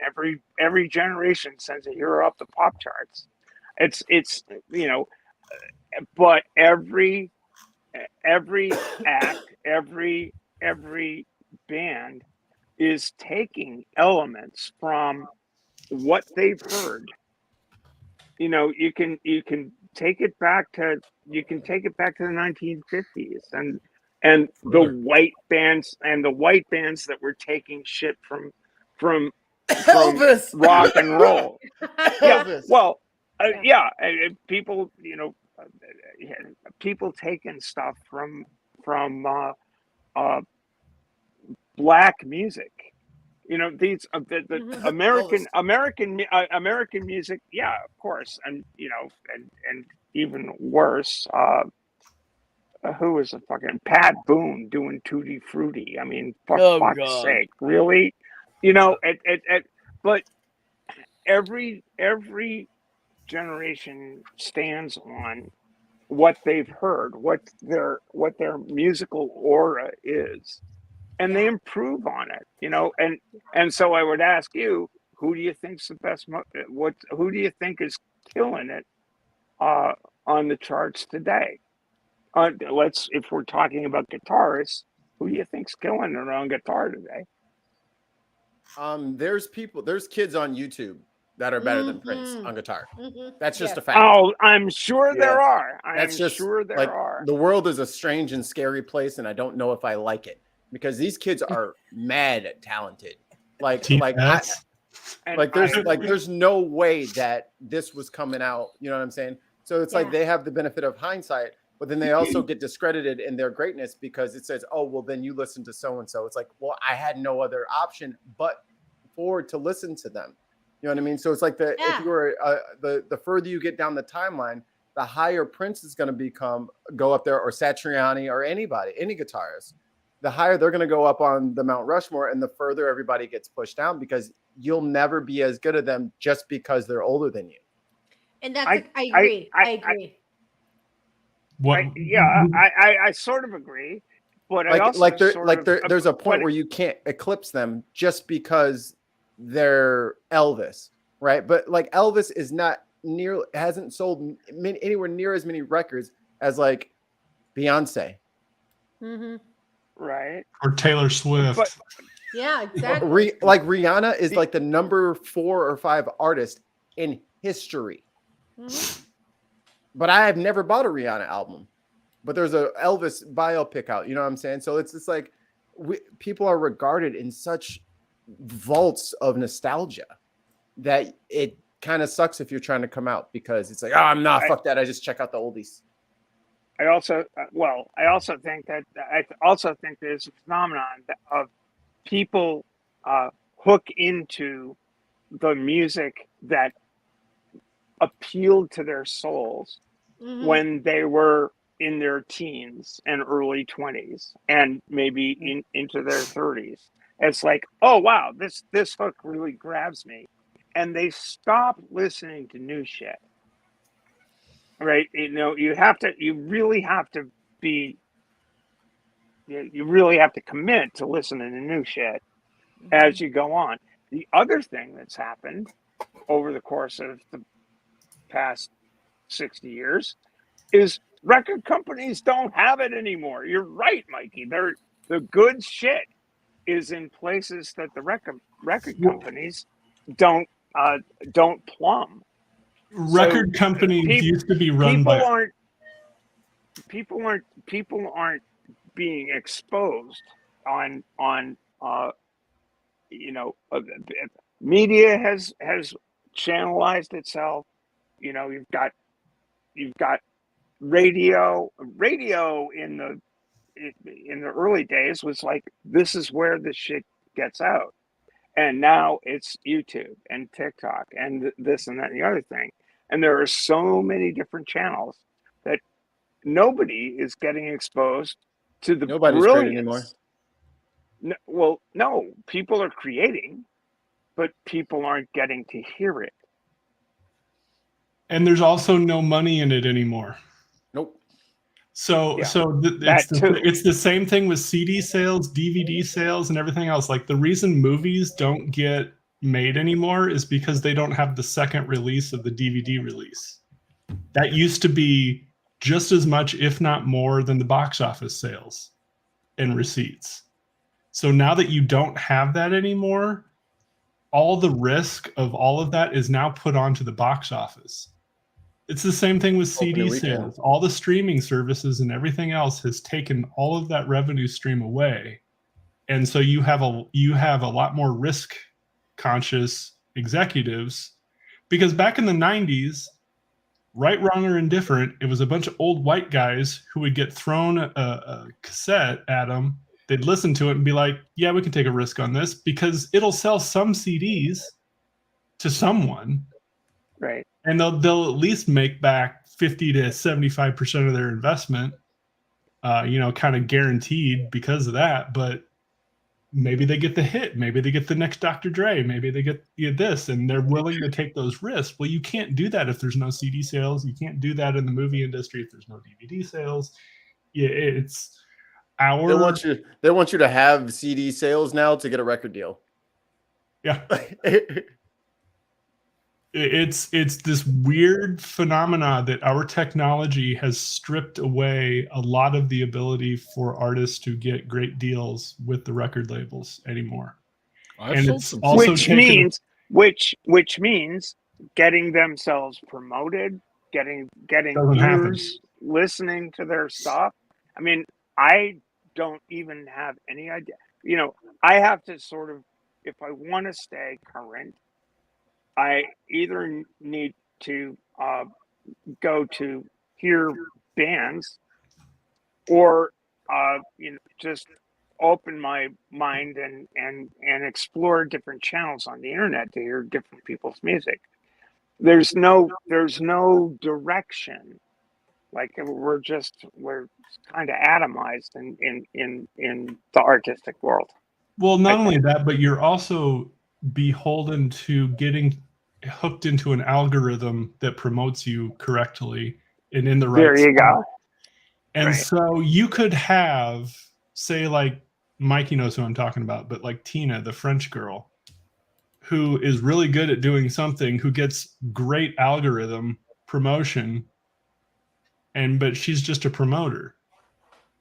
every generation sends a hero up the pop charts. It's but every act, every band is taking elements from what they've heard. You can take it back to the 1950s and the white bands that were taking shit from Elvis. rock and roll. Yeah, Elvis. well, people, people taking stuff from black music. These the American music, yeah, of course, and and even worse. Who was a fucking Pat Boone doing Tutti Frutti? I mean, for fuck's God. sake, really? But every generation stands on what they've heard, what their musical aura is, and they improve on it. And so I would ask you, who do you think's the best? Who do you think is killing it on the charts today? If we're talking about guitarists, who do you think's killing it on guitar today? There's kids on YouTube that are better than Prince on guitar. That's just a fact. Oh, I'm sure there are. That's just sure there like are. the world is a strange and scary place, and I don't know if I like it because these kids are mad talented. There's no way that this was coming out. You know what I'm saying? So it's like they have the benefit of hindsight, but then they also get discredited in their greatness because it says, "Oh, well, then you listen to so and so." It's like, well, I had no other option but to listen to them. You know what I mean? So it's like if you were the further you get down the timeline, the higher Prince is going to go up there, or Satriani, or any guitarist the higher they're going to go up on the Mount Rushmore, and the further everybody gets pushed down, because you'll never be as good as them just because they're older than you. And that's I agree. I agree. I sort of agree, but I also there's a point where you can't eclipse them just because they're Elvis, right? But like Elvis is not hasn't sold anywhere near as many records as like Beyonce, right? Or Taylor Swift. But, yeah, exactly. Like Rihanna is like the number 4 or 5 artist in history. But I have never bought a Rihanna album. But there's a Elvis biopic out. You know what I'm saying? So it's just like people are regarded in such vaults of nostalgia that it kind of sucks if you're trying to come out, because it's like, oh, I'm not, fuck that. I just check out the oldies. I also think there's a phenomenon of people hook into the music that appealed to their souls when they were in their teens and early 20s and maybe into their 30s. It's like, oh wow, this hook really grabs me, and they stop listening to new shit. Right? You know, you really have to commit to listening to new shit as you go on. The other thing that's happened over the course of the past 60 years is record companies don't have it anymore. You're right, Mikey. The good shit is in places that the record companies don't plumb. Record companies used to be run by people aren't being exposed on media has channelized itself. You know, you've got radio in the early days was like, this is where the shit gets out. And now it's YouTube and TikTok and this and that and the other thing. And there are so many different channels that nobody is getting exposed to the Nobody's creating anymore. No, people are creating, but people aren't getting to hear it. And there's also no money in it anymore. Nope. So it's the same thing with CD sales, DVD sales, and everything else. Like, the reason movies don't get made anymore is because they don't have the second release of the DVD release. That used to be just as much, if not more, than the box office sales and receipts. So now that you don't have that anymore, all the risk of all of that is now put onto the box office. It's the same thing with CD sales. All the streaming services and everything else has taken all of that revenue stream away. And so you have a lot more risk conscious executives, because back in the 90s, right, wrong, or indifferent, it was a bunch of old white guys who would get thrown a cassette at them. They'd listen to it and be like, yeah, we can take a risk on this because it'll sell some CDs to someone. Right. And they'll at least make back 50 to 75% of their investment, kind of guaranteed because of that. But maybe they get the hit. Maybe they get the next Dr. Dre. Maybe they get this, and they're willing to take those risks. Well, you can't do that if there's no CD sales. You can't do that in the movie industry if there's no DVD sales. Yeah, it's our. They want you to have CD sales now to get a record deal. Yeah. It's this weird phenomena that our technology has stripped away a lot of the ability for artists to get great deals with the record labels anymore. And it's also which means getting themselves promoted, getting viewers listening to their stuff. I mean, I don't even have any idea. You know, I have to sort of, if I want to stay current, I either need to go to hear bands or just open my mind and explore different channels on the internet to hear different people's music. There's no direction Like we're kind of atomized in the artistic world. Well, not only that, but you're also beholden to getting hooked into an algorithm that promotes you correctly and in the right There you spot. go. And Right. so you could have, say, like Mikey knows who I'm talking about, but like Tina, the French girl, who is really good at doing something, who gets great algorithm promotion, but she's just a promoter.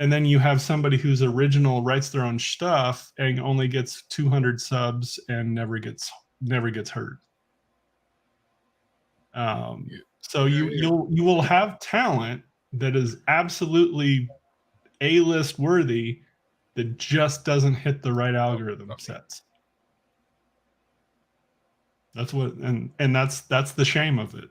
And then you have somebody who's original, writes their own stuff, and only gets 200 subs and never gets heard. So you will have talent that is absolutely A-list worthy that just doesn't hit the right algorithm sets. That's what, and that's the shame of it.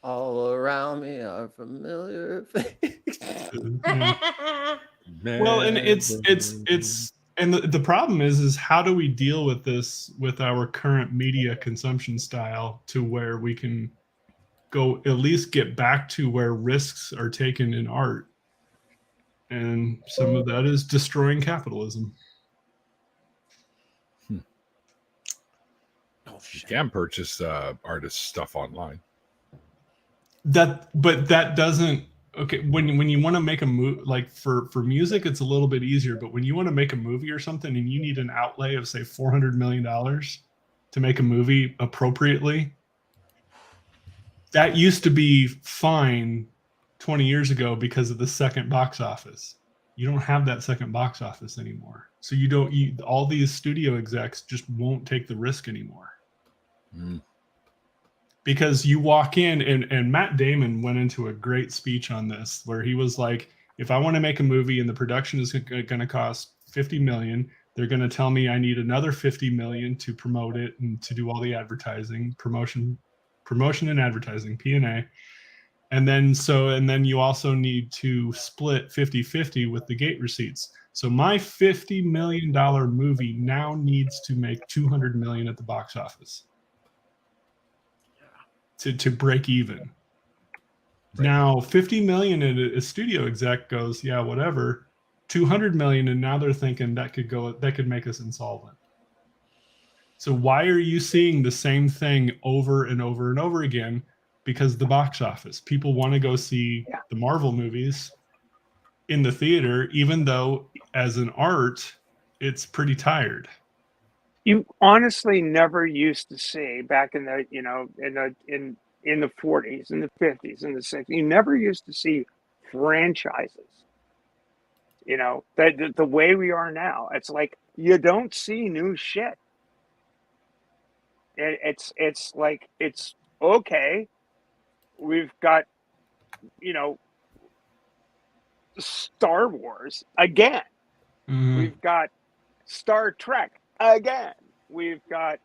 All around me are familiar faces. Well, and it's and the problem is how do we deal with this with our current media consumption style to where we can go at least get back to where risks are taken in art, and some of that is destroying capitalism. You can purchase artist stuff online. But that doesn't. Okay, when you want to make a movie, like for music, it's a little bit easier. But when you want to make a movie or something, and you need an outlay of say $400 million to make a movie appropriately, that used to be fine 20 years ago because of the second box office. You don't have that second box office anymore, so all these studio execs just won't take the risk anymore. Mm. Because you walk in, and Matt Damon went into a great speech on this, where he was like, if I want to make a movie and the production is going to cost $50 million, they're going to tell me I need another $50 million to promote it and to do all the advertising, promotion and advertising, P&A. And then you also need to split 50-50 with the gate receipts. So my $50 million movie now needs to make $200 million at the box office to break even. Right. Now, $50 million and a studio exec goes, yeah, whatever. $200 million, and now they're thinking that could make us insolvent. So why are you seeing the same thing over and over and over again? Because the box office. People want to go see the Marvel movies in the theater, even though as an art, it's pretty tired. You honestly never used to see back in the in the 40s, in the 50s, in the 60s. You never used to see franchises. The way we are now, it's like you don't see new shit. It's like it's okay. We've got Star Wars again. Mm-hmm. We've got Star Trek again. We've got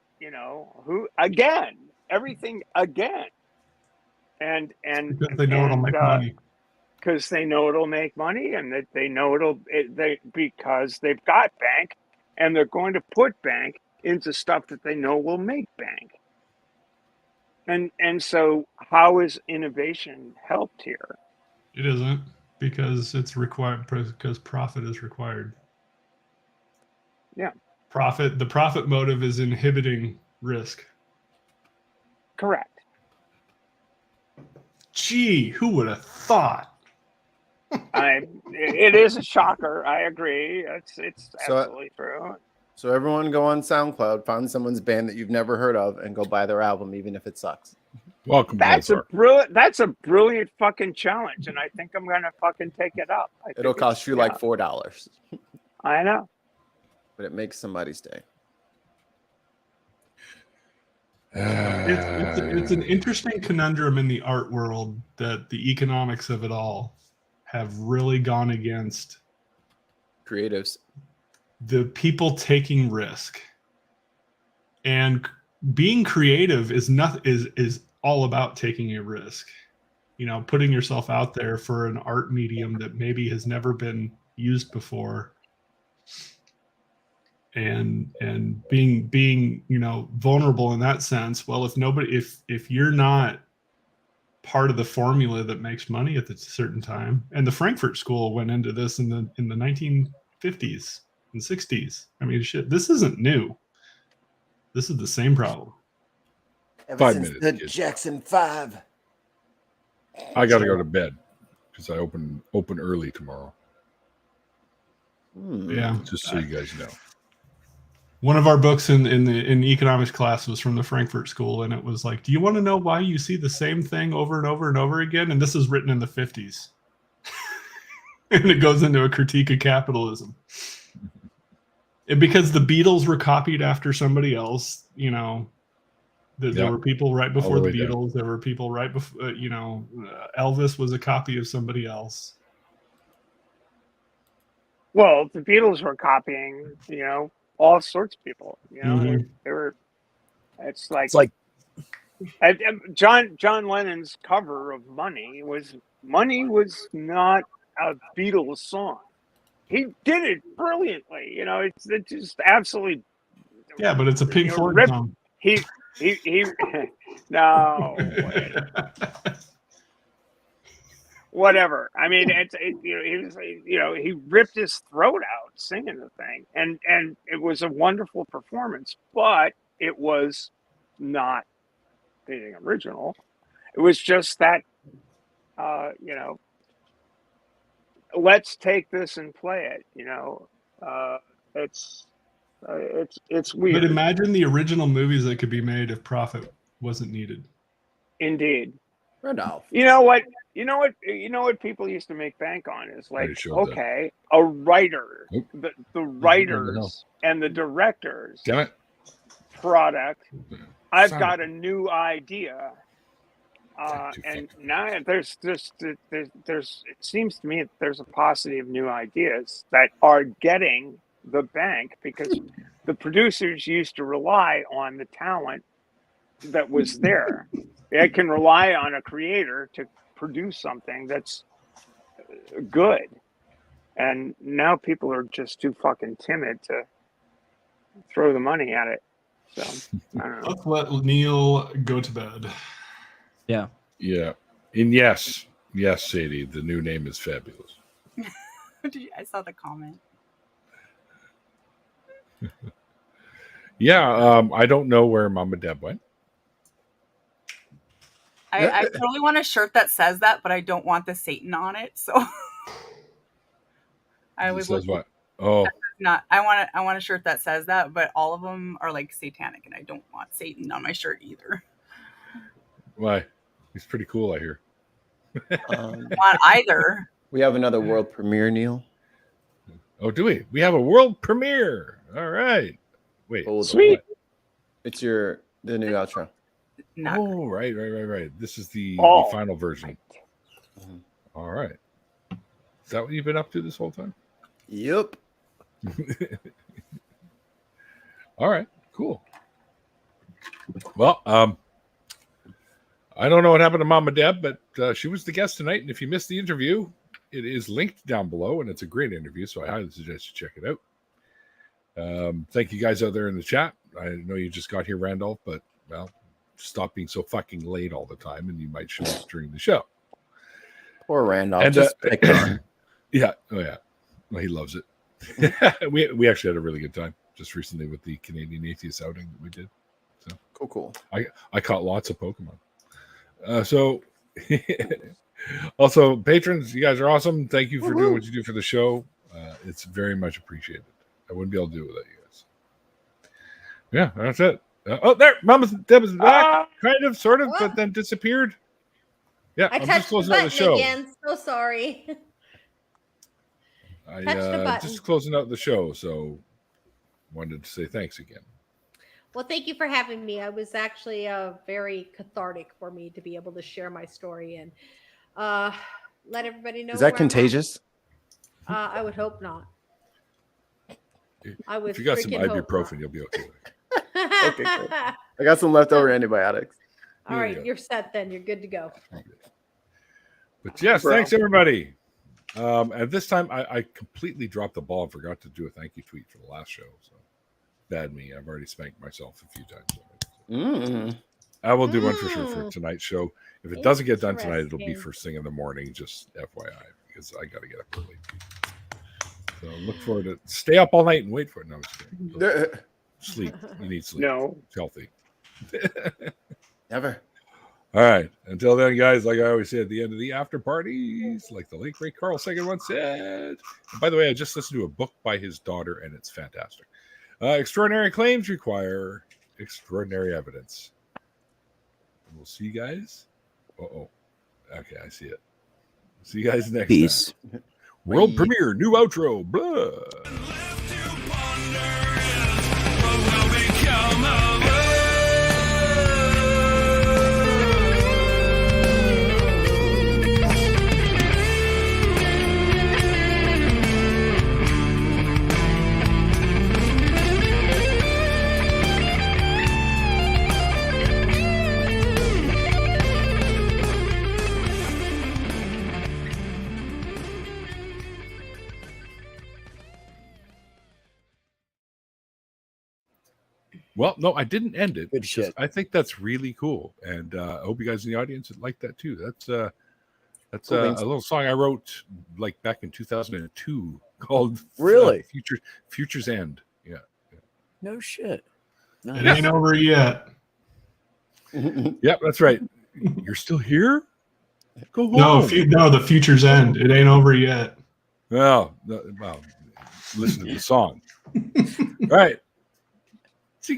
who again, everything again, and because they know it'll make money. Because they know it'll make money, and that they know because they've got bank, and they're going to put bank into stuff that they know will make bank. And so how is innovation helped here? It isn't, because it's required, because profit is required. Yeah. The profit motive is inhibiting risk. Correct. Gee, who would have thought? It is a shocker. I agree. It's absolutely true. So everyone go on SoundCloud, find someone's band that you've never heard of, and go buy their album, even if it sucks. Welcome. That's a brilliant fucking challenge, and I think I'm gonna fucking take it up. It'll cost you like $4. I know, but it makes somebody's day. It's an interesting conundrum in the art world that the economics of it all have really gone against creatives, the people taking risk, and being creative is all about taking a risk. Putting yourself out there for an art medium that maybe has never been used before, and being vulnerable in that sense. Well, if you're not part of the formula that makes money at a certain time. And the Frankfurt School went into this in the 1950s and 60s. I mean, shit, this isn't new. This is the same problem. Ever 5 since minutes, the kids. Jackson 5. I got to go to bed because I open early tomorrow. Yeah, just so you guys know. One of our books in economics class was from the Frankfurt School, and it was like, do you want to know why you see the same thing over and over and over again? And this is written in the 50s. And it goes into a critique of capitalism. And because the Beatles were copied after somebody else, you know, there were people right before the Beatles. There were people right before, Elvis was a copy of somebody else. Well, the Beatles were copying, all sorts of people. Mhm. They were. It's like John Lennon's cover of "Money" was not a Beatles song. He did it brilliantly. It's just absolutely. Yeah, but it's a Pink Floyd song. He no. Whatever. I mean, he ripped his throat out singing the thing, and it was a wonderful performance, but it was not anything original. It was just that, let's take this and play it. It's weird. But imagine the original movies that could be made if profit wasn't needed. Indeed. Randolph. You know what people used to make bank on is like, okay, a writer, the writers and the directors product. I've got a new idea. And now it seems to me that there's a paucity of new ideas that are getting the bank because the producers used to rely on the talent that was there. They can rely on a creator to produce something that's good. And now people are just too fucking timid to throw the money at it. So I don't know. Let's let Neil go to bed. Yeah. Yeah. And yes, Sadie, the new name is fabulous. I saw the comment. Yeah, I don't know where Momma Deb went. I totally want a shirt that says that, but I don't want the Satan on it. So I always says what? Oh, not. I want a shirt that says that, but all of them are like satanic, and I don't want Satan on my shirt either. Why? He's pretty cool, I hear. Want either. We have another world premiere, Neil. Oh, do we? We have a world premiere. All right. Wait. Sweet. It's the new outro. Oh, right. This is the final version. Mm-hmm. All right. Is that what you've been up to this whole time? Yep. All right. Cool. Well, I don't know what happened to Momma Deb, but she was the guest tonight. And if you missed the interview, it is linked down below, and it's a great interview. So I highly suggest you check it out. Thank you guys out there in the chat. I know you just got here, Randolph, but stop being so fucking late all the time, and you might show up during the show. Poor Randolph. And, just picked on. Yeah. Oh, yeah. Well, he loves it. we actually had a really good time just recently with the Canadian Atheist outing that we did. So Cool. I caught lots of Pokemon. So also patrons, you guys are awesome. Thank you for doing what you do for the show. It's very much appreciated. I wouldn't be able to do it without you guys. Yeah, that's it. There, Momma Deb is back, kind of, sort of, but then disappeared. Yeah, I I'm touched just closing the out the button show. again. So sorry. I Touch the button. just closing out the show, so wanted to say thanks again. Well, thank you for having me. I was actually very cathartic for me to be able to share my story and let everybody know. Is that contagious? I would hope not. If you got some ibuprofen, you'll be okay. Okay, good. I got some leftover antibiotics. All right, you're set then. You're good to go. But yes, thanks everybody. At this time, I completely dropped the ball and forgot to do a thank you tweet for the last show. So bad me. I've already spanked myself a few times. I will do one for sure for tonight's show. If it doesn't get done tonight, it'll be Interesting. first thing in the morning. Just FYI, because I got to get up early. So look forward to stay up all night and wait for it. No, I'm just kidding. Sleep. You need sleep. No. It's healthy. Never. All right. Until then, guys, like I always say at the end of the after parties, like the late great Carl Sagan once said. And by the way, I just listened to a book by his daughter, and it's fantastic. Extraordinary claims require extraordinary evidence. And we'll see you guys. Uh-oh. Okay, I see it. See you guys next Peace. time. World premiere, new outro. Blah. Well, no, I didn't end it. Good shit. I think that's really cool, and I hope you guys in the audience would like that too. That's Cool a beans. little song I wrote like back in 2002 called Really? Future's End. Yeah. No shit. It ain't over yet. Yep, that's right. You're still here? Go home. No, the future's end. It ain't over yet. Well, listen to the song. All right.